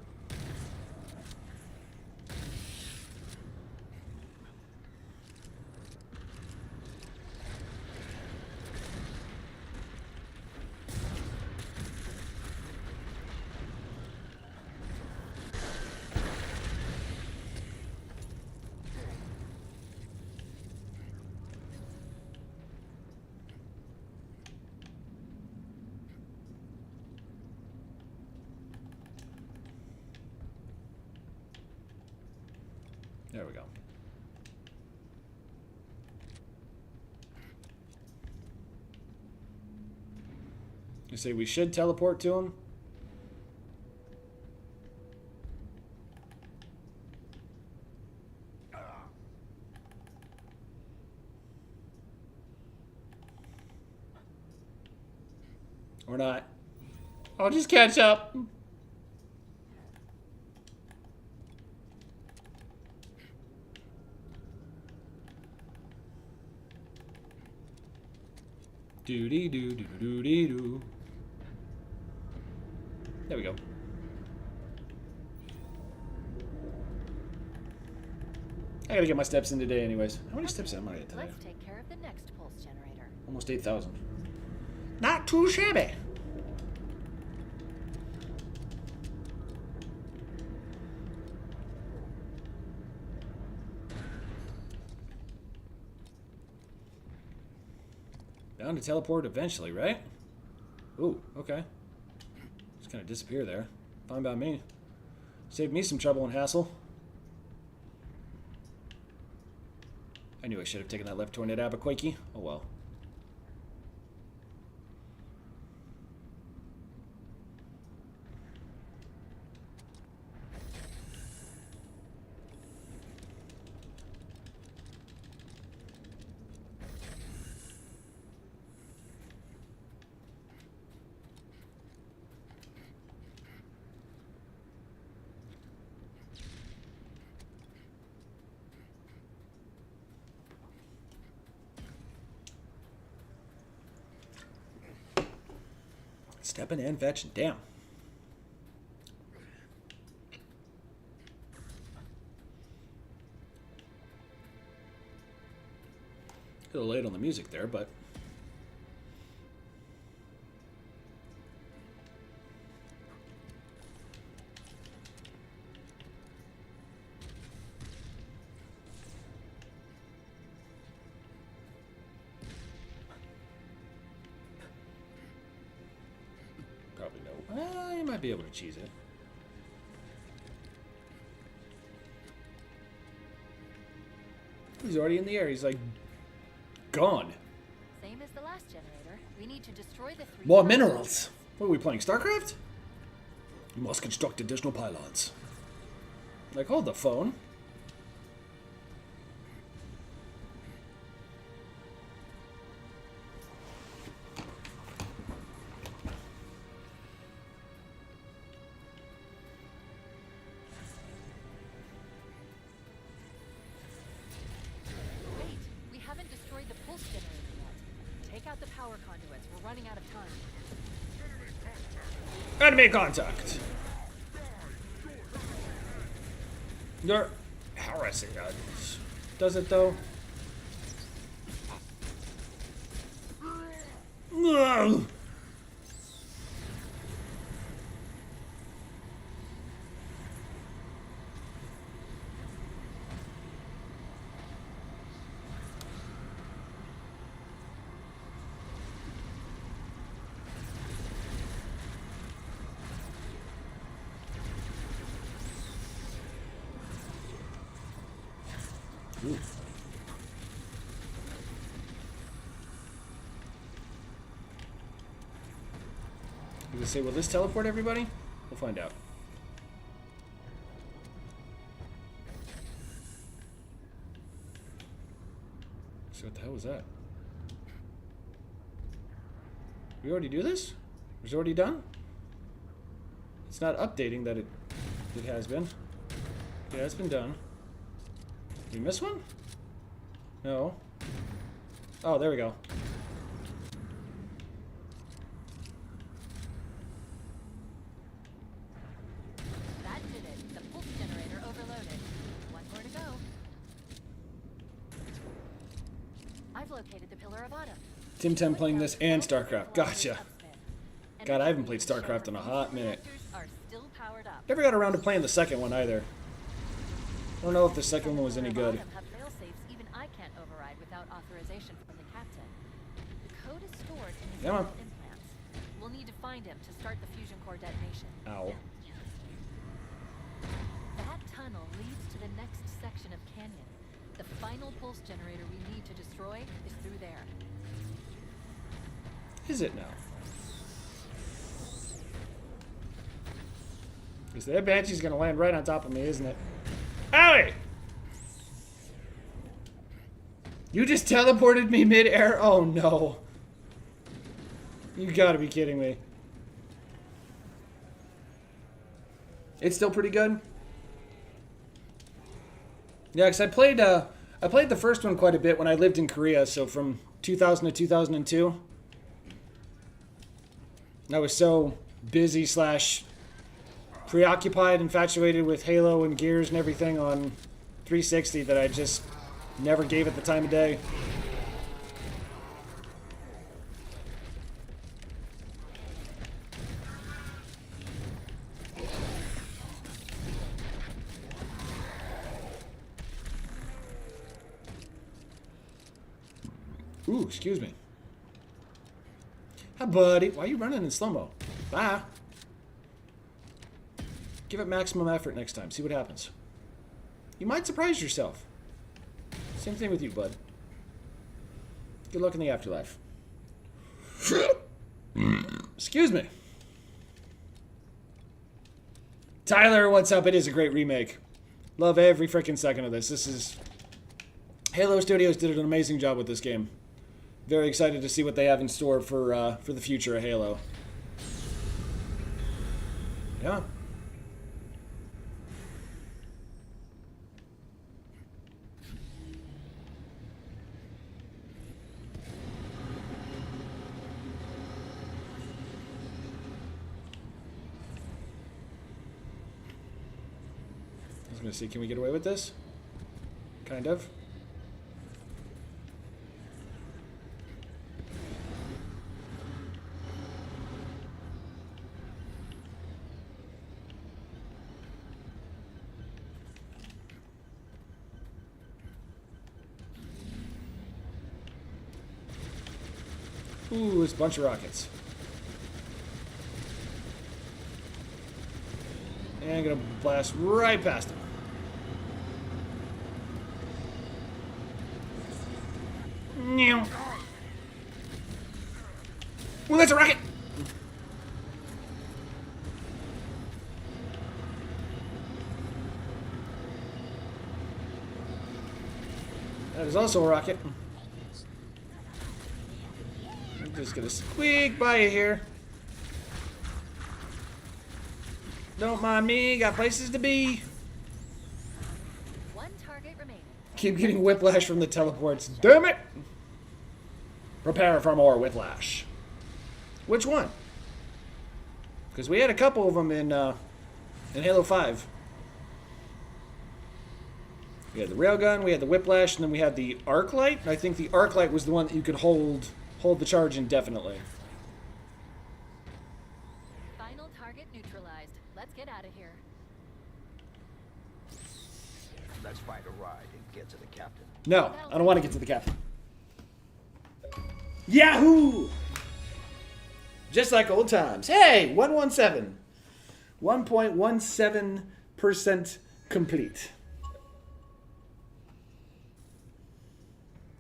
[SPEAKER 6] There we go. You say we should teleport to him? Or not. I'll just catch up. Do-dee-doo-doo-doo-dee-doo. There we go. I gotta get my steps in today anyways. How many steps am I at today?
[SPEAKER 2] Let's take care of the next pulse generator.
[SPEAKER 6] Almost 8,000. Not too shabby. Bound to teleport eventually, right? Ooh, okay. Just kind of disappear there. Fine by me. Saved me some trouble and hassle. I knew I should have taken that left turn at Aberquakey. Oh well. Stepping and fetching. Damn. A little late on the music there, but... Probably no. You might be able to cheese it. He's already in the air. He's like gone.
[SPEAKER 2] Same as the last generator. We need to destroy the 3
[SPEAKER 6] More minerals. What are we playing? StarCraft? You must construct additional pylons. Like, hold the phone.
[SPEAKER 2] Wait, we haven't destroyed the pulse generator yet. Take out the power conduits. We're running out of time.
[SPEAKER 6] Enemy contact. You're harassing us. Does it though? No. Ooh. You gonna say, will this teleport everybody? We'll find out. So what the hell was that? We already do this? Was it already done? It's not updating that it has been. Yeah, it's been done. Did we miss one? No. Oh, there we go.
[SPEAKER 2] That did it. The pulse generator overloaded. One more to go. I've located the Pillar of Autumn.
[SPEAKER 6] Tim 10 playing this and StarCraft. Gotcha. God, I haven't played StarCraft in a hot minute. Never got around to playing the second one either. I don't know if the second one was any good.
[SPEAKER 2] Have fail-safes even I can't override without authorization from the captain. The code is stored in his neural implants. We'll need to find him to start the fusion core detonation.
[SPEAKER 6] Ow.
[SPEAKER 2] That tunnel leads to the next section of canyon. The final pulse generator we need to destroy is through there.
[SPEAKER 6] Is it now? Because that Banshee's gonna land right on top of me, isn't it? Owie! You just teleported me mid-air? Oh no. You gotta be kidding me. It's still pretty good? Yeah, because I played the first one quite a bit when I lived in Korea, so from 2000 to 2002. I was so busy / preoccupied, infatuated with Halo and Gears and everything on 360 that I just never gave it the time of day. Ooh, excuse me. Hi, buddy. Why are you running in slow-mo? Bye. Give it maximum effort next time. See what happens. You might surprise yourself. Same thing with you, bud. Good luck in the afterlife. Excuse me. Tyler, what's up? It is a great remake. Love every freaking second of this. This is... Halo Studios did an amazing job with this game. Very excited to see what they have in store for the future of Halo. Yeah. I was gonna see, can we get away with this? Kind of. Ooh, it's a bunch of rockets. And I'm gonna blast right past him. Meow. Well, that's a rocket! That is also a rocket. I'm just gonna squeak by you here. Don't mind me, got places to be.
[SPEAKER 2] One target remaining.
[SPEAKER 6] Keep getting whiplash from the teleports. Damn it! Prepare for more whiplash. Which one? Because we had a couple of them in Halo 5. We had the railgun, we had the whiplash, and then we had the arc light. I think the arc light was the one that you could hold the charge indefinitely.
[SPEAKER 2] Final target neutralized. Let's get out of here.
[SPEAKER 4] Let's find a ride and get to the captain.
[SPEAKER 6] No, I don't want to get to the captain. Yahoo! Just like old times. Hey, 117. 1.17% complete.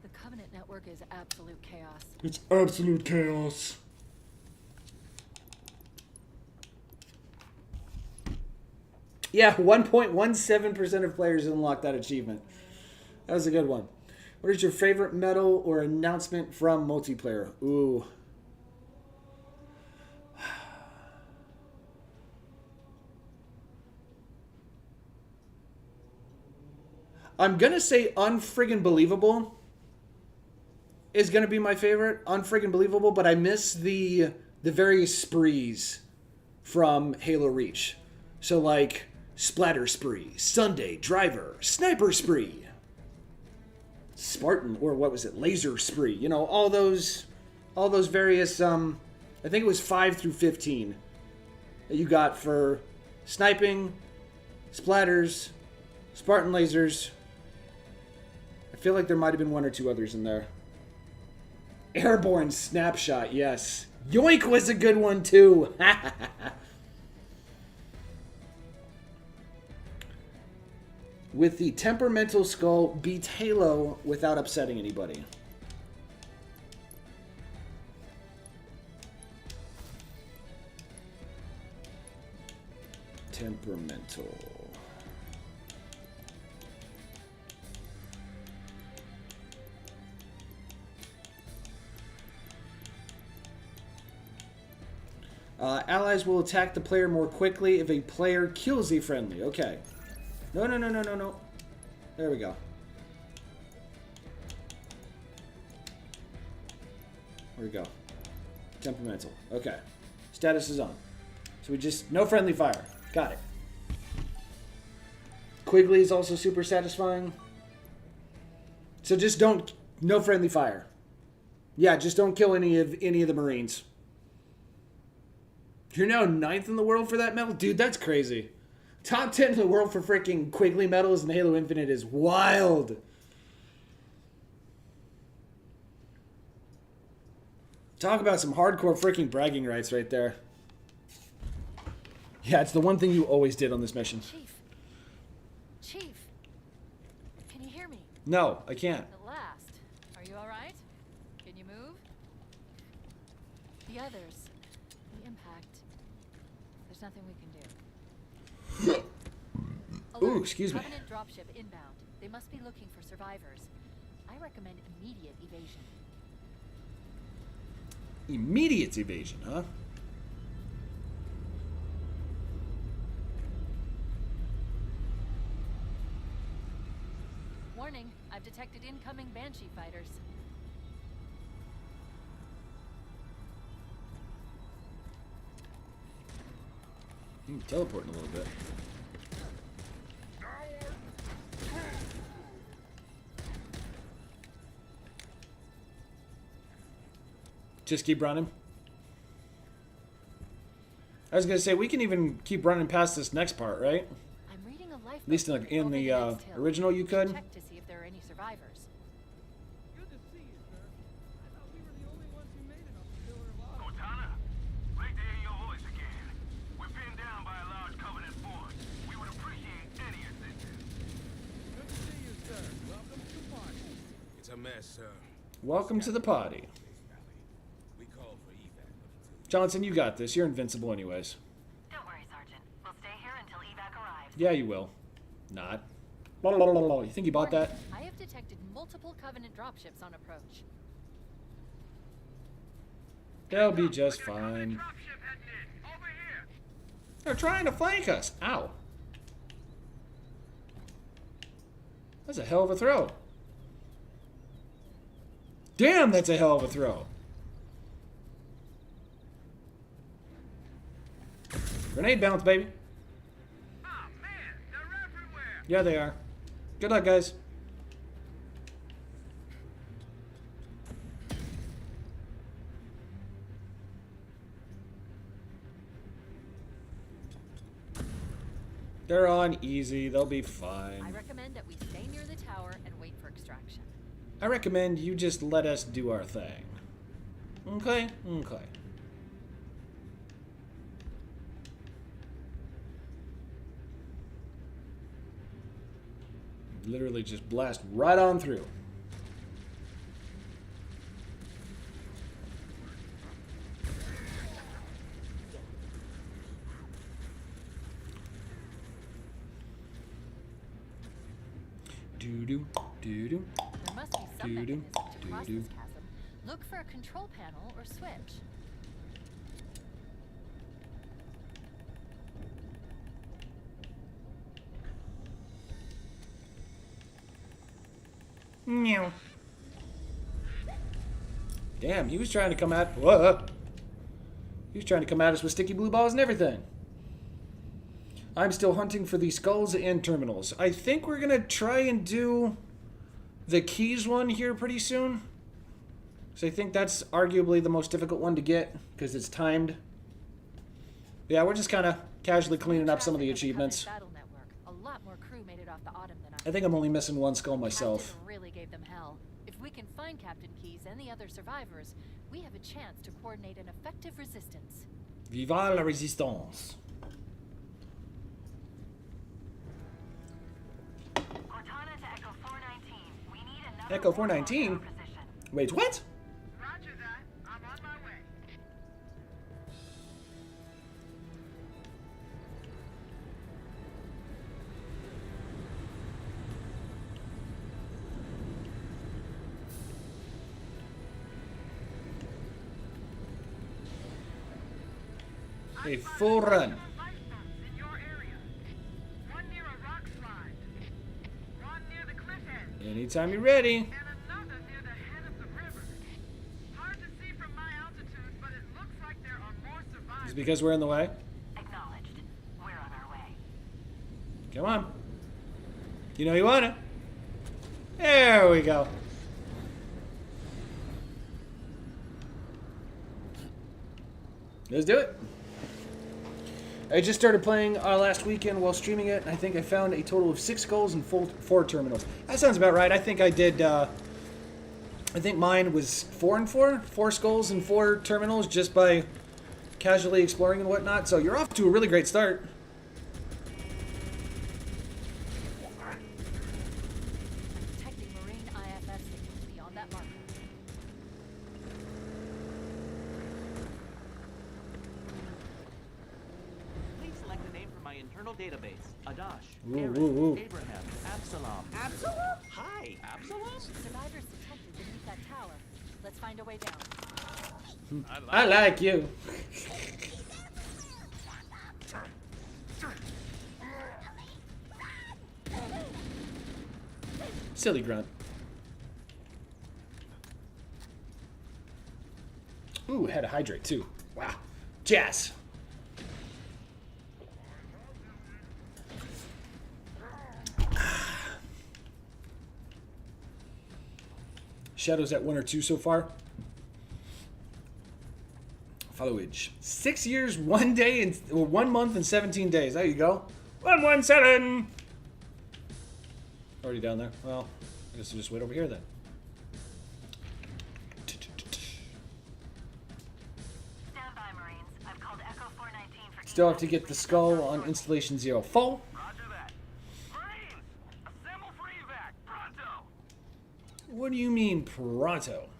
[SPEAKER 2] The Covenant network is absolute chaos.
[SPEAKER 6] It's absolute chaos. Yeah, 1.17% of players unlocked that achievement. That was a good one. What is your favorite medal or announcement from multiplayer? Ooh. I'm going to say Unfriggin' Believable is going to be my favorite. Unfriggin' Believable, but I miss the various sprees from Halo Reach. So like Splatter Spree, Sunday Driver, Sniper Spree, Spartan, or what was it, Laser Spree. You know, all those various, I think it was 5 through 15 that you got for sniping, splatters, Spartan lasers. I feel like there might have been one or two others in there. Airborne Snapshot, yes. Yoink was a good one too. With the temperamental skull, beats Halo without upsetting anybody. Temperamental. Allies will attack the player more quickly if a player kills a friendly. Okay. No. There we go. Where we go? Temperamental. Okay. Status is on. So we just... no friendly fire. Got it. Quigley is also super satisfying. So just don't... no friendly fire. Yeah, just don't kill any of the Marines. You're now 9th in the world for that medal? Dude, that's crazy. Top 10 in the world for freaking Quigley medals in Halo Infinite is wild. Talk about some hardcore freaking bragging rights right there. Yeah, it's the one thing you always did on this mission.
[SPEAKER 2] Chief, can you hear me?
[SPEAKER 6] No, I can't.
[SPEAKER 2] At last. Are you alright? Can you move? The others. The impact. There's nothing we can do.
[SPEAKER 6] Ooh, excuse me.
[SPEAKER 2] Covenant dropship inbound. They must be looking for survivors. I recommend immediate evasion.
[SPEAKER 6] Immediate evasion, huh?
[SPEAKER 2] Warning, I've detected incoming Banshee fighters.
[SPEAKER 6] Teleporting a little bit. Just keep running. I was gonna say we can even keep running past this next part, right?
[SPEAKER 2] I'm reading a life.
[SPEAKER 6] At least in the original, you could.
[SPEAKER 2] Check to see if there are any survivors.
[SPEAKER 9] Good to see you, sir. I thought we were the only ones who made it up
[SPEAKER 3] Yes, sir.
[SPEAKER 6] Welcome to the party.
[SPEAKER 3] We called for evac.
[SPEAKER 6] Johnson, you got this. You're invincible anyways.
[SPEAKER 8] Don't worry, Sergeant. We'll stay here until evac arrives.
[SPEAKER 6] Yeah, you will. Not. Blah, blah, blah, blah. You think you bought that?
[SPEAKER 2] I have detected multiple Covenant dropships on approach.
[SPEAKER 6] They'll be just fine. They're trying to flank us. Ow. That's a hell of a throw. Damn, that's a hell of a throw. Grenade bounce, baby.
[SPEAKER 3] Oh, man, they're everywhere.
[SPEAKER 6] Yeah, they are. Good luck, guys. They're on easy. They'll be
[SPEAKER 2] I
[SPEAKER 6] fine.
[SPEAKER 2] recommend that we stay near the tower and wait for extraction.
[SPEAKER 6] I recommend you just let us do our thing. Okay? Okay. Literally just blast right on through. Doo-doo, doo-doo.
[SPEAKER 2] There must be some
[SPEAKER 6] Doo-doo,
[SPEAKER 2] mechanism to cross
[SPEAKER 6] doo-doo.
[SPEAKER 2] this chasm. Look for a control panel or switch.
[SPEAKER 6] Meow. Damn, he was trying to come at. Whoa. He was trying to come at us with sticky blue balls and everything. I'm still hunting for the skulls and terminals. I think we're gonna try and do the keys one here pretty soon. So I think that's arguably the most difficult one to get because it's timed. Yeah, we're just kind of casually cleaning up some of the
[SPEAKER 2] Traffic on
[SPEAKER 6] achievements.
[SPEAKER 2] Covenant battle network. A lot more crew made it off the Autumn than
[SPEAKER 6] I think I'm only missing one skull
[SPEAKER 2] Captain
[SPEAKER 6] myself.
[SPEAKER 2] really gave them hell. If we can find Captain Keyes and the other survivors, we have a chance to coordinate an effective resistance.
[SPEAKER 6] Viva la résistance.
[SPEAKER 8] Cortana to Echo 419. We need another
[SPEAKER 6] Echo
[SPEAKER 8] warthog in
[SPEAKER 6] 419?
[SPEAKER 8] our position.
[SPEAKER 6] Wait, what?
[SPEAKER 3] Roger that. I'm on my way.
[SPEAKER 6] A full run.
[SPEAKER 3] Lifeboats in your area. One near a rock slide. One near the cliff edge.
[SPEAKER 6] Anytime you're ready.
[SPEAKER 3] And another near the head of the river. Hard to see from my altitude, but it looks like there are more survivors.
[SPEAKER 6] It's because we're in the way.
[SPEAKER 8] Acknowledged. We're on our way.
[SPEAKER 6] Come on. You know you want it. There we go. Let's do it. I just started playing last weekend while streaming it, and I think I found a total of 6 skulls and 4 terminals. That sounds about right. I think I did. I think mine was 4 and 4, 4 skulls and 4 terminals, just by casually exploring and whatnot. So you're off to a really great start.
[SPEAKER 2] I'm detecting marine IFS signals beyond that marker.
[SPEAKER 11] Please select a name from my internal database. Adash,
[SPEAKER 6] Ooh,
[SPEAKER 11] Aaron,
[SPEAKER 6] ooh, ooh.
[SPEAKER 11] Abraham, Absalom.
[SPEAKER 10] Absalom?
[SPEAKER 11] Hi, Absalom?
[SPEAKER 2] Survivors detected beneath that tower. Let's find a way down.
[SPEAKER 6] I like you. Silly grunt. Ooh, had a hydrate too. Wow. Jazz. Shadows at 1 or 2 so far. Followage. 6 years, 1 day, and 1 month and 17 days. There you go. 117. Already down there. Well, I guess we'll just wait over here then.
[SPEAKER 8] Stand by, Marines. I've called Echo 419 for
[SPEAKER 6] Still have to get the skull on installation 0 full.
[SPEAKER 3] Roger that. Marines, assemble for evac. Pronto.
[SPEAKER 6] What do you mean, pronto?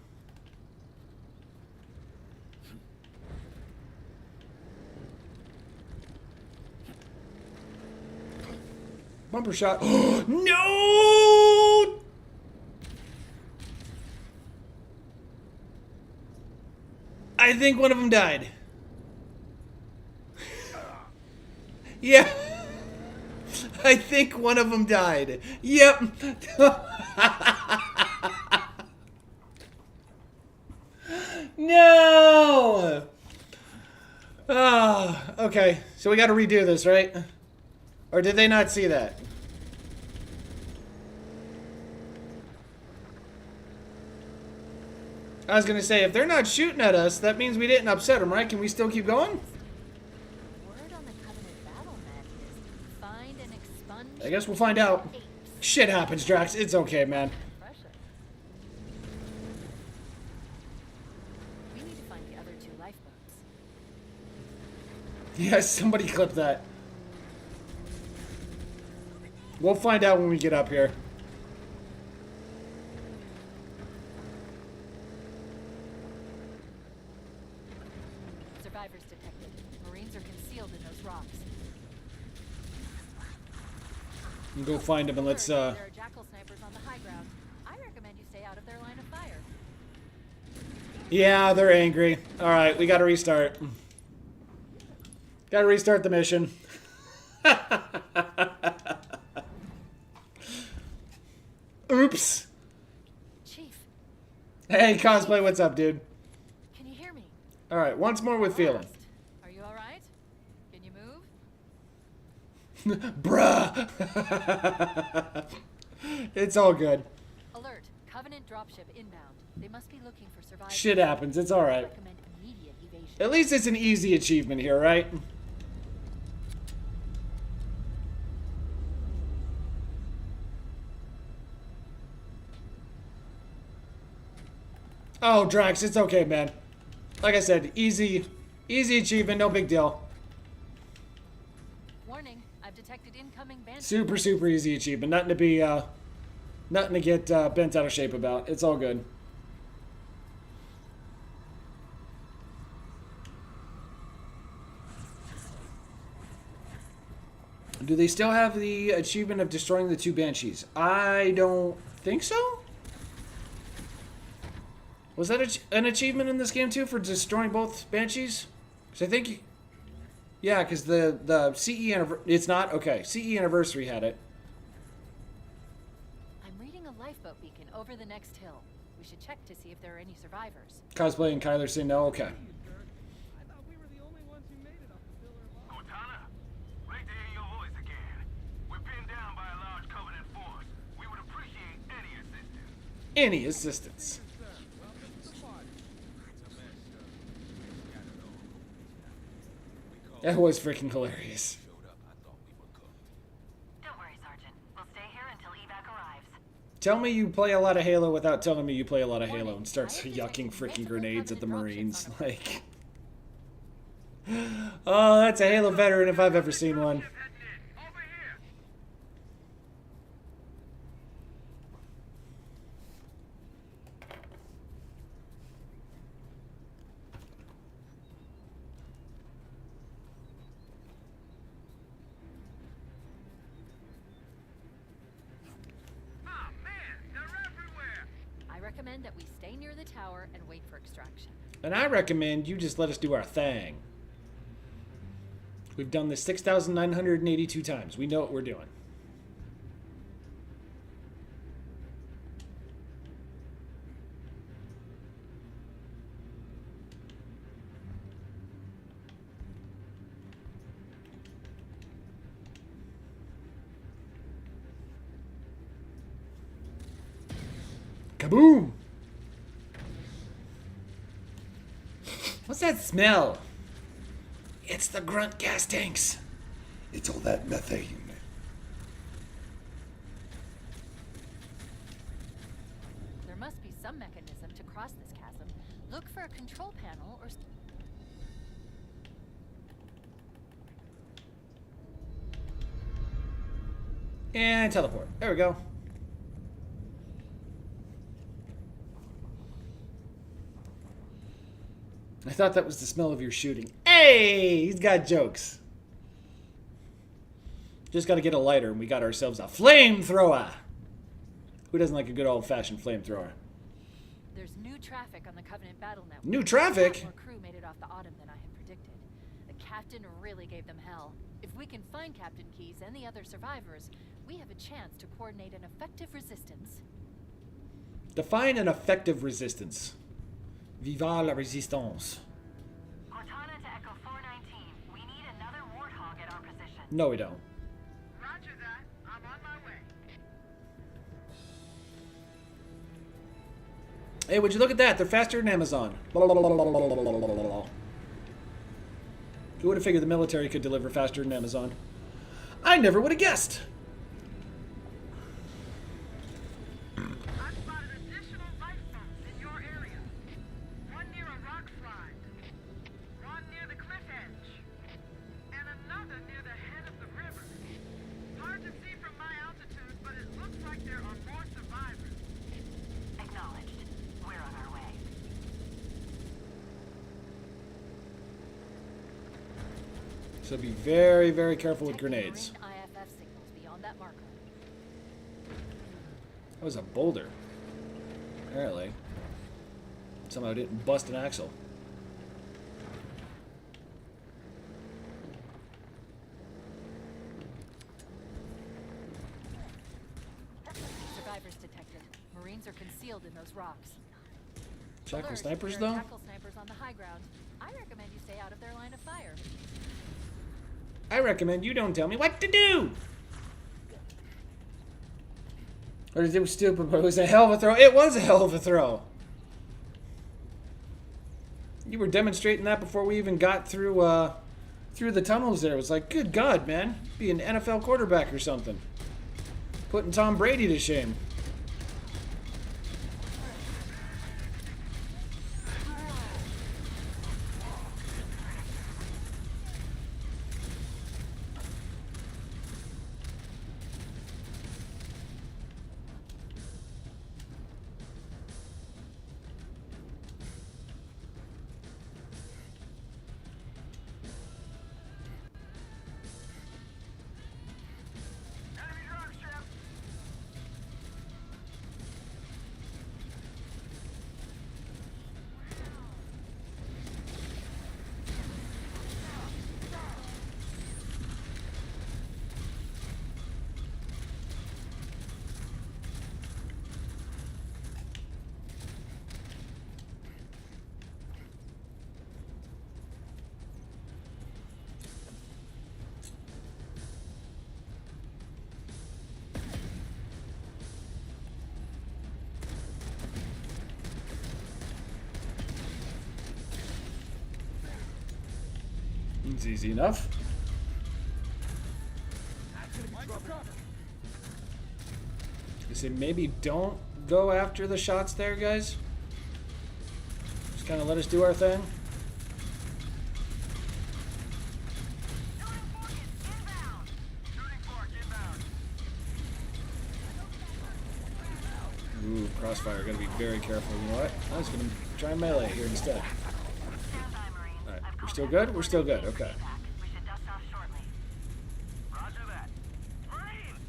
[SPEAKER 6] Bumper shot. No! I think one of them died. Yeah. I think one of them died. Yep. No! Ah, okay. So we got to redo this, right? Or did they not see that? I was gonna say, if they're not shooting at us, that means we didn't upset them, right? Can we still keep going?
[SPEAKER 2] Word on the Covenant battle net is find and expunge.
[SPEAKER 6] I guess we'll find out.
[SPEAKER 2] apes.
[SPEAKER 6] Shit happens, Drax. It's okay, man.
[SPEAKER 2] Pressure. We need to find the other 2 lifeboats.
[SPEAKER 6] Yes, somebody clip that. We'll find out when we get up here.
[SPEAKER 2] Survivors detected. Marines are concealed in those rocks.
[SPEAKER 6] You go find them and let's,
[SPEAKER 2] There are jackal snipers on the high ground. I recommend you stay out of their line of fire.
[SPEAKER 6] Yeah, they're angry. Alright, we gotta restart. Gotta restart the mission. Oops.
[SPEAKER 2] Chief,
[SPEAKER 6] Hey, Cosplay, what's up, dude?
[SPEAKER 2] can you hear me?
[SPEAKER 6] Alright, once more with feeling.
[SPEAKER 2] Almost. Are you alright? Can you move?
[SPEAKER 6] Bruh. It's all good.
[SPEAKER 2] Alert. Covenant dropship inbound. They must be looking for survivors.
[SPEAKER 6] Shit happens. It's alright.
[SPEAKER 2] Recommend immediate evasion.
[SPEAKER 6] At least it's an easy achievement here, right? Oh, Drax, it's okay, man. Like I said, easy achievement, no big deal.
[SPEAKER 2] Warning, I've detected incoming bandits.
[SPEAKER 6] Super easy achievement. Nothing to be, nothing to get bent out of shape about. It's all good. Do they still have the achievement of destroying the 2 banshees? I don't think so. Was that an achievement in this game too for destroying both banshees? Because I think, yeah, because the CE anniversary, it's not okay. CE anniversary had it.
[SPEAKER 2] I'm reading a lifeboat beacon over the next hill. We should check to see if there are any survivors.
[SPEAKER 6] Cosplay and Kyler say no. Okay.
[SPEAKER 10] I thought we were the only ones who made it off the Pillar of Autumn.
[SPEAKER 3] Cortana, great to hear your voice again. We're pinned down by a large Covenant force. We would appreciate any assistance.
[SPEAKER 6] Any assistance. That was freaking hilarious.
[SPEAKER 8] Don't worry, Sergeant. We'll stay here until evac arrives.
[SPEAKER 6] Tell me you play a lot of Halo without telling me you play a lot of Halo and starts yucking freaking grenades at the Marines. Like, oh, that's a Halo veteran if I've ever seen one.
[SPEAKER 3] Over here. Oh man, they're everywhere.
[SPEAKER 2] I recommend that we stay near the tower and wait for extraction.
[SPEAKER 6] And I recommend you just let us do our thing. We've done this 6,982 times. We know what we're doing. Kaboom! What's that smell? It's the grunt gas tanks.
[SPEAKER 4] It's all that methane.
[SPEAKER 2] There must be some mechanism to cross this chasm. Look for a control panel or...
[SPEAKER 6] And teleport. There we go. thought that was the smell of your shooting. Hey, he's got jokes. Just got to get a lighter, and we got ourselves a flamethrower. Who doesn't like a good old-fashioned flamethrower?
[SPEAKER 2] There's new traffic on the Covenant battle network.
[SPEAKER 6] New traffic?
[SPEAKER 2] More crew made it off the Autumn than I had predicted. The captain really gave them hell. If we can find Captain Keyes and the other survivors, we have a chance to coordinate an effective resistance.
[SPEAKER 6] Define an effective resistance. Viva la resistance.
[SPEAKER 8] Cortana to Echo 419. We need another Warthog at our position.
[SPEAKER 6] No, we don't.
[SPEAKER 3] Roger that. I'm on my way.
[SPEAKER 6] Hey, would you look at that? They're faster than Amazon. Who would have figured the military could deliver faster than Amazon? I never would have guessed.
[SPEAKER 3] I've spotted additional lifeboats in your area. One near a rock slide, one near the cliff edge, and another near the head of the river. Hard to see from my altitude, but it looks like there are more survivors.
[SPEAKER 8] Acknowledged. We're on our way.
[SPEAKER 6] So be very, very careful with
[SPEAKER 2] Detecting
[SPEAKER 6] grenades.
[SPEAKER 2] marine IFF signals beyond that marker.
[SPEAKER 6] That was a boulder. Apparently. Somehow didn't bust an axle.
[SPEAKER 2] Survivors detected. Marines are concealed in those rocks.
[SPEAKER 6] Jackal
[SPEAKER 2] Alert,
[SPEAKER 6] snipers,
[SPEAKER 2] there are
[SPEAKER 6] though?
[SPEAKER 2] Jackal snipers on the high ground. I recommend you stay out of their line of fire.
[SPEAKER 6] I recommend you don't tell me what to do! Or it was stupid, but it was a hell of a throw. It was a hell of a throw! You were demonstrating that before we even got through, through the tunnels there. It was like, good God, man. Be an NFL quarterback or something. Putting Tom Brady to shame. It's easy enough. I say maybe don't go after the shots there, guys. Just kind of let us do our thing. Ooh, crossfire. Gotta be very careful. You know what? I was gonna try melee here instead. Alright, we're still good? We're still good. Okay.
[SPEAKER 8] We should dust off shortly.
[SPEAKER 3] Roger that. Marines!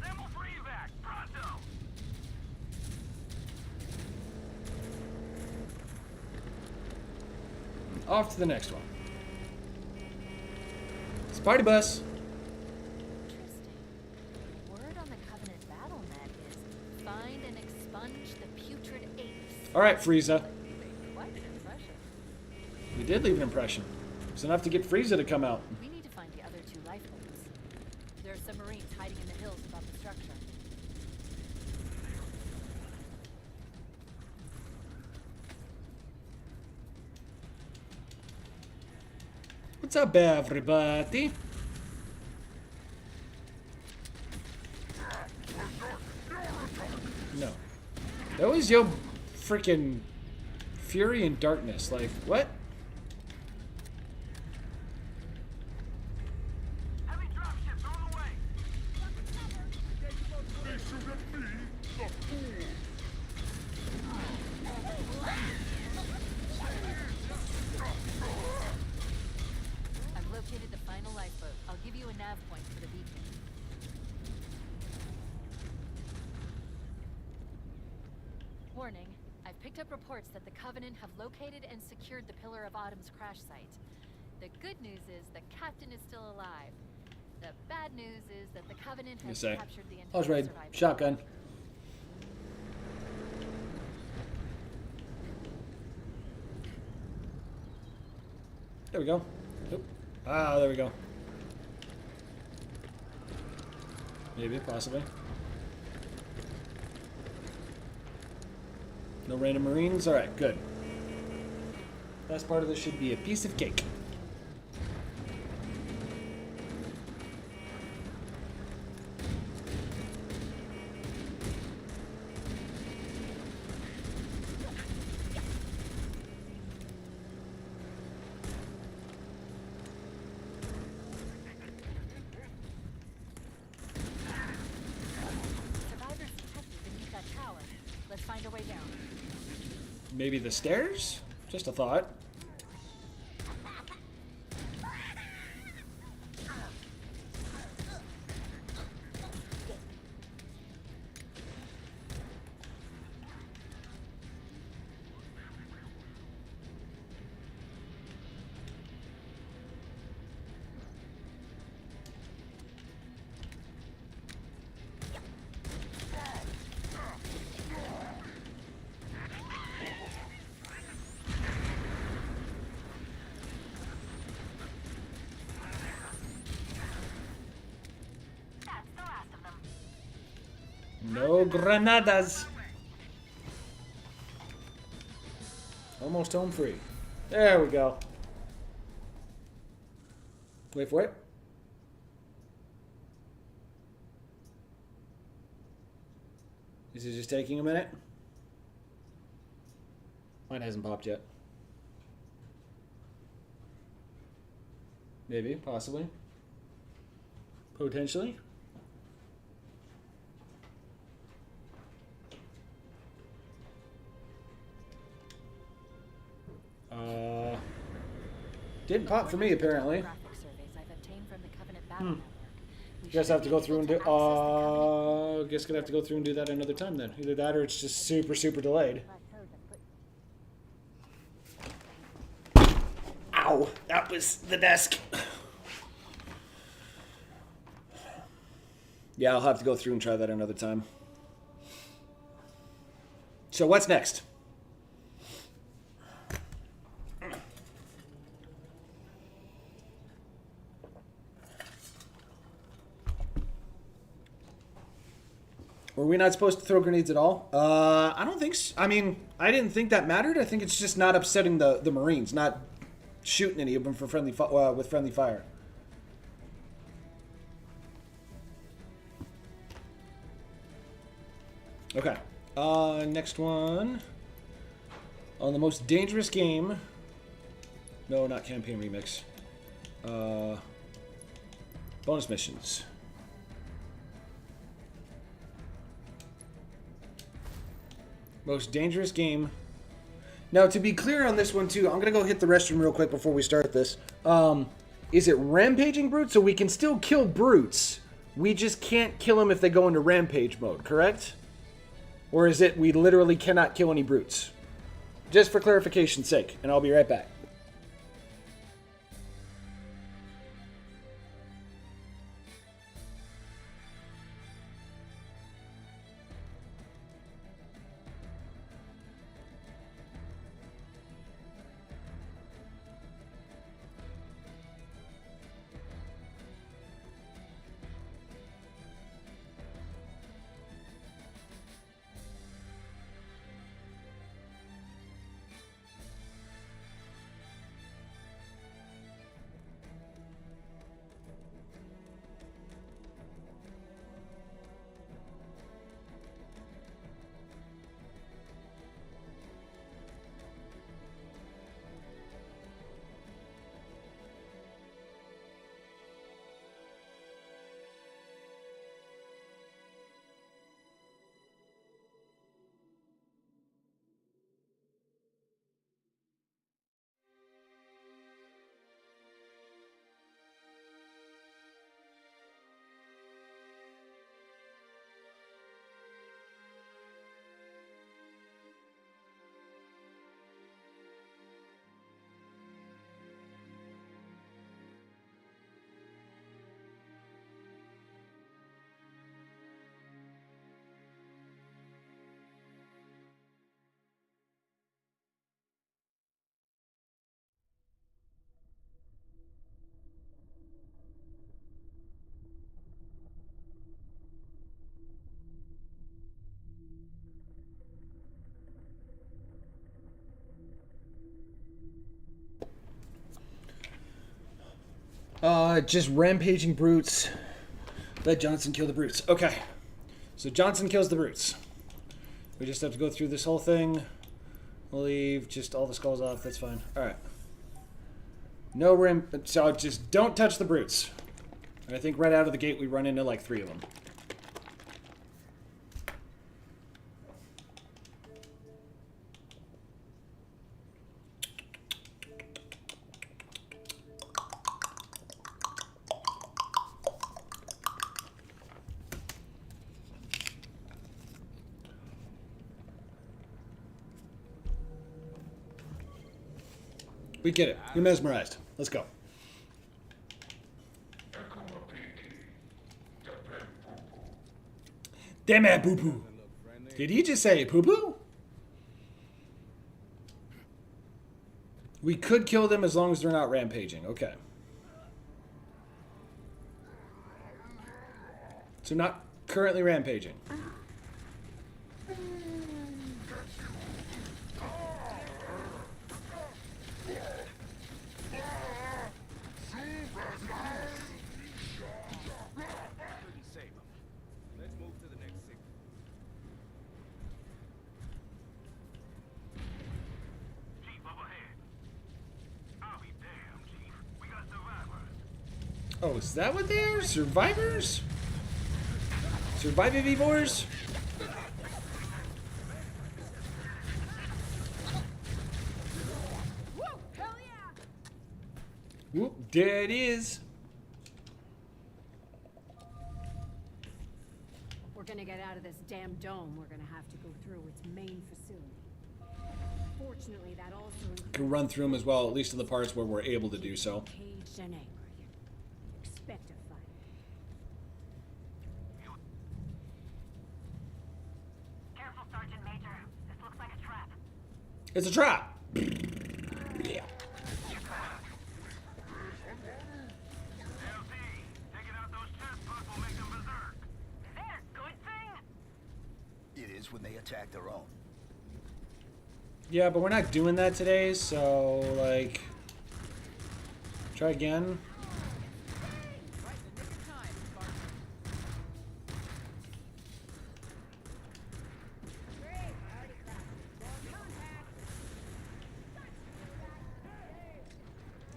[SPEAKER 3] Assemble for evac! Pronto!
[SPEAKER 6] Off to the next one. It's party bus.
[SPEAKER 2] Interesting. Word on the Covenant battle net is find and expunge the putrid apes.
[SPEAKER 6] All right, Frieza.
[SPEAKER 2] Quite an impression.
[SPEAKER 6] We did leave an impression. It's enough to get Frieza to come out.
[SPEAKER 2] We need to find the other two lifeboats. There are some Marines hiding in the hills above the structure.
[SPEAKER 6] What's up, everybody? No. That was your freaking Fury and Darkness. Like, what?
[SPEAKER 3] Heavy dropships on the way!
[SPEAKER 2] lifeboat. I'll give you a nav point for the beacon. Warning, I've picked up reports that the Covenant have located and secured the Pillar of Autumn's crash site. The good news is the captain is still alive. The bad news is that the Covenant has captured the entire
[SPEAKER 6] How's raid?
[SPEAKER 2] surviving
[SPEAKER 6] Shotgun. There we go. Oop. Ah, there we go. Maybe, possibly. No random Marines? Alright, good. Last part of this should be a piece of cake.
[SPEAKER 2] survivors detected beneath that tower. Let's find a way down.
[SPEAKER 6] Maybe the stairs? Just a thought.
[SPEAKER 8] That's the last of them.
[SPEAKER 6] No granadas. Almost home free. There we go. Wait for it. Is it just taking a minute? Mine hasn't popped yet. Maybe, possibly. Potentially. Didn't pop for me, apparently.
[SPEAKER 2] Graphic surveys I've obtained from the Covenant battle network. We
[SPEAKER 6] Guess I
[SPEAKER 2] should
[SPEAKER 6] have to
[SPEAKER 2] be
[SPEAKER 6] go
[SPEAKER 2] able
[SPEAKER 6] through and do.
[SPEAKER 2] access the Covenant
[SPEAKER 6] Guess gonna have to go through and do that another time then. Either that or it's just super, super delayed. Ow! That was the desk. Yeah, I'll have to go through and try that another time. So what's next? Were we not supposed to throw grenades at all? I don't think so. I mean, I didn't think that mattered. I think it's just not upsetting the Marines, not shooting any of them for friendly with friendly fire. Okay. Next one. On the most dangerous game. No, not campaign remix. Bonus missions. Most dangerous game. Now, to be clear on this one, too, I'm going to go hit the restroom real quick before we start this. Is it rampaging brutes? So we can still kill brutes. We just can't kill them if they go into rampage mode, correct? Or is it we literally cannot kill any brutes? Just for clarification's sake, and I'll be right back. Just rampaging brutes. Let Johnson kill the brutes. Okay. So Johnson kills the brutes. We just have to go through this whole thing. We'll leave just all the skulls off. That's fine. Alright. No so just don't touch the brutes. And I think right out of the gate we run into like 3 of them. We get it. You're mesmerized. Let's go. Damn it, poo poo. Did he just say poo poo? We could kill them as long as they're not rampaging. Okay. So not currently rampaging. Oh, is that what they are? Survivors? Survivivores?
[SPEAKER 2] Woo! Hell yeah!
[SPEAKER 6] Whoop, there it is.
[SPEAKER 2] We're gonna get out of this damn dome. We're gonna have to go through its main facility. Fortunately, that also
[SPEAKER 6] Can run through them as well, at least in the parts where we're able to do so.
[SPEAKER 2] caged and angry. Expect a fight.
[SPEAKER 8] Careful, Sergeant Major. This looks like a trap.
[SPEAKER 6] It's a trap. Yeah.
[SPEAKER 4] It is when they attack their own.
[SPEAKER 6] Yeah, but we're not doing that today, so, like... Try again.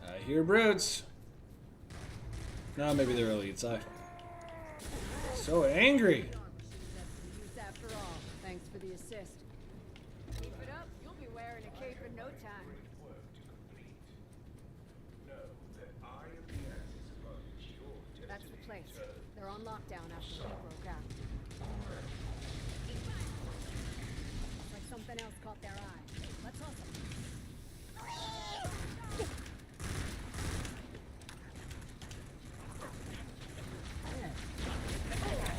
[SPEAKER 6] I hear brutes. No, maybe they're elites. So angry.
[SPEAKER 2] After all, thanks for the assist. Keep it up, you'll be wearing a cape in no time. That's the place. They're on lockdown after the heat broke out. Looks like something else caught their eye. Let's hustle.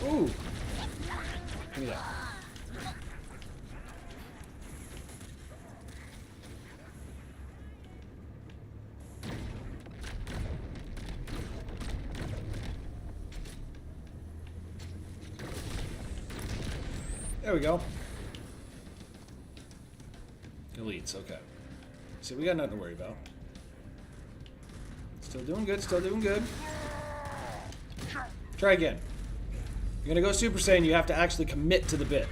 [SPEAKER 6] Ooh. Give me that. There we go. Elites, okay. So we got nothing to worry about. Still doing good, still doing good. Try again. You're gonna go Super Saiyan, you have to actually commit to the bit.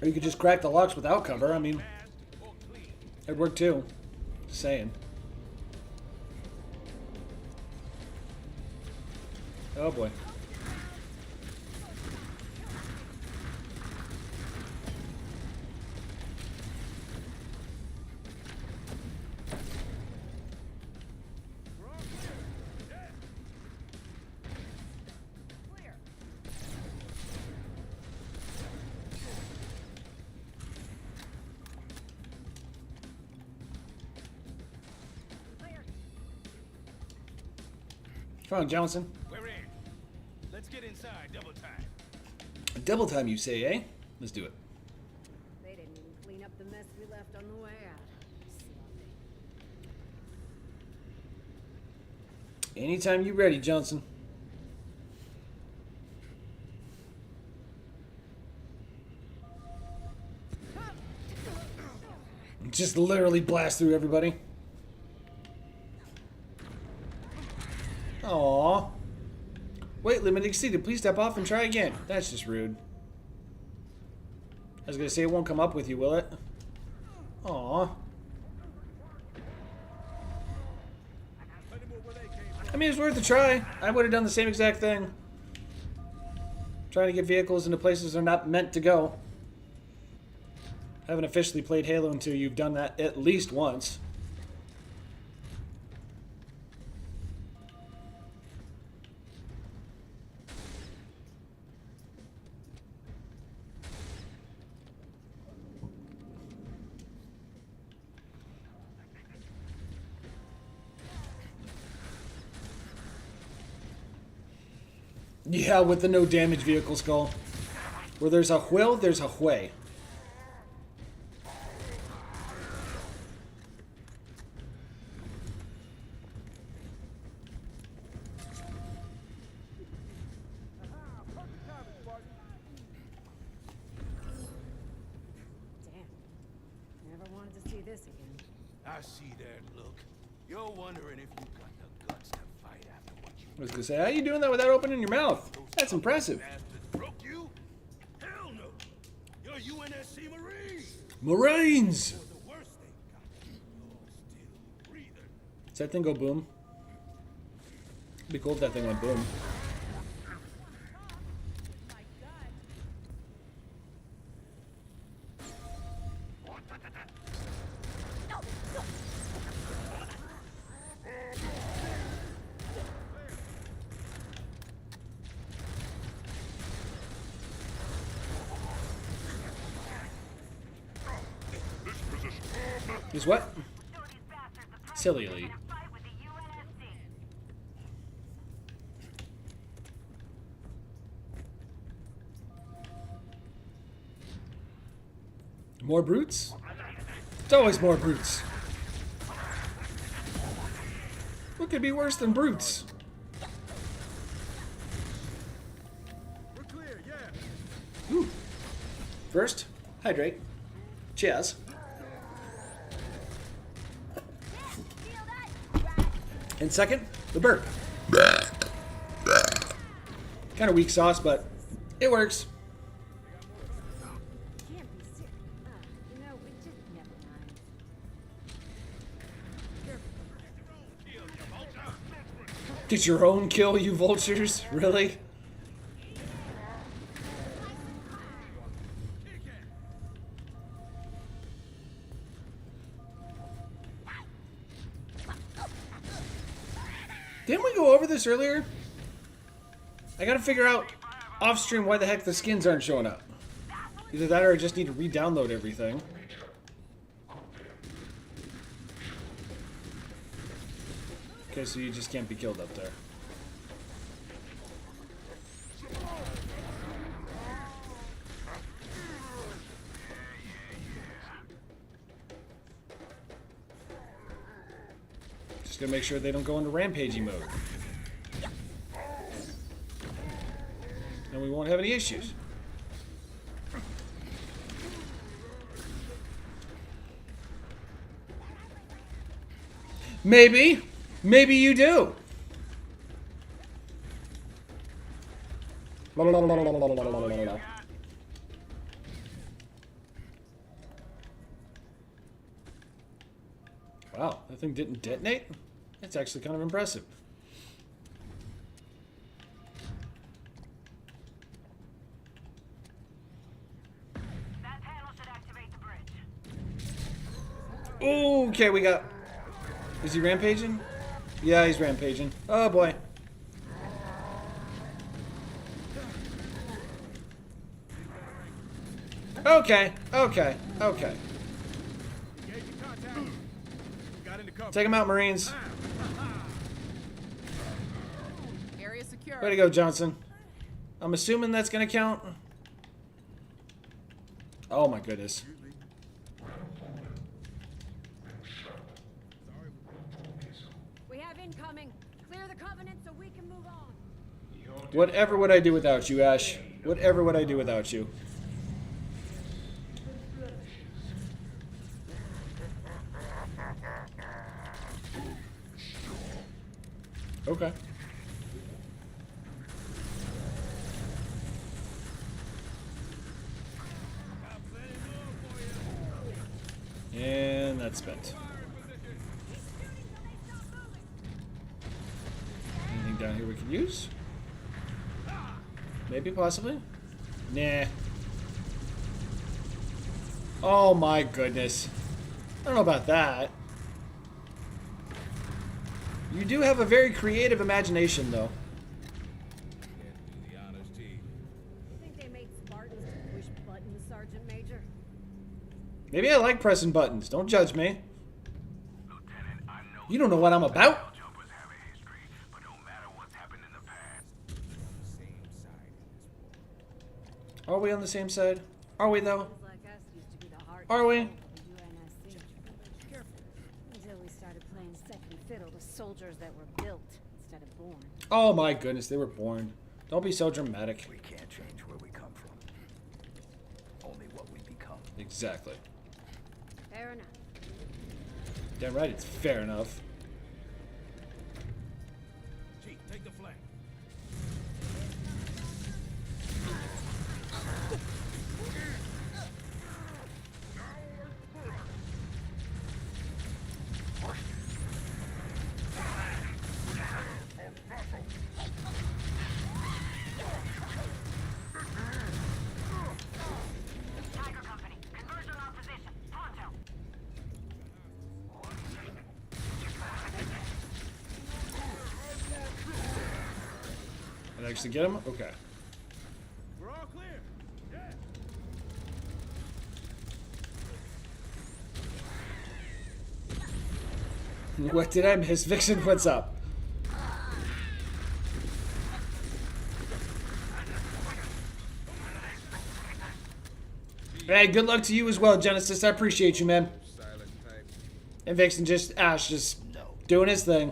[SPEAKER 6] Or you could just crack the locks without cover, I mean... It'd work too. Just saying. Oh boy. Come on, Johnson.
[SPEAKER 12] We're in. Let's get inside. Double time.
[SPEAKER 6] double time, you say, eh? Let's do it.
[SPEAKER 12] They didn't even clean up the mess we left on the way out. Sloppy.
[SPEAKER 6] Anytime you ready, Johnson. Just literally blast through everybody. Aww. Weight limit exceeded. Please step off and try again. That's just rude. I was gonna say it won't come up with you, will it? Aww. I mean, it's worth a try. I would have done the same exact thing. Trying to get vehicles into places they're not meant to go. I haven't officially played Halo until you've done that at least once. Yeah, with the no damage vehicle skull. Where there's a whale, there's a way.
[SPEAKER 5] I see that look. You're wondering if you got the guts to fight after what you
[SPEAKER 6] I was gonna say, how you doing that without opening your mouth? That's impressive.
[SPEAKER 5] broke you? Hell no. You're UNSC Marines.
[SPEAKER 6] Marines!
[SPEAKER 5] You're the worst thing got. You're still breathing.
[SPEAKER 6] Does that thing go boom? It'd be cool if that thing went boom. Is what? Silly. More brutes? It's always more brutes. What could be worse than brutes?
[SPEAKER 5] We're clear, yeah.
[SPEAKER 6] Ooh. First, hydrate. Cheers. And second, the burp. Kind of weak sauce, but it works. Get your own kill, you vultures? Really? Didn't we go over this earlier? I gotta figure out off stream why the heck the skins aren't showing up. Either that or I just need to re-download everything. Okay, so you just can't be killed up there. Just gonna make sure they don't go into rampaging mode. And we won't have any issues. Maybe. Maybe you do. Wow, that thing didn't detonate? That's actually kind of impressive.
[SPEAKER 8] That panel should activate the bridge.
[SPEAKER 6] Okay, we got... Is he rampaging? Yeah, he's rampaging. Oh boy. Okay. Take him out, Marines.
[SPEAKER 13] Area secure.
[SPEAKER 6] Way to go, Johnson. I'm assuming that's gonna count. Oh my goodness.
[SPEAKER 12] We have incoming. Clear the Covenant so we can move on.
[SPEAKER 6] Whatever would I do without you, Ash? Whatever would I do without you? Okay. And that's spent. Anything down here we can use? Maybe, possibly? Nah. Oh my goodness. I don't know about that. You do have a very creative imagination, though.
[SPEAKER 12] You think they made Spartans to push buttons, Sergeant Major?
[SPEAKER 6] Maybe I like pressing buttons. Don't judge me. You don't know what I'm about. Are we on the same side? Are we, though? Are we?
[SPEAKER 12] Careful. Until we started playing second fiddle to soldiers that were built instead of born.
[SPEAKER 6] Oh my goodness, they were born. Don't be so dramatic.
[SPEAKER 4] We can't change where we come from. Only what we become.
[SPEAKER 6] Exactly.
[SPEAKER 12] Fair enough.
[SPEAKER 6] Damn right, it's fair enough.
[SPEAKER 5] Chief, take the flank.
[SPEAKER 8] Tiger Company, converge on our position. Pronto.
[SPEAKER 6] Did I actually get him? Okay.
[SPEAKER 5] We're all clear. Yeah.
[SPEAKER 6] What did I miss? Vixen, what's up? Hey, good luck to you as well, Genesis. I appreciate you, man. And Vixen Ash just doing his thing.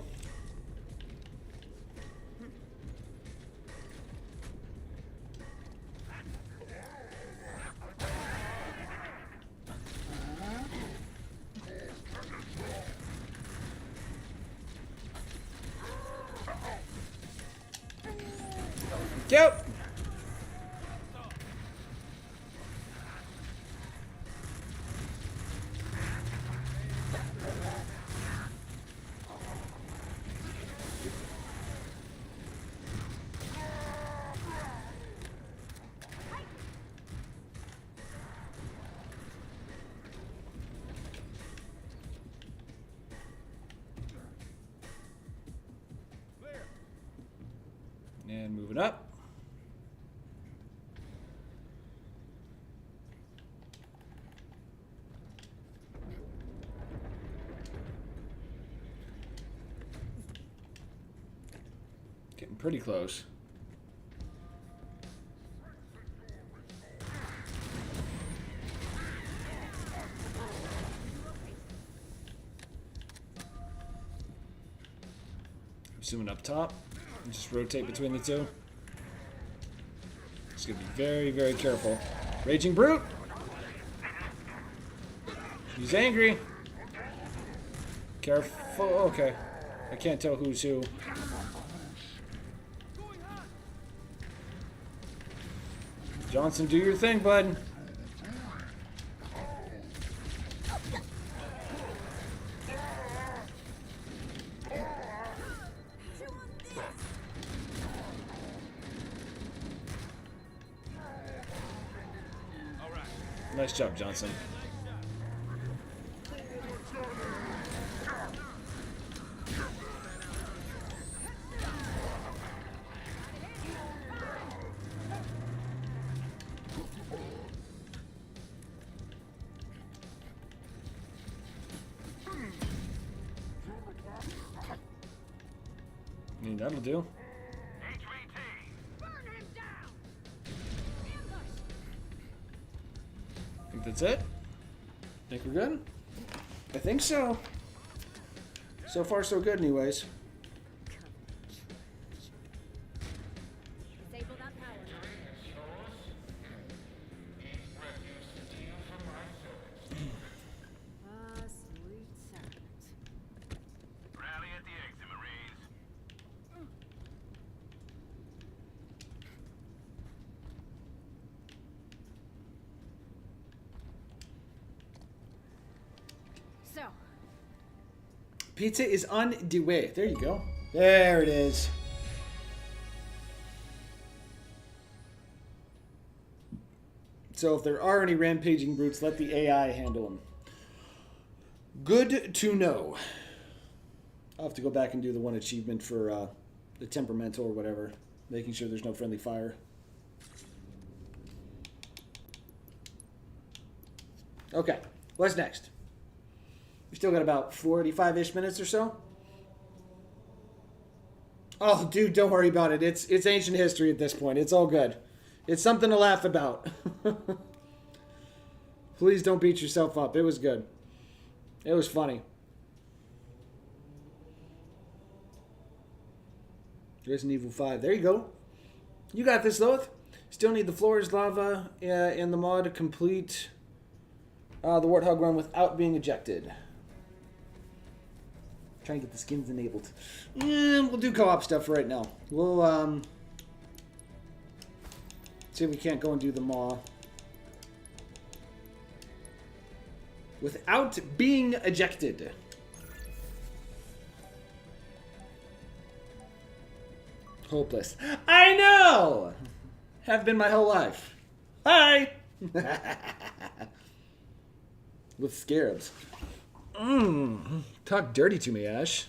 [SPEAKER 6] Yep. And moving up. Getting pretty close. I'm zooming up top and just rotate between the two. Just gonna be very, very careful. Raging Brute! He's angry. Careful. Okay. I can't tell who's who. Johnson, do your thing, bud. Nice job, Johnson. I mean, that'll do. think that's it. Think we're good? I think so. So far, so good, anyways.
[SPEAKER 12] Disable that power now. Ah, sweet sound.
[SPEAKER 5] Rally at the exit, Marines.
[SPEAKER 12] So,
[SPEAKER 6] Pizza is on the way. There you go. There it is. So if there are any rampaging brutes, let the AI handle them. Good to know. I'll have to go back and do the one achievement for the temperamental or whatever. Making sure there's no friendly fire. Okay, what's next? We still got about 45-ish minutes or so. Oh, dude, don't worry about it. It's ancient history at this point. It's all good. It's something to laugh about. Please don't beat yourself up. It was good. It was funny. Resident Evil 5. There you go. You got this, Loth. Still need the floors, lava, and the mod to complete the Warthog run without being ejected. Trying to get the skins enabled. We'll do co-op stuff for right now. We'll see if we can't go and do the Maw without being ejected. Hopeless. I know! Have been my whole life. Hi! With scarabs. Talk dirty to me, Ash.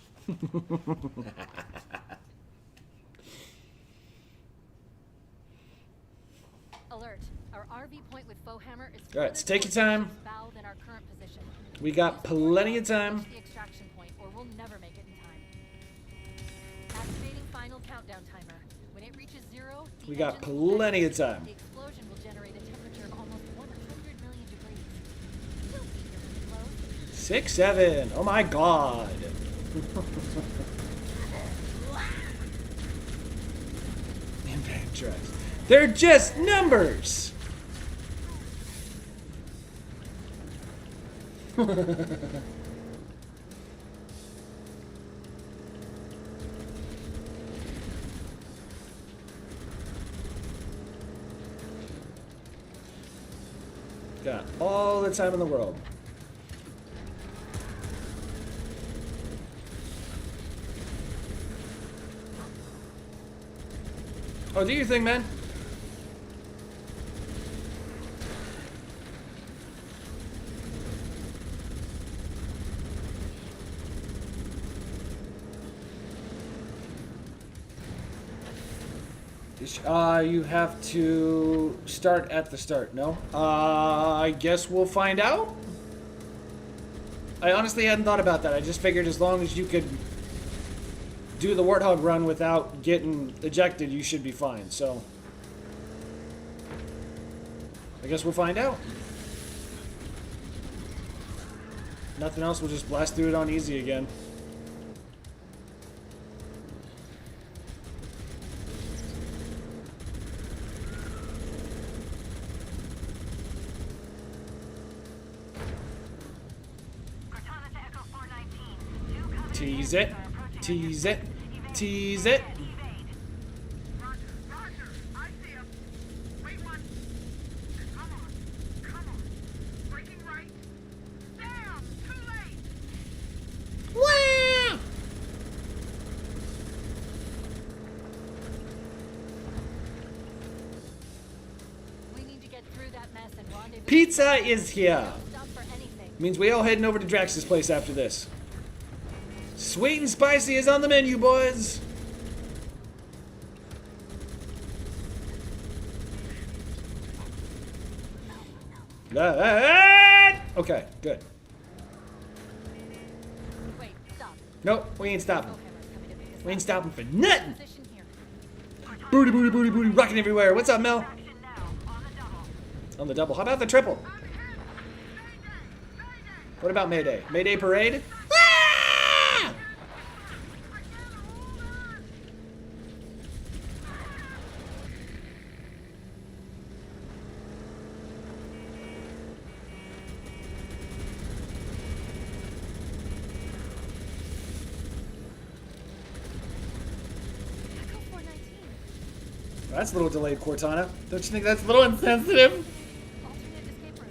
[SPEAKER 2] Alert. Our RV point with Fohammer is
[SPEAKER 6] All right, so take your time.
[SPEAKER 2] foul than our current position.
[SPEAKER 6] We got plenty of time.
[SPEAKER 2] The extraction point, or we'll never make it in time. Activating final countdown timer. When it reaches 0, the
[SPEAKER 6] We got
[SPEAKER 2] engines will
[SPEAKER 6] plenty of
[SPEAKER 2] detonate.
[SPEAKER 6] time.
[SPEAKER 2] The explosion will generate a temperature of almost 100 million degrees. Don't be really close.
[SPEAKER 6] 6, 7. Oh my god. Impact tracks. They're just numbers. Got all the time in the world. Oh, do your thing, man. You have to start at the start, no? I guess we'll find out? I honestly hadn't thought about that. I just figured as long as you could do the Warthog run without getting ejected, you should be fine, so I guess we'll find out. Nothing else, we'll just blast through it on easy again. Tease it. Tease it. Tease it.
[SPEAKER 3] Roger, I see him. Wait one. Come on, come on. Breaking right. Damn, too late.
[SPEAKER 6] Wah!
[SPEAKER 2] We need to get through that mess and rendezvous.
[SPEAKER 6] Pizza is here.
[SPEAKER 2] Don't stop for anything.
[SPEAKER 6] Means we all heading over to Drax's place after this. Sweet and spicy is on the menu, boys. Okay, good.
[SPEAKER 2] Wait, stop.
[SPEAKER 6] Nope, we ain't stopping.
[SPEAKER 2] Fohammer's coming to pick us
[SPEAKER 6] We ain't
[SPEAKER 2] up.
[SPEAKER 6] stopping for nothing.
[SPEAKER 2] Position here.
[SPEAKER 6] Booty, booty, booty, booty, rocking everywhere. What's up, Mel?
[SPEAKER 8] Action now, on the double.
[SPEAKER 6] On the double. How about the triple?
[SPEAKER 3] I'm hit.
[SPEAKER 6] What about Mayday? Mayday Parade? Ah!
[SPEAKER 2] Echo 419.
[SPEAKER 6] That's a little delayed, Cortana. Don't you think that's a little insensitive?
[SPEAKER 2] Alternate escape route.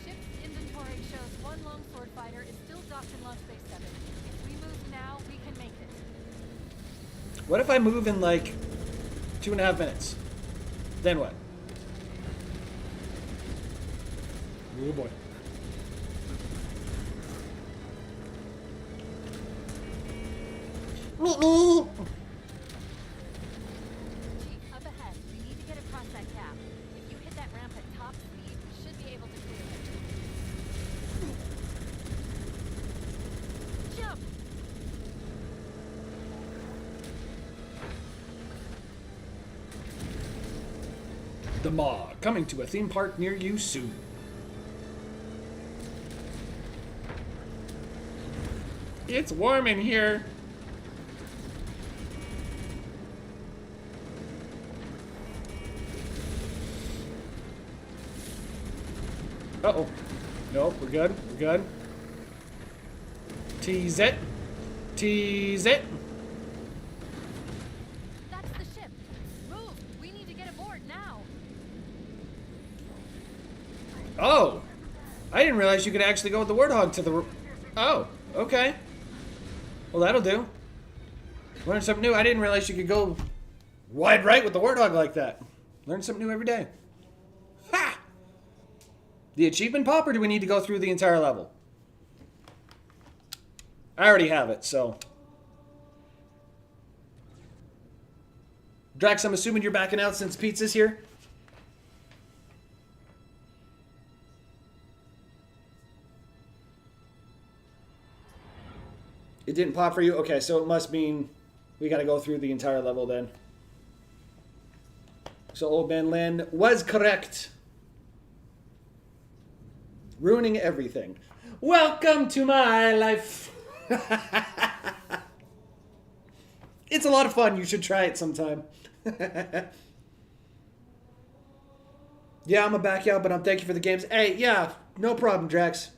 [SPEAKER 2] Ship's inventory shows one longsword fighter is still docked in Launch Base 7. If we move now, we can make it.
[SPEAKER 6] What if I move in like 2.5 minutes? Then what? Oh boy. Meet me.
[SPEAKER 2] Chief, up ahead. We need to get across that gap. If you hit that ramp at top speed, we should be able to clear it. Jump!
[SPEAKER 6] The Maw, coming to a theme park near you soon. It's warm in here. Uh-oh. Nope, we're good. We're good. Tease it. Tease it.
[SPEAKER 2] That's the ship. Move! We need to get aboard now.
[SPEAKER 6] Oh. I didn't realize you could actually go with the Warthog to the... Oh, okay. Well, that'll do. Learn something new. I didn't realize you could go wide right with the Warthog like that. Learn something new every day. Ha! The achievement pop, or do we need to go through the entire level? I already have it, so... Drax, I'm assuming you're backing out since Pizza's here? It didn't pop for you? Okay, so it must mean we gotta go through the entire level then. So Old Man Lin was correct. Ruining everything. Welcome to my life. It's a lot of fun. You should try it sometime. Yeah, I'm a back out, but I'm thank you for the games. Hey, yeah, no problem, Drax.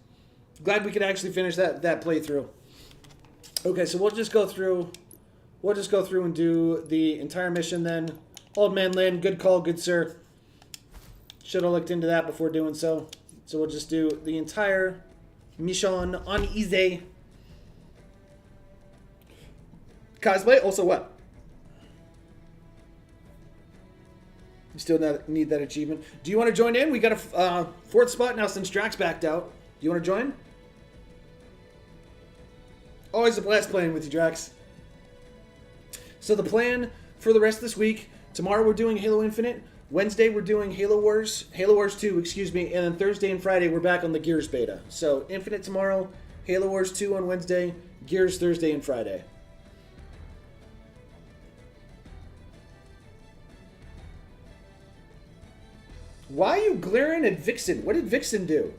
[SPEAKER 6] Glad we could actually finish that playthrough. Okay, so we'll just go through and do the entire mission then. Old Man Lin, good call, good sir. Should have looked into that before doing so. So we'll just do the entire mission on easy. Cosplay, also what? You still need that achievement. Do you want to join in? We got a fourth spot now since Drax backed out. Do you want to join? Always a blast playing with you, Drax. So the plan for the rest of this week, tomorrow we're doing Halo Infinite. Wednesday we're doing Halo Wars 2, excuse me, and then Thursday and Friday we're back on the Gears beta. So Infinite tomorrow, Halo Wars 2 on Wednesday, Gears Thursday and Friday. Why are you glaring at Vixen? What did Vixen do?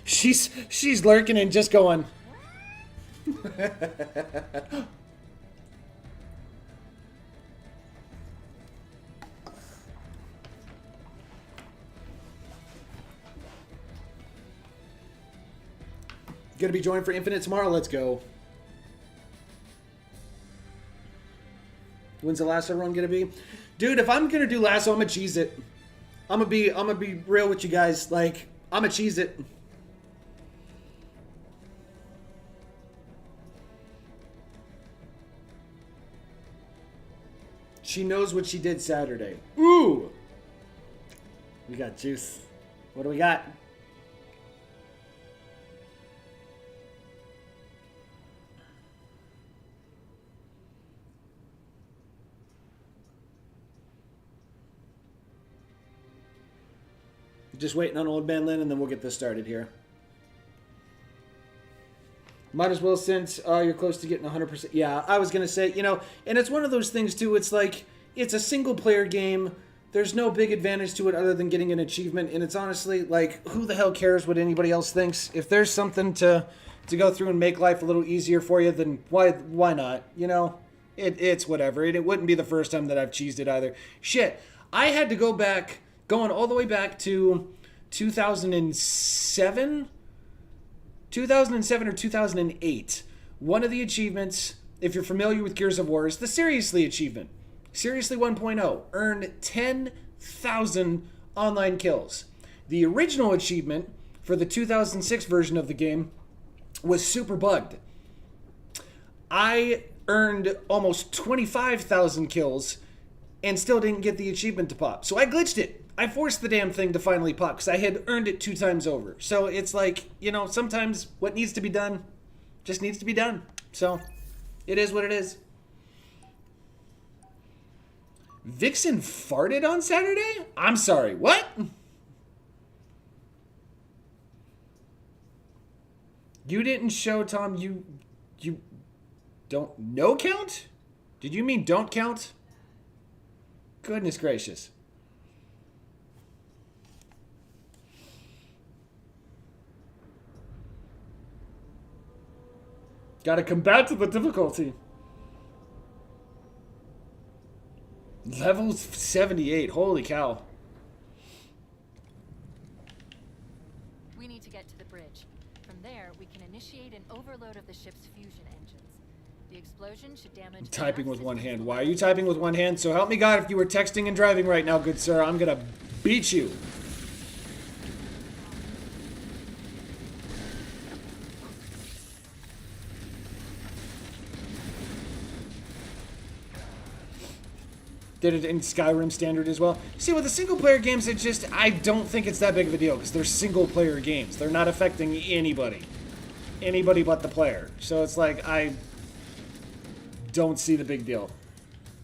[SPEAKER 6] She's lurking and just going. Gonna be joined for Infinite tomorrow. Let's go. When's the Lasso run gonna be? Dude, if I'm gonna do Lasso, I'm gonna cheese it. I'm gonna be real with you guys. Like, I'm gonna cheese it. She knows what she did Saturday. Ooh! We got juice. What do we got? Just waiting on Old Man Lin, and then we'll get this started here. Might as well, since you're close to getting 100%. Yeah, I was going to say, you know, and it's one of those things, too. It's like, it's a single player game. There's no big advantage to it other than getting an achievement, and it's honestly like, who the hell cares what anybody else thinks? If there's something to go through and make life a little easier for you, then why not? You know, it's whatever. And it wouldn't be the first time that I've cheesed it either. Shit, I had to go back, going all the way back to 2007 or 2008. One of the achievements, if you're familiar with Gears of War, is the Seriously achievement. Seriously 1.0 earned 10,000 online kills. The original achievement for the 2006 version of the game was super bugged. I earned almost 25,000 kills and still didn't get the achievement to pop. So I glitched it. I forced the damn thing to finally pop because I had earned it 2 times over. So it's like, you know, sometimes what needs to be done just needs to be done. So it is what it is. Vixen farted on Saturday? I'm sorry, what? You didn't show Tom you don't no count? Did you mean don't count? Goodness gracious. Gotta combat to the difficulty. Level 78. Holy cow.
[SPEAKER 2] We need to get to the bridge. From there, we can initiate an overload of the ship's fusion engines. The explosion should damage...
[SPEAKER 6] Typing with one hand. Why are you typing with one hand? So help me God, if you were texting and driving right now, good sir, I'm gonna beat you. Did it in Skyrim standard as well. See, with the single-player games, it just... I don't think it's that big of a deal, because they're single-player games. They're not affecting anybody. Anybody but the player. So it's like, I don't see the big deal.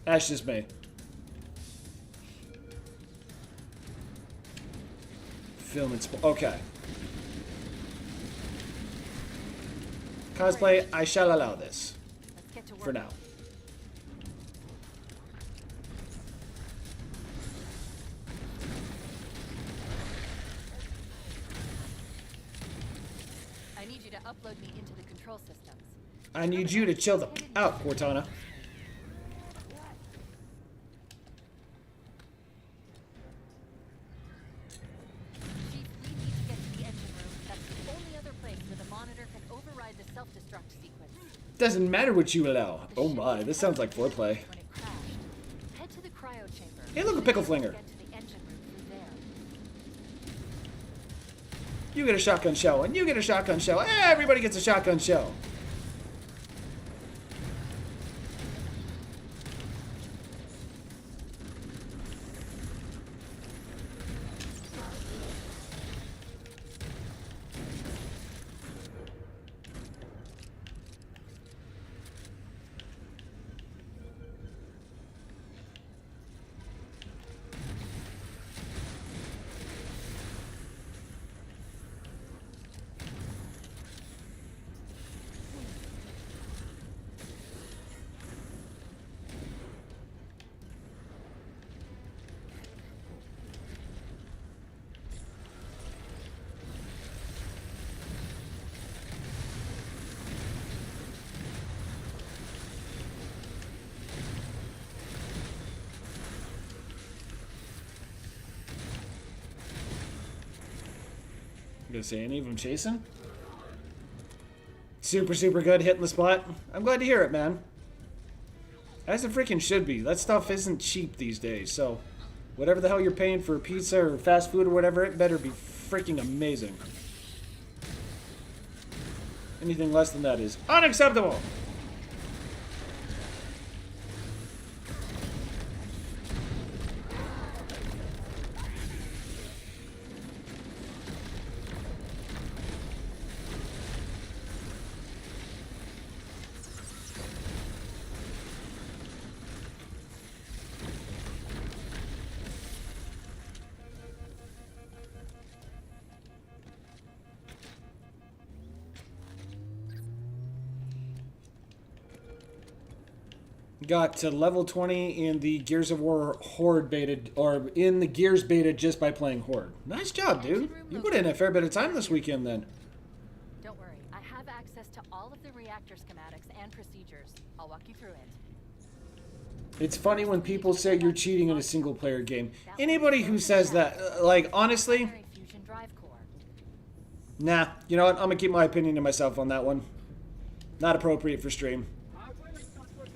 [SPEAKER 6] That's just me. Film and... Okay. Cosplay, I shall allow this. For now.
[SPEAKER 2] Upload me into the control systems.
[SPEAKER 6] I need you to chill the out, Cortana.
[SPEAKER 2] Chief, we need to get to the engine room. That's the only other place where the monitor can override the self-destruct sequence.
[SPEAKER 6] Doesn't matter what you allow. Oh my, this sounds like foreplay.
[SPEAKER 2] When it crashed. Head to the cryo chamber.
[SPEAKER 6] Hey, look, a pickle flinger.
[SPEAKER 2] Get to the engine room through there.
[SPEAKER 6] You get a shotgun shell, and you get a shotgun shell. Everybody gets a shotgun shell. You gonna say any of them chasing? Super, super good, hitting the spot. I'm glad to hear it, man. As it freaking should be. That stuff isn't cheap these days, so whatever the hell you're paying for pizza or fast food or whatever, it better be freaking amazing. Anything less than that is unacceptable! got to level 20 in the Gears of War Horde beta, or in the Gears beta just by playing Horde. Nice job, dude. You put in a fair bit of time this weekend then.
[SPEAKER 2] Don't worry, I have access to all of the reactor schematics and procedures. I'll walk you through it.
[SPEAKER 6] It's funny when people say you're cheating in a single player game. Anybody who says that, like, honestly,
[SPEAKER 2] Fusion drive core.
[SPEAKER 6] nah, you know what? I'm gonna keep my opinion to myself on that one. Not appropriate for stream.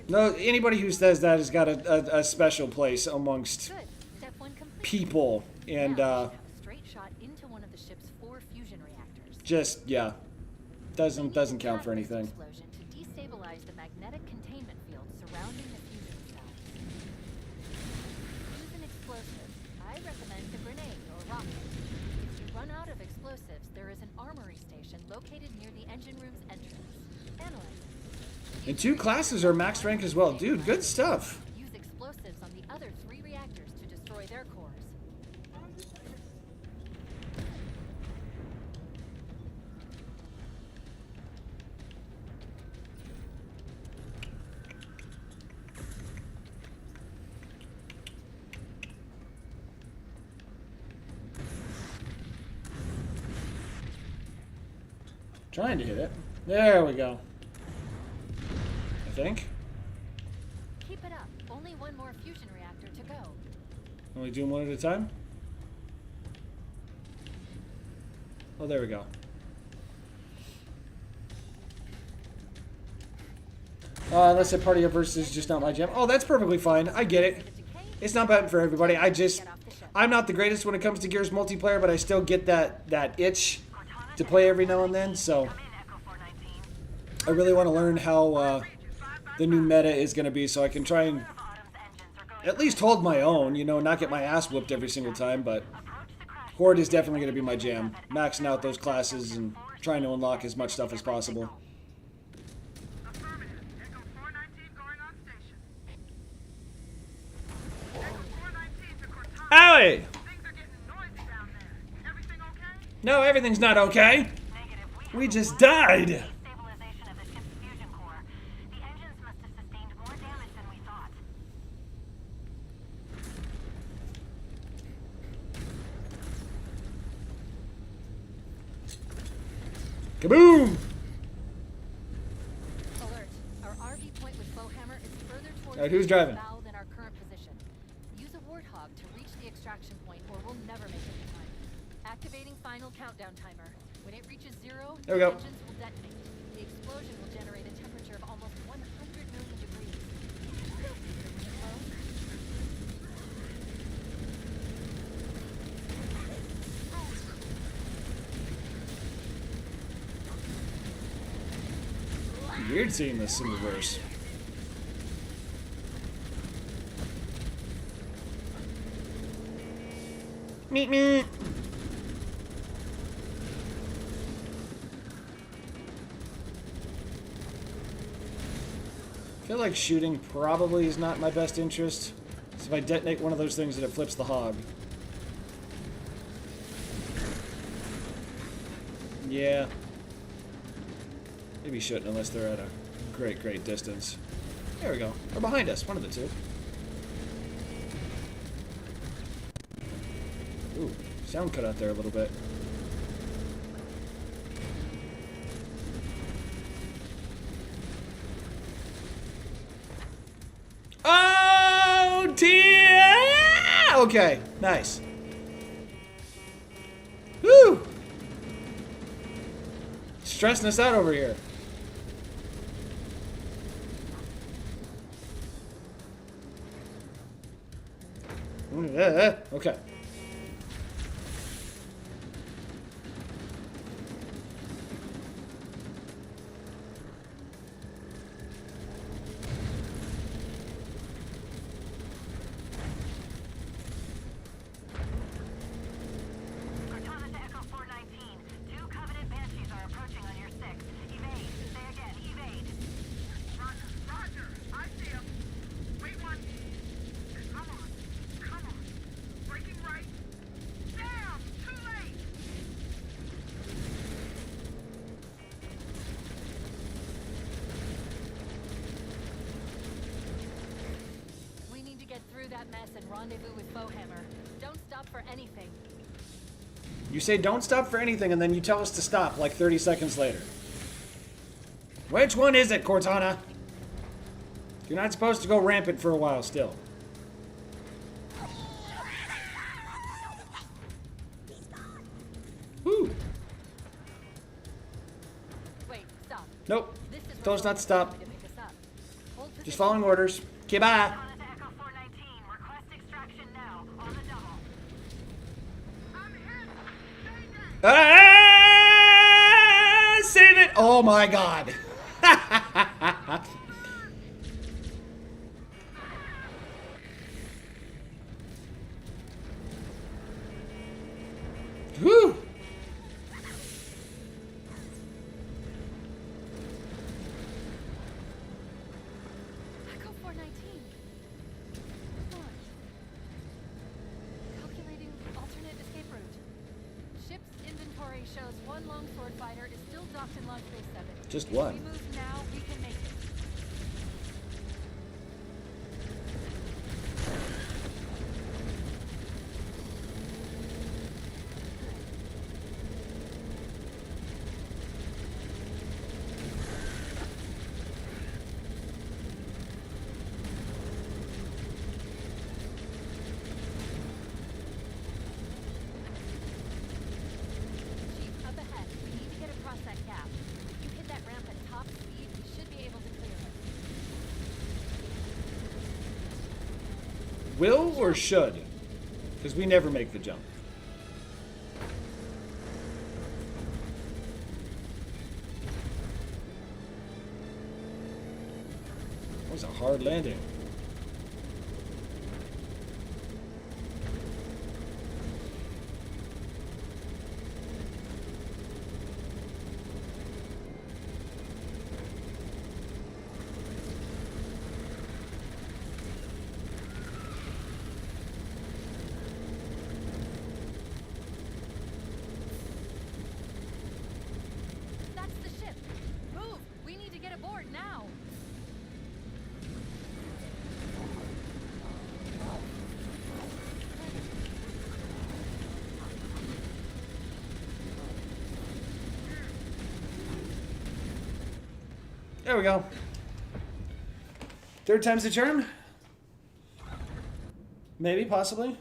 [SPEAKER 6] No, anybody who says that has got a special place amongst
[SPEAKER 2] Good. Step 1 complete.
[SPEAKER 6] people, and
[SPEAKER 2] Now, you should have a straight shot into one of the ship's 4 fusion reactors.
[SPEAKER 6] just, yeah, doesn't count for anything.
[SPEAKER 2] Explosion to destabilize the magnetic containment field surrounding the fusion cells. Use an explosive. I recommend a grenade or rocket. If you run out of explosives, there is an armory station located near the engine room's entrance. Analyze it.
[SPEAKER 6] And 2 classes are max rank as well. Dude, good stuff.
[SPEAKER 2] Use explosives on the other 3 reactors to destroy their cores.
[SPEAKER 6] Trying to hit it. There we go. I think.
[SPEAKER 2] Keep it up. Only one more fusion reactor to go.
[SPEAKER 6] Only doing one at a time? Oh, there we go. Unless a party of versus is just not my jam. Oh, that's perfectly fine. I get it. It's not bad for everybody. I'm not the greatest when it comes to Gears multiplayer, but I still get that itch to play every now and then, so I really want to learn how the new meta is going to be, so I can try and at least hold my own, you know, not get my ass whooped every single time, but Horde is definitely going to be my jam. Maxing out those classes and trying to unlock as much stuff as possible.
[SPEAKER 3] Affirmative. Echo 419 going on station. Echo 419 to Cortana.
[SPEAKER 6] Owie!
[SPEAKER 3] Things are getting noisy down there. Everything okay?
[SPEAKER 6] No, everything's not okay. We just died.
[SPEAKER 8] Stabilization of the ship's fusion core. The engines must have sustained more damage than we thought.
[SPEAKER 6] Kaboom!
[SPEAKER 2] Alert. Our RV point with Bowhammer is further towards
[SPEAKER 6] Alright, who's
[SPEAKER 2] the
[SPEAKER 6] driving?
[SPEAKER 2] bow than our current position. Use a warthog to reach the extraction point or we'll never make it in time. Activating final countdown timer. When it reaches 0,
[SPEAKER 6] There we
[SPEAKER 2] the
[SPEAKER 6] go.
[SPEAKER 2] engines will detonate. The explosion will generate a temperature of almost 100 million degrees.
[SPEAKER 6] Weird seeing this in reverse. Meet me. I feel like shooting probably is not my best interest. So if I detonate one of those things and it flips the hog. Yeah. Maybe shouldn't unless they're at a great distance. There we go. Or behind us, one of the two. Ooh, sound cut out there a little bit. Oh, dear! Okay, nice. Woo! Stressing us out over here. Okay.
[SPEAKER 8] Cortana to Echo 419. 2 Covenant Banshees are approaching on your 6. Evade. Say again, evade.
[SPEAKER 3] Roger, roger. I see him. Wait one. Come on. Come on. Breaking right.
[SPEAKER 2] that mess and rendezvous with Bowhammer. Don't stop for anything.
[SPEAKER 6] You say don't stop for anything, and then you tell us to stop like 30 seconds later. Which one is it, Cortana? You're not supposed to go rampant for a while still. Woo!
[SPEAKER 2] Wait, stop.
[SPEAKER 6] Nope.
[SPEAKER 2] This is
[SPEAKER 6] Told us not to stop.
[SPEAKER 2] to pick us up. Hold
[SPEAKER 6] Just
[SPEAKER 2] position.
[SPEAKER 6] following orders. Okay, bye.
[SPEAKER 8] On to Echo 419. Request extraction now. On the double.
[SPEAKER 6] Ah, save it! Oh my god. Whew.
[SPEAKER 2] Echo 419. Hold on. Calculating alternate escape route. Ship's inventory shows one longsword fighter is still docked in Launch Base 7.
[SPEAKER 6] Just
[SPEAKER 2] If
[SPEAKER 6] one.
[SPEAKER 2] we move now, we can make it. Chief, up ahead. We need to get across that gap. If you hit that ramp at top speed, we should be able to clear it.
[SPEAKER 6] Will or should? Because we never make the jump. That was a hard landing.
[SPEAKER 2] That's the ship. Move! We need to get aboard now.
[SPEAKER 6] There we go. Third time's the charm? Maybe, possibly.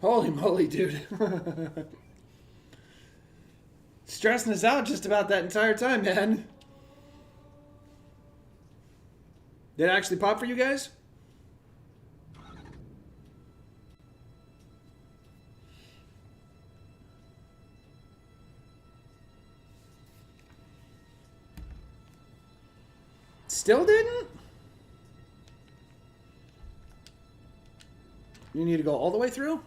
[SPEAKER 6] Holy moly, dude. Stressing us out just about that entire time, man. Did it actually pop for you guys? Still didn't? You need to go all the way through?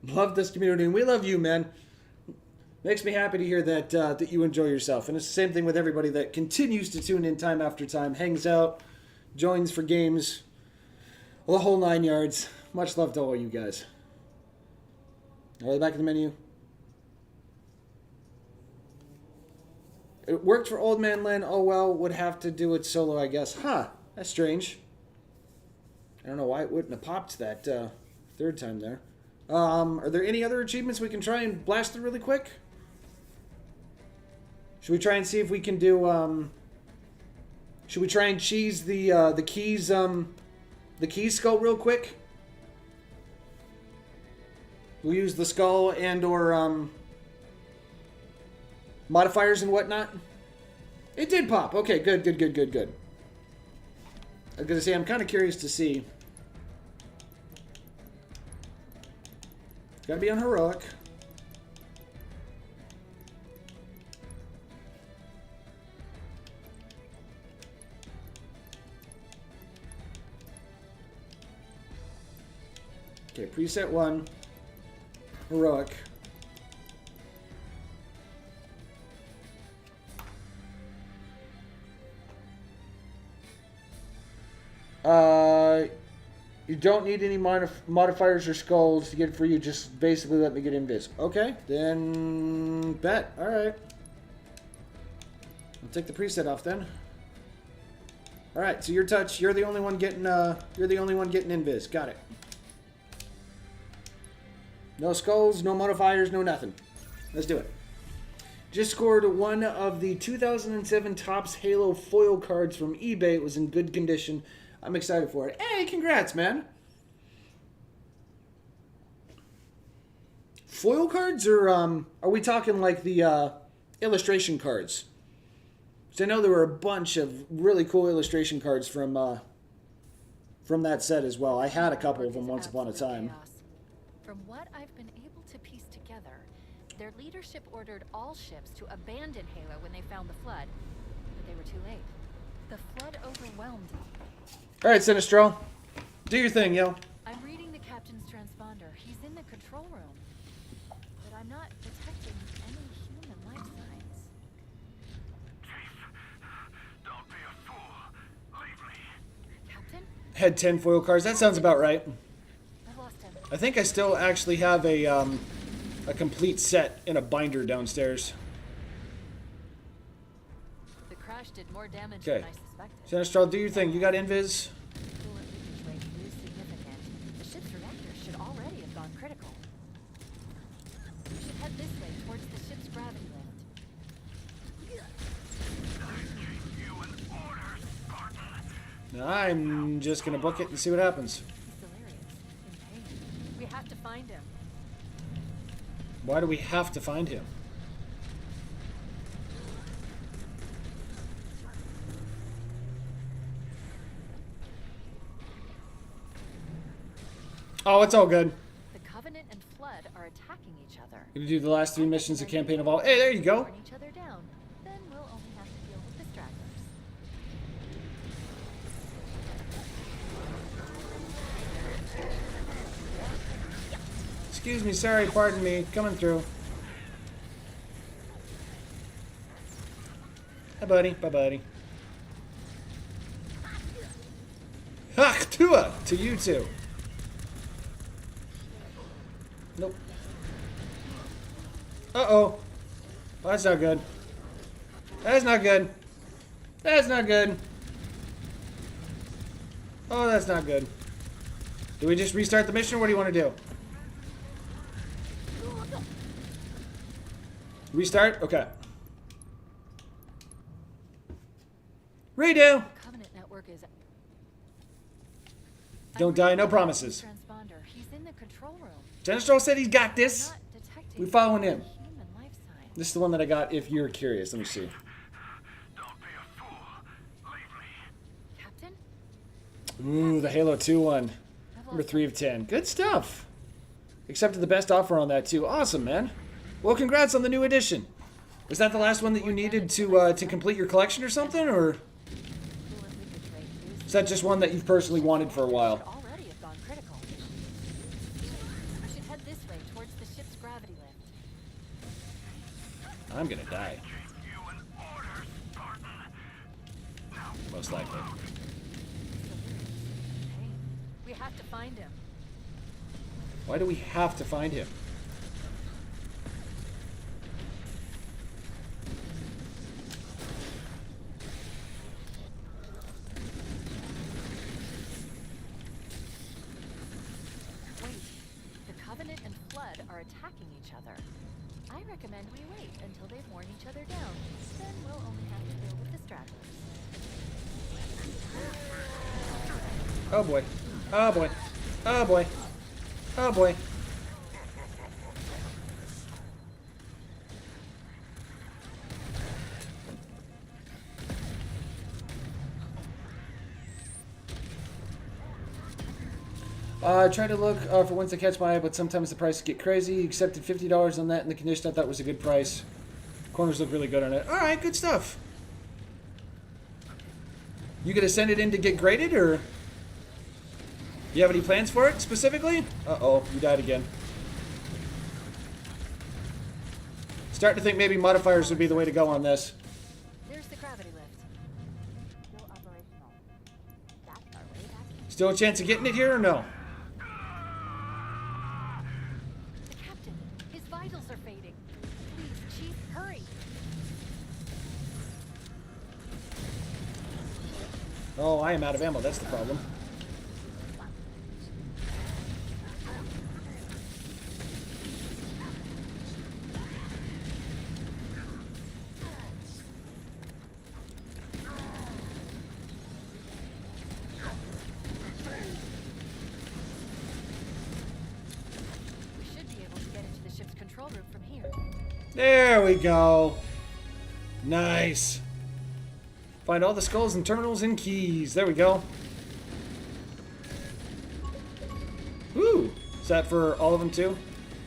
[SPEAKER 6] Love this community, and we love you, man. Makes me happy to hear that that you enjoy yourself. And it's the same thing with everybody that continues to tune in time after time, hangs out, joins for games, the whole 9 yards. Much love to all you guys. All right, back in the menu. It worked for Old Man Len. Oh well, would have to do it solo, I guess. Huh, that's strange. I don't know why it wouldn't have popped that third time there. Are there any other achievements we can try and blast through really quick? Should we try and see if we can do, should we try and cheese the keys skull real quick? We'll use the skull and or, modifiers and whatnot. It did pop. Okay, good. I was gonna say, I'm kind of curious to see. Gotta be on heroic. Okay, preset 1. Heroic. You don't need any modifiers or skulls to get it for you. Just basically let me get invis. Okay, then bet. All right. I'll take the preset off then. All right, so your touch. You're the only one getting. You're the only one getting invis. Got it. No skulls, no modifiers, no nothing. Let's do it. Just scored one of the 2007 Topps Halo foil cards from eBay. It was in good condition. I'm excited for it. Hey, congrats, man. Foil cards, or are we talking like the illustration cards? Because I know there were a bunch of really cool illustration cards from that set as well. I had a couple of them once upon a time.
[SPEAKER 2] Chaos. From what I've been able to piece together, their leadership ordered all ships to abandon Halo when they found the flood, but they were too late. The flood overwhelmed them.
[SPEAKER 6] All right, Sinistro, do your thing, yo.
[SPEAKER 2] I'm reading the captain's transponder. He's in the control room, but I'm not detecting any human life signs.
[SPEAKER 5] Don't be a fool. Leave me.
[SPEAKER 2] Captain?
[SPEAKER 6] Had 10 foil cards. That sounds about right.
[SPEAKER 2] I've lost him.
[SPEAKER 6] I think I still actually have a complete set in a binder downstairs.
[SPEAKER 2] The crash did more damage
[SPEAKER 6] Okay.
[SPEAKER 2] than I suspected.
[SPEAKER 6] Sinistro, do your thing. You got invis?
[SPEAKER 2] Coolant leakage rate is significant. The ship's reactor should already have gone critical. We should head this way towards the ship's gravity lift.
[SPEAKER 6] I'm just going to book it and see what happens.
[SPEAKER 2] He's delirious, in pain. We have to find him.
[SPEAKER 6] Why do we have to find him? Oh, it's all good.
[SPEAKER 2] The Covenant and Flood are attacking each other.
[SPEAKER 6] Gonna do the last 3 missions of campaign of all. Hey, there you go.
[SPEAKER 2] Burn each other down. Then we'll only have to deal with the stragglers.
[SPEAKER 6] Excuse me, sorry, pardon me. Coming through. Hi, buddy. Bye, buddy. Ha! Tua! To you two. Nope. Uh-oh. Well, that's not good. That's not good. That's not good. Oh, that's not good. Do we just restart the mission, or what do you want to do? Restart? Okay. Redo!
[SPEAKER 2] Covenant network is...
[SPEAKER 6] Don't die, no promises.
[SPEAKER 2] Transponder. He's in the control room.
[SPEAKER 6] Sinistro said he's got this.
[SPEAKER 2] Not detecting
[SPEAKER 6] We following him.
[SPEAKER 2] human life signs.
[SPEAKER 6] This is the one that I got, if you're curious. Let me see.
[SPEAKER 5] Don't be a fool. Leave me.
[SPEAKER 2] Captain?
[SPEAKER 6] Ooh, the Halo 2 one. Number 3 of 10. Good stuff. Accepted the best offer on that, too. Awesome, man. Well, congrats on the new edition. Was that the last one that you needed to complete your collection or something, or
[SPEAKER 2] Coolant leakage rate
[SPEAKER 6] is that just one that you've personally wanted for a while?
[SPEAKER 2] should already have gone critical. We should head this way towards the ship's gravity lift.
[SPEAKER 6] I'm gonna die.
[SPEAKER 5] You an order, Spartan.
[SPEAKER 6] Most likely.
[SPEAKER 2] Hey, we have to find him.
[SPEAKER 6] Why do we have to find him?
[SPEAKER 2] Wait, the Covenant and Flood are attacking each other. I recommend we wait until they've worn each other down. Then we'll only have to deal with the stragglers.
[SPEAKER 6] Oh boy. Oh boy. Oh boy. Oh boy. I try to look for ones that catch my eye, but sometimes the prices get crazy. Accepted $50 on that, and the condition I thought was a good price. Corners look really good on it. All right, good stuff. You gonna send it in to get graded, or you have any plans for it specifically? Uh-oh, you died again. Starting to think maybe modifiers would be the way to go on this.
[SPEAKER 2] There's the gravity lift. Still operational. That's our way back in.
[SPEAKER 6] Still a chance of getting it here, or no?
[SPEAKER 2] The captain, his vitals are fading. Please, Chief, hurry.
[SPEAKER 6] Oh, I am out of ammo. That's the problem.
[SPEAKER 2] We should be able to get into the ship's control room from here.
[SPEAKER 6] There we go. Nice. Find all the skulls and terminals and keys. There we go. Woo! Is that for all of them too?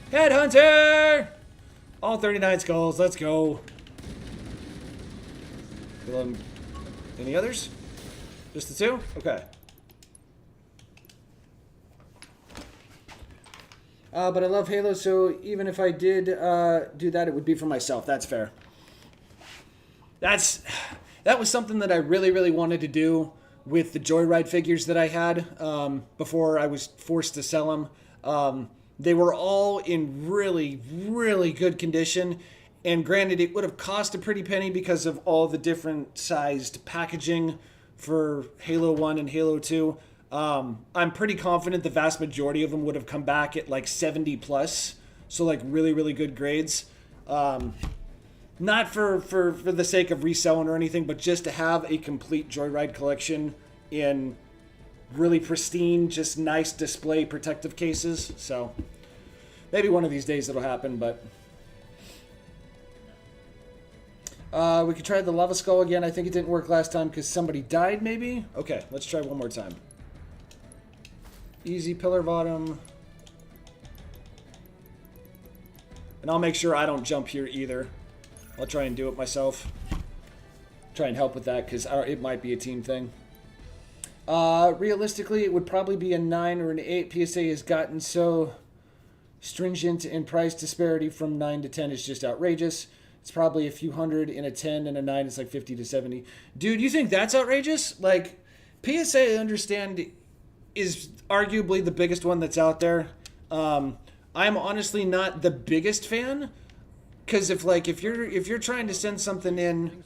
[SPEAKER 6] Headhunter! All 39 skulls. Let's go. Any others? Just the two? Okay. But I love Halo, so even if I did do that, it would be for myself. That's fair. That was something that I really, really wanted to do with the Joyride figures that I had before I was forced to sell them. They were all in really, really good condition. And granted, it would have cost a pretty penny because of all the different sized packaging for Halo 1 and Halo 2. I'm pretty confident the vast majority of them would have come back at like 70 plus. So like really, really good grades. Not for the sake of reselling or anything, but just to have a complete Joyride collection in really pristine, just nice display protective cases. So maybe one of these days it'll happen, but we could try the lava skull again. I think it didn't work last time because somebody died, maybe? Okay, let's try one more time. Easy pillar bottom. And I'll make sure I don't jump here either. I'll try and do it myself. Try and help with that because it might be a team thing. Realistically, it would probably be a 9 or an 8. PSA has gotten so stringent in price disparity from 9 to 10 is just outrageous. It's probably a few hundred in a 10, and a 9 it's like 50 to 70. Dude, you think that's outrageous? Like, PSA, I understand, is arguably the biggest one that's out there. I'm honestly not the biggest fan, because if you're trying to send something in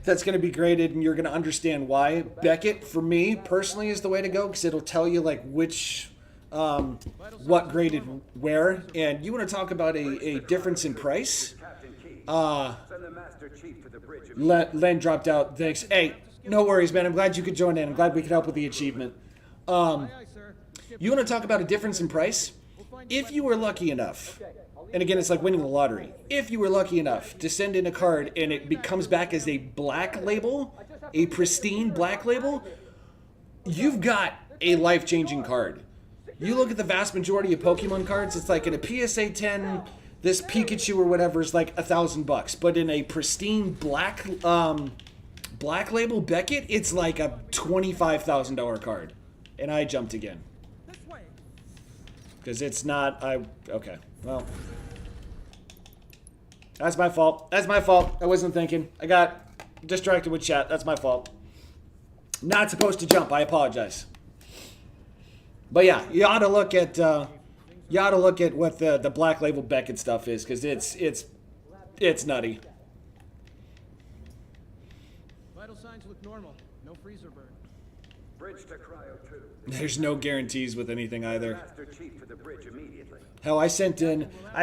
[SPEAKER 6] that's going to be graded and you're going to understand why, Beckett for me personally is the way to go, because it'll tell you like which what graded where. And you want to talk about a difference in price? Len dropped out. Thanks. Hey, no worries, man. I'm glad you could join in. I'm glad we could help with the achievement. You want to talk about a difference in price? If you were lucky enough, and again, it's like winning the lottery. If you were lucky enough to send in a card and it comes back as a black label, a pristine black label, you've got a life-changing card. You look at the vast majority of Pokemon cards, it's like in a PSA 10, this Pikachu or whatever is like $1,000, but in a pristine black label Beckett, it's like a $25,000 card. And I jumped again. Because it's not, okay, well. That's my fault. That's my fault. I wasn't thinking. I got distracted with chat. That's my fault. Not supposed to jump. I apologize. But yeah, you ought to look at what the black label Beckett stuff is, because it's nutty.
[SPEAKER 9] Vital signs look normal. No freezer burn.
[SPEAKER 13] Bridge to Cryo 2.
[SPEAKER 6] There's no guarantees with anything either.
[SPEAKER 13] Master Chief to the bridge immediately.
[SPEAKER 6] Hell, I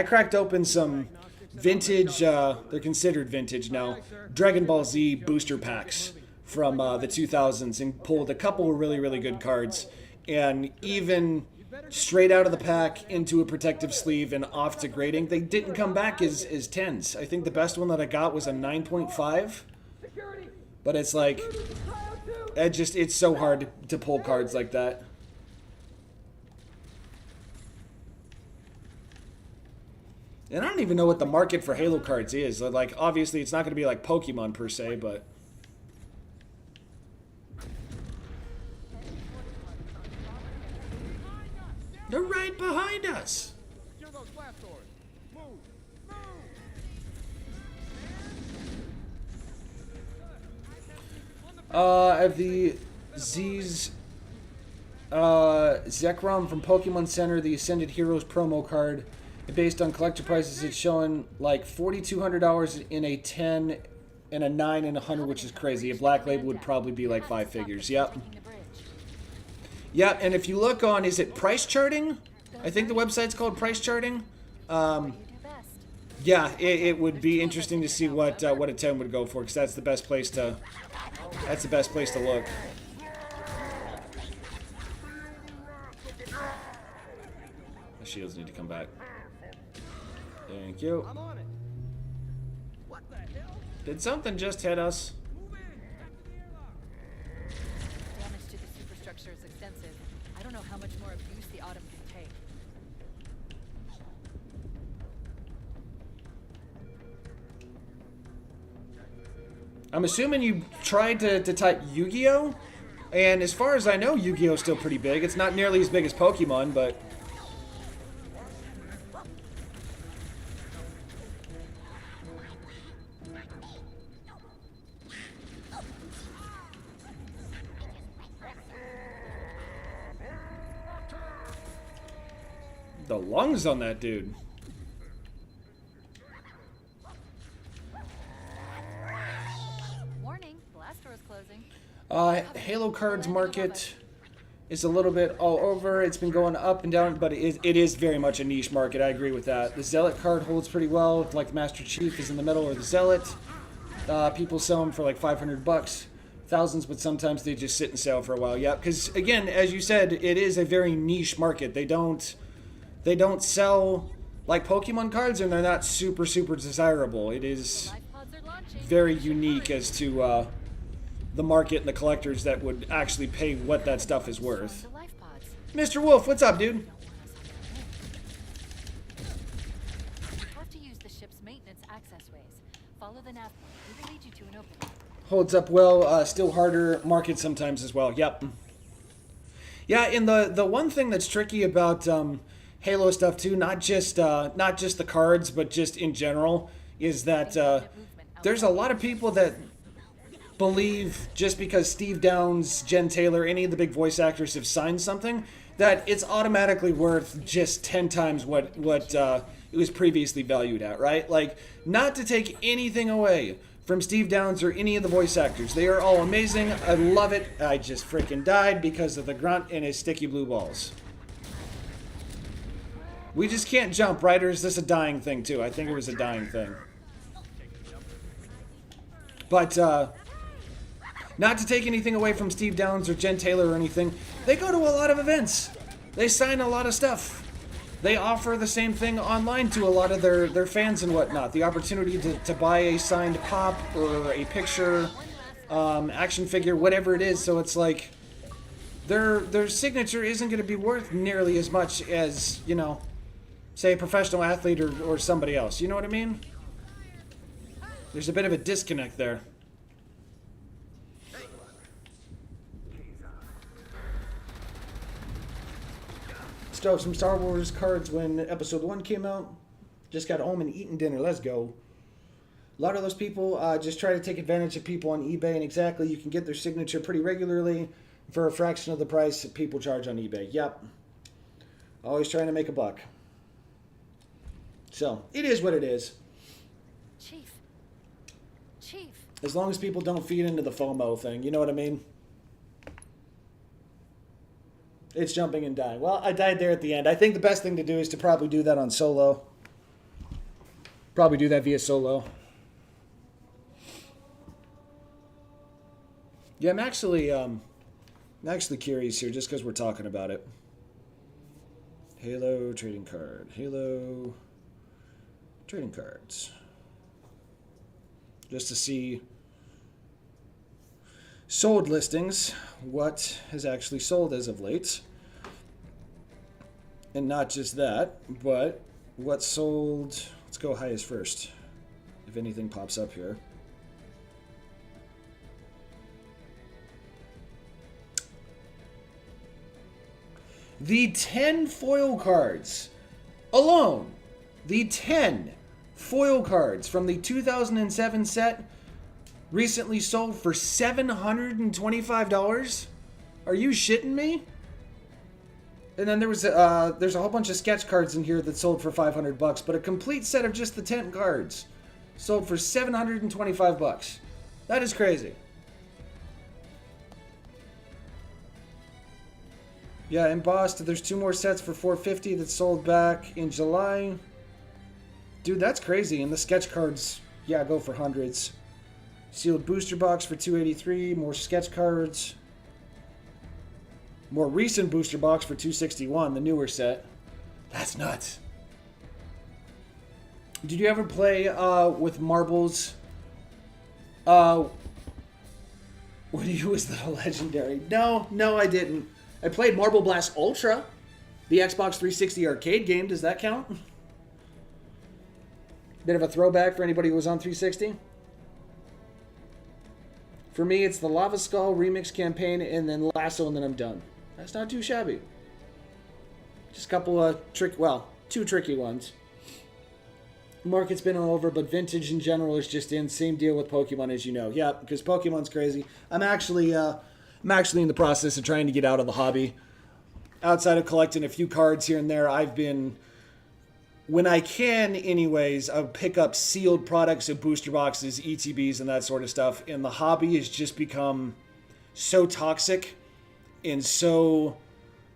[SPEAKER 6] cracked open some vintage, they're considered vintage now, Dragon Ball Z booster packs from the 2000s and pulled a couple of really, really good cards. And even straight out of the pack into a protective sleeve and off to grading, they didn't come back as 10s. I think the best one that I got was a 9.5. But it's like, it's so hard to pull cards like that. And I don't even know what the market for Halo cards is. Like, obviously, it's not going to be like Pokemon per se, but... They're right behind us! I have the Z's Zekrom from Pokemon Center, the Ascended Heroes promo card. Based on collector prices, it's showing like $4,200 in a 10 and a 9 and a 100, which is crazy. A black label would probably be like 5 figures. Yep. Yep, and if you look on, is it price charting? I think the website's called price charting. Yeah, it would be interesting to see what a 10 would go for, because that's the best place to look. The shields need to come back. Thank you.
[SPEAKER 10] I'm on it. What the hell?
[SPEAKER 6] Did something just hit us?
[SPEAKER 2] Damage to the superstructure is extensive. I don't know how much more abuse the Autumn can take.
[SPEAKER 6] I'm assuming you tried to type Yu-Gi-Oh! And as far as I know, Yu-Gi-Oh! Is still pretty big. It's not nearly as big as Pokemon, but... The lungs on that dude.
[SPEAKER 2] Warning, blast door is closing.
[SPEAKER 6] Halo cards market is a little bit all over. It's been going up and down, but it is very much a niche market. I agree with that. The Zealot card holds pretty well. Like the Master Chief is in the middle, or the Zealot. People sell them for like $500, thousands, but sometimes they just sit and sell for a while. Yeah, because again, as you said, it is a very niche market. They don't sell like Pokemon cards, and they're not super desirable. It is very unique as to the market and the collectors that would actually pay what that stuff is worth. Mr. Wolf, what's up, dude?
[SPEAKER 2] You have to use the ship's maintenance access ways. Follow the nav point. It will lead you to an opening.
[SPEAKER 6] Holds up well. Still harder market sometimes as well. Yep. Yeah, and the one thing that's tricky about Halo stuff too, not just the cards, but just in general, is that there's a lot of people that believe just because Steve Downes, Jen Taylor, any of the big voice actors have signed something, that it's automatically worth just 10 times what it was previously valued at, right? Like, not to take anything away from Steve Downes or any of the voice actors. They are all amazing. I love it. I just freaking died because of the grunt and his sticky blue balls. We just can't jump, right? Or is this a dying thing, too? I think it was a dying thing. But, not to take anything away from Steve Downes or Jen Taylor or anything, they go to a lot of events. They sign a lot of stuff. They offer the same thing online to a lot of their fans and whatnot. The opportunity to buy a signed pop or a picture, action figure, whatever it is. So it's like, their signature isn't going to be worth nearly as much as, you know, say a professional athlete or somebody else. You know what I mean? There's a bit of a disconnect there. Still have some Star Wars cards when Episode 1 came out. Just got home and eating dinner. Let's go. A lot of those people just try to take advantage of people on eBay, and exactly, you can get their signature pretty regularly for a fraction of the price that people charge on eBay. Yep. Always trying to make a buck. So, it is what it is.
[SPEAKER 2] Chief.
[SPEAKER 6] As long as people don't feed into the FOMO thing, you know what I mean? It's jumping and dying. Well, I died there at the end. I think the best thing to do is to probably do that on solo. Probably do that via solo. Yeah, I'm actually curious here just because we're talking about it. Halo trading card. Halo trading cards. Just to see sold listings, what has actually sold as of late. And not just that, but what sold. Let's go highest first, if anything pops up here. The 10 foil cards alone. The 10 foil cards from the 2007 set recently sold for $725. Are you shitting me? And then there's a whole bunch of sketch cards in here that sold for $500, but a complete set of just the 10 cards sold for $725. That is crazy. Yeah, embossed. There's 2 more sets for $450 that sold back in July. Dude, that's crazy. And the sketch cards, yeah, go for hundreds. Sealed booster box for $283. More sketch cards. More recent booster box for $261. The newer set. That's nuts. Did you ever play with marbles? When you was the legendary? No, I didn't. I played Marble Blast Ultra, the Xbox 360 arcade game. Does that count? Bit of a throwback for anybody who was on 360. For me, it's the Lava Skull remix campaign and then Lasso, and then I'm done. That's not too shabby. Just a couple of two tricky ones. Market's been all over, but vintage in general is just in. Same deal with Pokemon, as you know. Yeah, because Pokemon's crazy. I'm actually in the process of trying to get out of the hobby. Outside of collecting a few cards here and there, I've been, when I can anyways, I'll pick up sealed products, so booster boxes, ETBs, and that sort of stuff. And the hobby has just become so toxic and so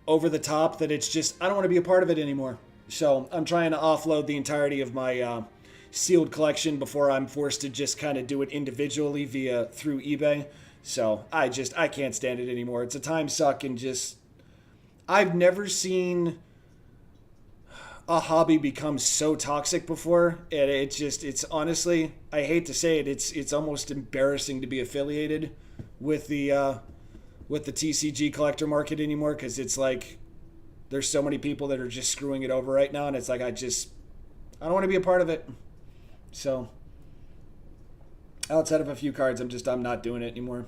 [SPEAKER 6] over the top that it's just, I don't want to be a part of it anymore. So I'm trying to offload the entirety of my sealed collection before I'm forced to just kind of do it individually through eBay. So I can't stand it anymore. It's a time suck, and just, I've never seen a hobby become so toxic before. And it's honestly, I hate to say it, it's almost embarrassing to be affiliated with the TCG collector market anymore, because it's like, there's so many people that are just screwing it over right now, and it's like, I don't want to be a part of it. So outside of a few cards, I'm not doing it anymore.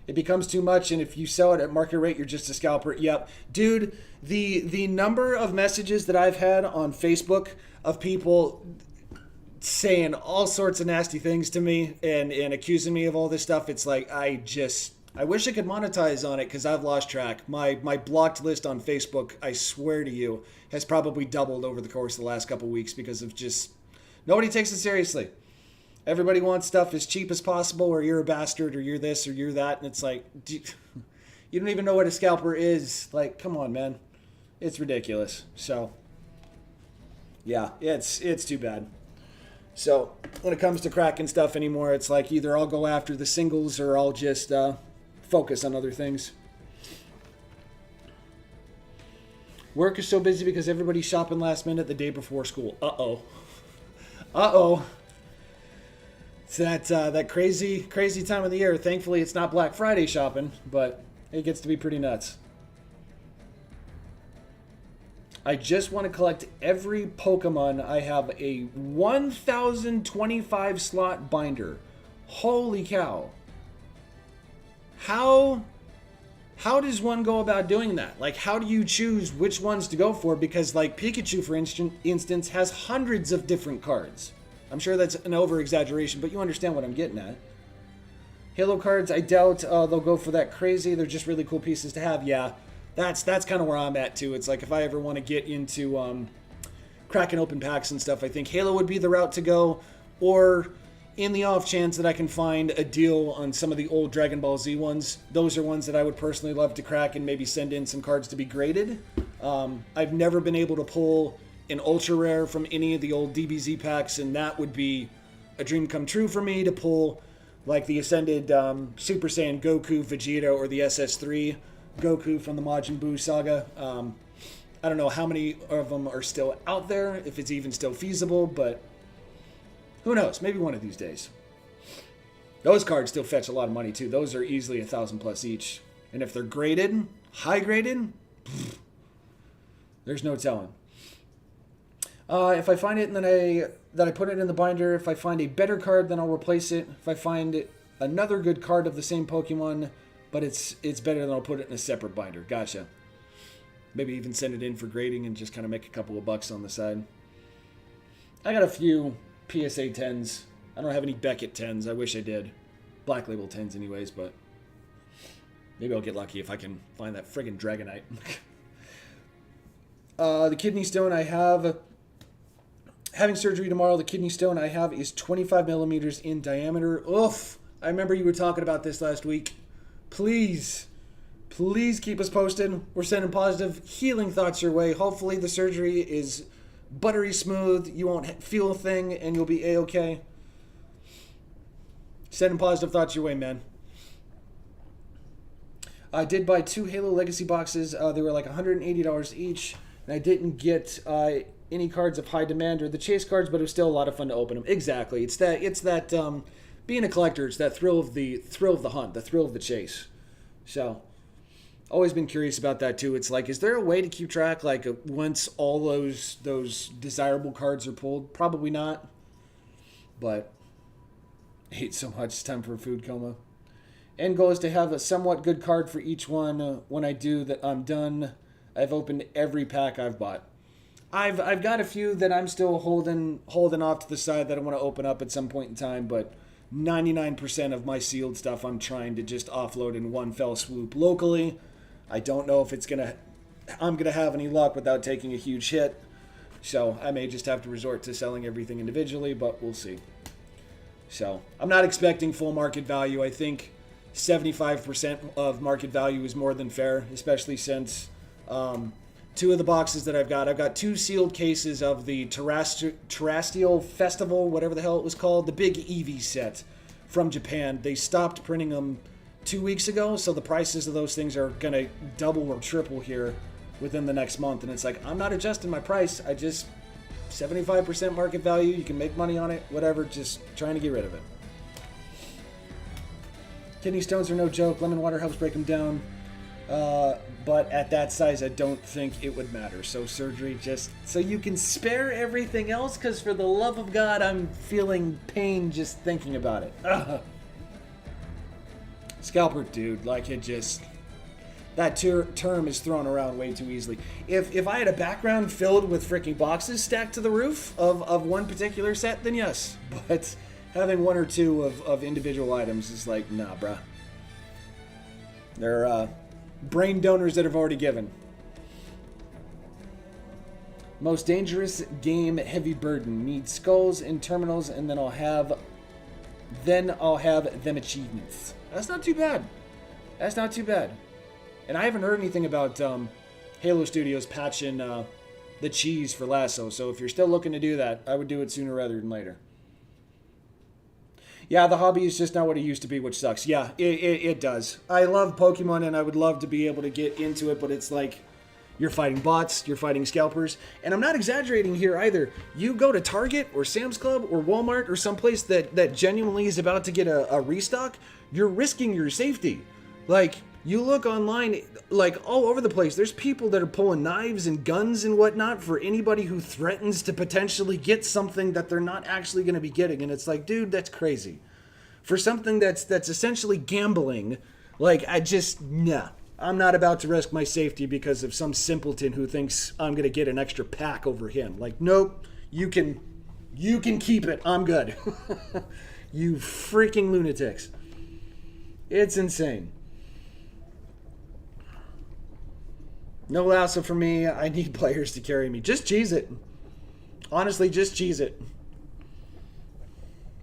[SPEAKER 6] It becomes too much, and if you sell it at market rate, you're just a scalper. Yep. Dude, the number of messages that I've had on Facebook of people saying all sorts of nasty things to me and accusing me of all this stuff, it's like, I wish I could monetize on it, because I've lost track. My blocked list on Facebook, I swear to you, has probably doubled over the course of the last couple weeks, because of just, nobody takes it seriously. Everybody wants stuff as cheap as possible, or you're a bastard, or you're this, or you're that, and it's like, you don't even know what a scalper is. Like, come on, man. It's ridiculous. So, yeah, it's too bad. So, when it comes to cracking stuff anymore, it's like, either I'll go after the singles, or I'll just focus on other things. Work is so busy because everybody's shopping last minute the day before school. Uh-oh. It's that crazy time of the year. Thankfully, it's not Black Friday shopping, but it gets to be pretty nuts. I just want to collect every Pokemon. I have a 1,025 slot binder. Holy cow. How does one go about doing that? Like, how do you choose which ones to go for? Because, like, Pikachu, for instance, has hundreds of different cards. I'm sure that's an over-exaggeration, but you understand what I'm getting at. Halo cards, I doubt they'll go for that crazy. They're just really cool pieces to have. Yeah, that's kind of where I'm at, too. It's like, if I ever want to get into cracking open packs and stuff, I think Halo would be the route to go. Or, in the off chance that I can find a deal on some of the old Dragon Ball Z ones, those are ones that I would personally love to crack and maybe send in some cards to be graded. I've never been able to pull an ultra rare from any of the old DBZ packs, and that would be a dream come true for me, to pull like the Ascended Super Saiyan Goku, Vegeta, or the SS3 Goku from the Majin Buu saga. I don't know how many of them are still out there, if it's even still feasible, but who knows? Maybe one of these days. Those cards still fetch a lot of money too. Those are easily 1,000 plus each. And if they're graded, high graded, there's no telling. If I find it and then I put it in the binder, if I find a better card, then I'll replace it. If I find another good card of the same Pokemon, but it's better, then I'll put it in a separate binder. Gotcha. Maybe even send it in for grading and just kind of make a couple of bucks on the side. I got a few PSA 10s. I don't have any Beckett 10s. I wish I did. Black Label 10s anyways, but maybe I'll get lucky if I can find that friggin' Dragonite. The kidney stone I have, having surgery tomorrow. The kidney stone I have is 25 millimeters in diameter. Oof. I remember you were talking about this last week. Please, please keep us posted. We're sending positive healing thoughts your way. Hopefully the surgery is buttery smooth. You won't feel a thing and you'll be A-okay. Sending positive thoughts your way, man. I did buy 2 Halo Legacy boxes. They were like $180 each. And I didn't get any cards of high demand or the chase cards, but it was still a lot of fun to open them. Exactly. It's that being a collector, it's that thrill of the hunt, the thrill of the chase. So, always been curious about that too. It's like, is there a way to keep track, like, once all those desirable cards are pulled? Probably not. But, I hate so much. It's time for a food coma. End goal is to have a somewhat good card for each one. When I do that, I'm done. I've opened every pack I've bought. I've got a few that I'm still holding off to the side that I want to open up at some point in time, but 99% of my sealed stuff I'm trying to just offload in one fell swoop locally. I don't know if I'm gonna have any luck without taking a huge hit, so I may just have to resort to selling everything individually, but we'll see. So I'm not expecting full market value. I think 75% of market value is more than fair, especially since 2 of the boxes that I've got 2 sealed cases of the Terrestrial Festival, whatever the hell it was called, the big Eevee set from Japan. They stopped printing them 2 weeks ago, so the prices of those things are going to double or triple here within the next month. And it's like, I'm not adjusting my price. I just, 75% market value, you can make money on it, whatever, just trying to get rid of it. Kidney stones are no joke. Lemon water helps break them down. But at that size, I don't think it would matter. So surgery just so you can spare everything else, because for the love of God, I'm feeling pain just thinking about it. Ugh. Scalper, dude, like it just... That term is thrown around way too easily. If I had a background filled with freaking boxes stacked to the roof of one particular set, then yes. But having 1 or 2 of individual items is like, nah, bruh. They're brain donors that have already given. Most dangerous game, heavy burden. Need skulls and terminals, and then I'll have them achievements. That's not too bad. That's not too bad. And I haven't heard anything about Halo Studios patching the cheese for Lasso. So if you're still looking to do that, I would do it sooner rather than later. Yeah, the hobby is just not what it used to be, which sucks. Yeah, it does. I love Pokemon, and I would love to be able to get into it, but it's like you're fighting bots, you're fighting scalpers. And I'm not exaggerating here either. You go to Target or Sam's Club or Walmart or someplace that genuinely is about to get a restock, you're risking your safety. Like, you look online, like, all over the place. There's people that are pulling knives and guns and whatnot for anybody who threatens to potentially get something that they're not actually going to be getting. And it's like, dude, that's crazy. For something that's essentially gambling, like, nah. I'm not about to risk my safety because of some simpleton who thinks I'm going to get an extra pack over him. Like, nope, you can keep it. I'm good. You freaking lunatics. It's insane. No Lasso for me. I need players to carry me. Just cheese it. Honestly, just cheese it.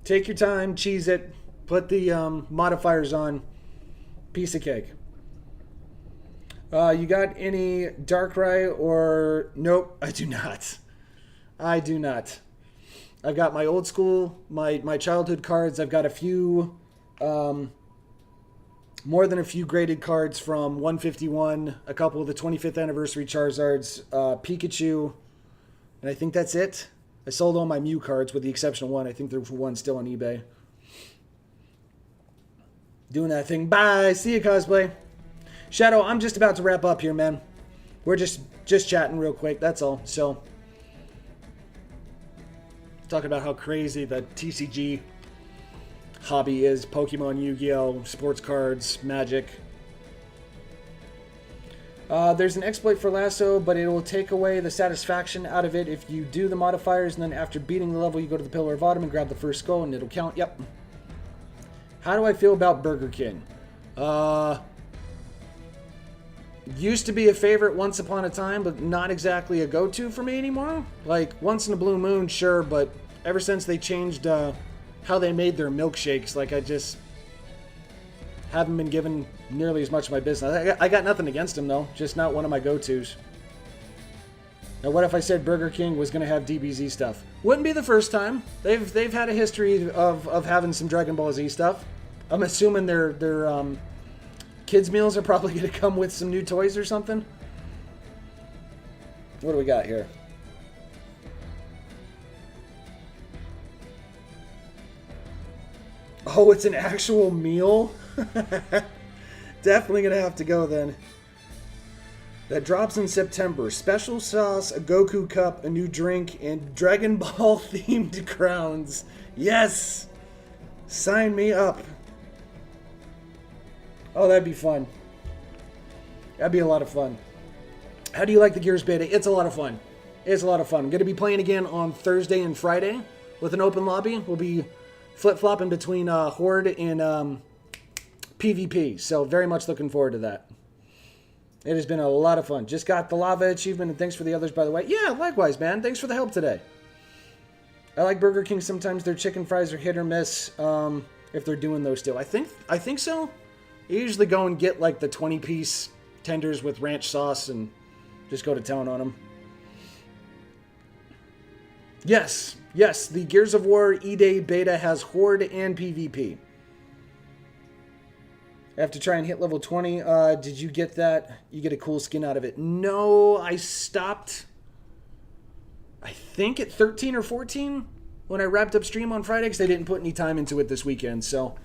[SPEAKER 6] Take your time, cheese it. Put the modifiers on. Piece of cake. You got any Darkrai or... Nope, I do not. I do not. I've got my old school, my childhood cards. I've got a few... more than a few graded cards from 151, a couple of the 25th anniversary Charizards, Pikachu, and I think that's it. I sold all my Mew cards with the exception of one. I think there's one still on eBay. Doing that thing. Bye. See you, cosplay. Shadow, I'm just about to wrap up here, man. We're just chatting real quick. That's all. So, talking about how crazy the TCG hobby is. Pokemon, Yu-Gi-Oh, sports cards, Magic. There's an exploit for Lasso, but it will take away the satisfaction out of it if you do the modifiers, and then after beating the level, you go to the Pillar of Autumn and grab the first skull, and it'll count. Yep. How do I feel about Burger King? Used to be a favorite once upon a time, but not exactly a go-to for me anymore. Like, once in a blue moon, sure, but ever since they changed how they made their milkshakes, like, haven't been given nearly as much of my business. I got nothing against them, though. Just not one of my go-tos. Now, what if I said Burger King was going to have DBZ stuff? Wouldn't be the first time. They've had a history of having some Dragon Ball Z stuff. I'm assuming their kids' meals are probably going to come with some new toys or something. What do we got here? Oh, it's an actual meal? Definitely going to have to go then. That drops in September. Special sauce, a Goku cup, a new drink, and Dragon Ball themed crowns. Yes! Sign me up. Oh, that'd be fun. That'd be a lot of fun. How do you like the Gears beta? It's a lot of fun. It's a lot of fun. I'm going to be playing again on Thursday and Friday with an open lobby. We'll be flip-flopping between Horde and PvP. So very much looking forward to that. It has been a lot of fun. Just got the lava achievement, and thanks for the others, by the way. Yeah, likewise, man. Thanks for the help today. I like Burger King. Sometimes their chicken fries are hit or miss if they're doing those still. I think so. I usually go and get like the 20-piece tenders with ranch sauce and just go to town on them. Yes, the Gears of War E-Day beta has Horde and PvP. I have to try and hit level 20. Did you get that? You get a cool skin out of it. No, I stopped, I think, at 13 or 14 when I wrapped up stream on Friday because I didn't put any time into it this weekend. So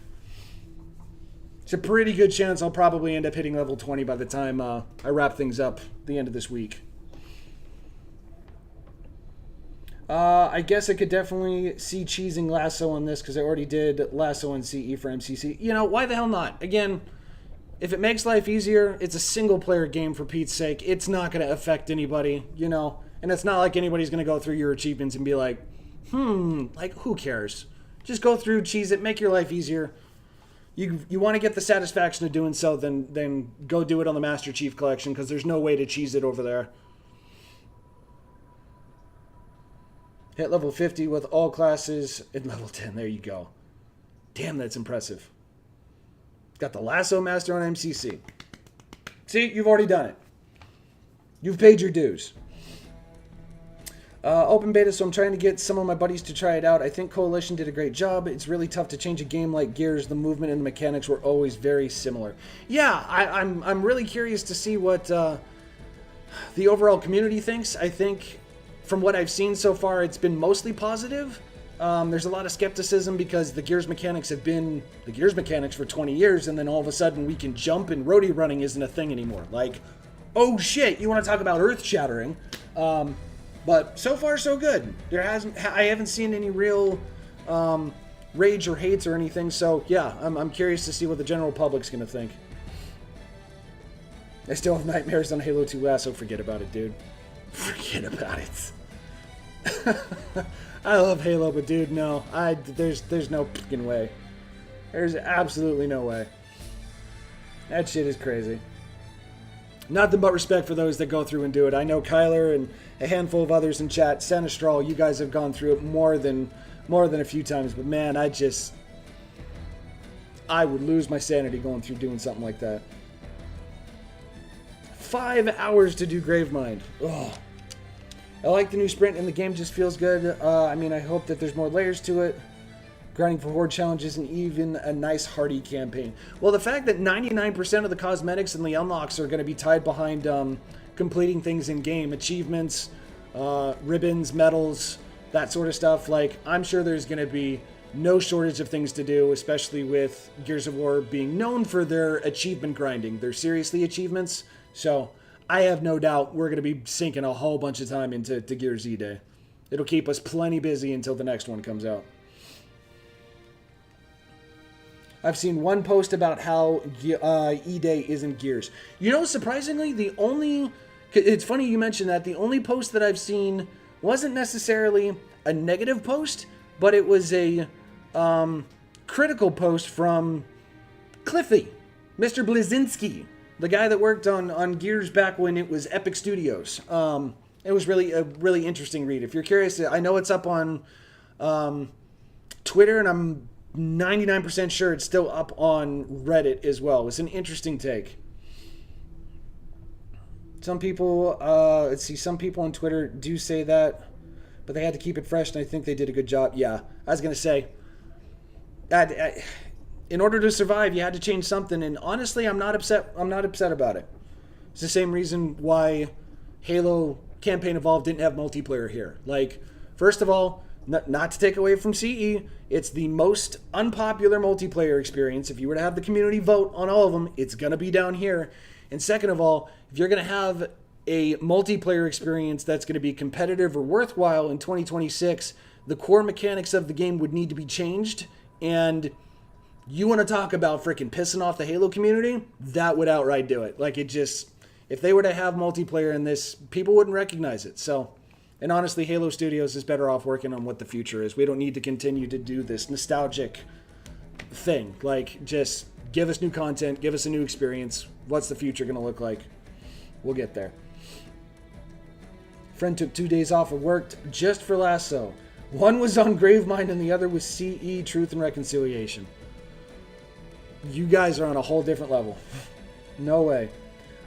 [SPEAKER 6] it's a pretty good chance I'll probably end up hitting level 20 by the time I wrap things up the end of this week. I guess I could definitely see cheesing Lasso on this because I already did Lasso and CE for MCC. You know, why the hell not? Again, if it makes life easier, it's a single-player game for Pete's sake. It's not going to affect anybody, you know? And it's not like anybody's going to go through your achievements and be like, like, who cares? Just go through, cheese it, make your life easier. You want to get the satisfaction of doing so, then go do it on the Master Chief Collection because there's no way to cheese it over there. Hit level 50 with all classes in level 10. There you go. Damn, that's impressive. Got the Lasso Master on MCC. See, you've already done it. You've paid your dues. Open beta, so I'm trying to get some of my buddies to try it out. I think Coalition did a great job. It's really tough to change a game like Gears. The movement and the mechanics were always very similar. Yeah, I'm really curious to see what the overall community thinks. I think from what I've seen so far, it's been mostly positive. There's a lot of skepticism because the Gears mechanics have been the Gears mechanics for 20 years, and then all of a sudden we can jump and roadie running isn't a thing anymore. Like, oh shit, you want to talk about earth-shattering? But so far so good. I haven't seen any real rage or hates or anything. So yeah, I'm curious to see what the general public's gonna think. I still have nightmares on Halo 2 Lasso. Forget about it, dude. Forget about it. I love Halo, but dude, no. There's no fucking way. There's absolutely no way. That shit is crazy. Nothing but respect for those that go through and do it. I know Kyler and a handful of others in chat. Sanistral, you guys have gone through it more than a few times, but man, I would lose my sanity going through doing something like that. 5 hours to do Gravemind. Ugh. I like the new sprint and the game just feels good. I mean, I hope that there's more layers to it. Grinding for horde challenges and even a nice hearty campaign. Well, the fact that 99% of the cosmetics and the unlocks are going to be tied behind completing things in game, achievements, ribbons, medals, that sort of stuff. Like, I'm sure there's going to be no shortage of things to do, especially with Gears of War being known for their achievement grinding. They're seriously achievements. So I have no doubt we're going to be sinking a whole bunch of time into Gears E-Day. It'll keep us plenty busy until the next one comes out. I've seen one post about how E-Day isn't Gears. You know, surprisingly, it's funny you mentioned that. The only post that I've seen wasn't necessarily a negative post, but it was a critical post from Cliffy, Mr. Blazinski, the guy that worked on Gears back when it was Epic Studios. It was really a really interesting read. If you're curious, I know it's up on Twitter, and I'm 99% sure it's still up on Reddit as well. It's an interesting take. Some people, let's see, some people on Twitter do say that, but they had to keep it fresh, and I think they did a good job. Yeah, I was going to say, in order to survive, you had to change something, and honestly, I'm not upset about it. It's the same reason why Halo Campaign Evolved didn't have multiplayer here. Like, first of all, not to take away from CE, it's the most unpopular multiplayer experience. If you were to have the community vote on all of them, it's going to be down here. And second of all, if you're going to have a multiplayer experience that's going to be competitive or worthwhile in 2026, the core mechanics of the game would need to be changed. And you want to talk about freaking pissing off the Halo community? That would outright do it. Like, it just, if they were to have multiplayer in this, people wouldn't recognize it. So, and honestly, Halo Studios is better off working on what the future is. We don't need to continue to do this nostalgic thing. Like, just give us new content, give us a new experience. What's the future going to look like? We'll get there. Friend took 2 days off of work just for Lasso. One was on Gravemind and the other was CE, Truth and Reconciliation. You guys are on a whole different level. No way.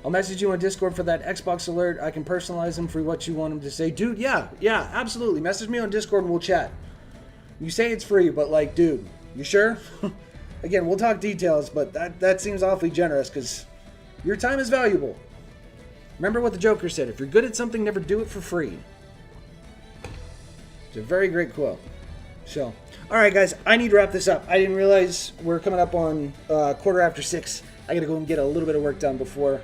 [SPEAKER 6] I'll message you on Discord for that Xbox alert. I can personalize them for what you want them to say. Dude, yeah, absolutely. Message me on Discord and we'll chat. You say it's free, but like, dude, you sure? Again, we'll talk details, but that seems awfully generous because your time is valuable. Remember what the Joker said, if you're good at something, never do it for free. It's a very great quote. So, alright guys, I need to wrap this up. I didn't realize we're coming up on 6:15. I gotta go and get a little bit of work done before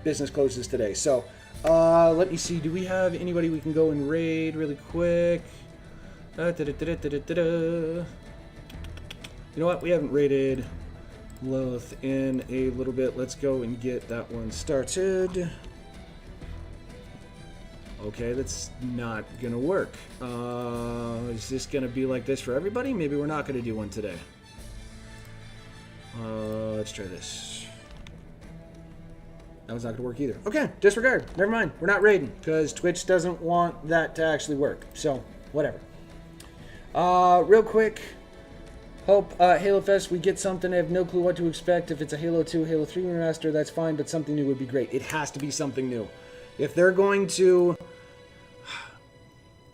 [SPEAKER 6] business closes today. So, let me see, do we have anybody we can go and raid really quick? You know what, we haven't raided Lilith in a little bit. Let's go and get that one started. Okay, that's not gonna work. Is this gonna be like this for everybody? Maybe we're not gonna do one today. Let's try this. That was not gonna work either. Okay, disregard. Never mind. We're not raiding because Twitch doesn't want that to actually work. So, whatever. Real quick. Hope Halo Fest we get something. I have no clue what to expect. If it's a Halo 2, Halo 3 remaster, that's fine, but something new would be great. It has to be something new. If they're going to...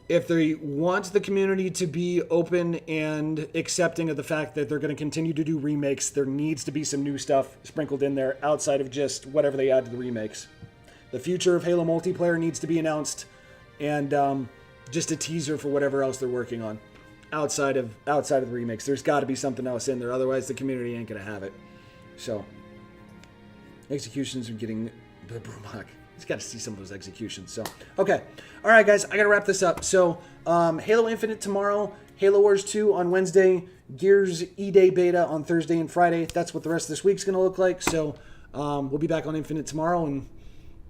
[SPEAKER 6] If they want the community to be open and accepting of the fact that they're going to continue to do remakes, there needs to be some new stuff sprinkled in there outside of just whatever they add to the remakes. The future of Halo multiplayer needs to be announced, and just a teaser for whatever else they're working on. Outside of the remakes, there's got to be something else in there. Otherwise, the community ain't gonna have it. So, executions are getting the Brumach. He's got to see some of those executions. So, okay, all right, guys, I gotta wrap this up. So, Halo Infinite tomorrow, Halo Wars 2 on Wednesday, Gears E-Day beta on Thursday and Friday. That's what the rest of this week's gonna look like. So, we'll be back on Infinite tomorrow and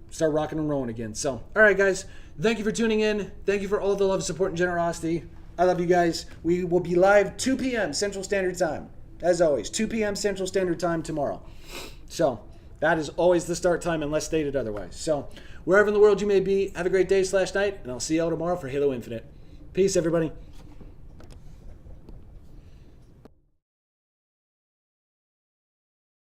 [SPEAKER 6] start rocking and rolling again. So, all right, guys, thank you for tuning in. Thank you for all the love, support, and generosity. I love you guys. We will be live 2 p.m. Central Standard Time. As always, 2 p.m. Central Standard Time tomorrow. So, that is always the start time unless stated otherwise. So, wherever in the world you may be, have a great day/night, and I'll see you all tomorrow for Halo Infinite. Peace, everybody.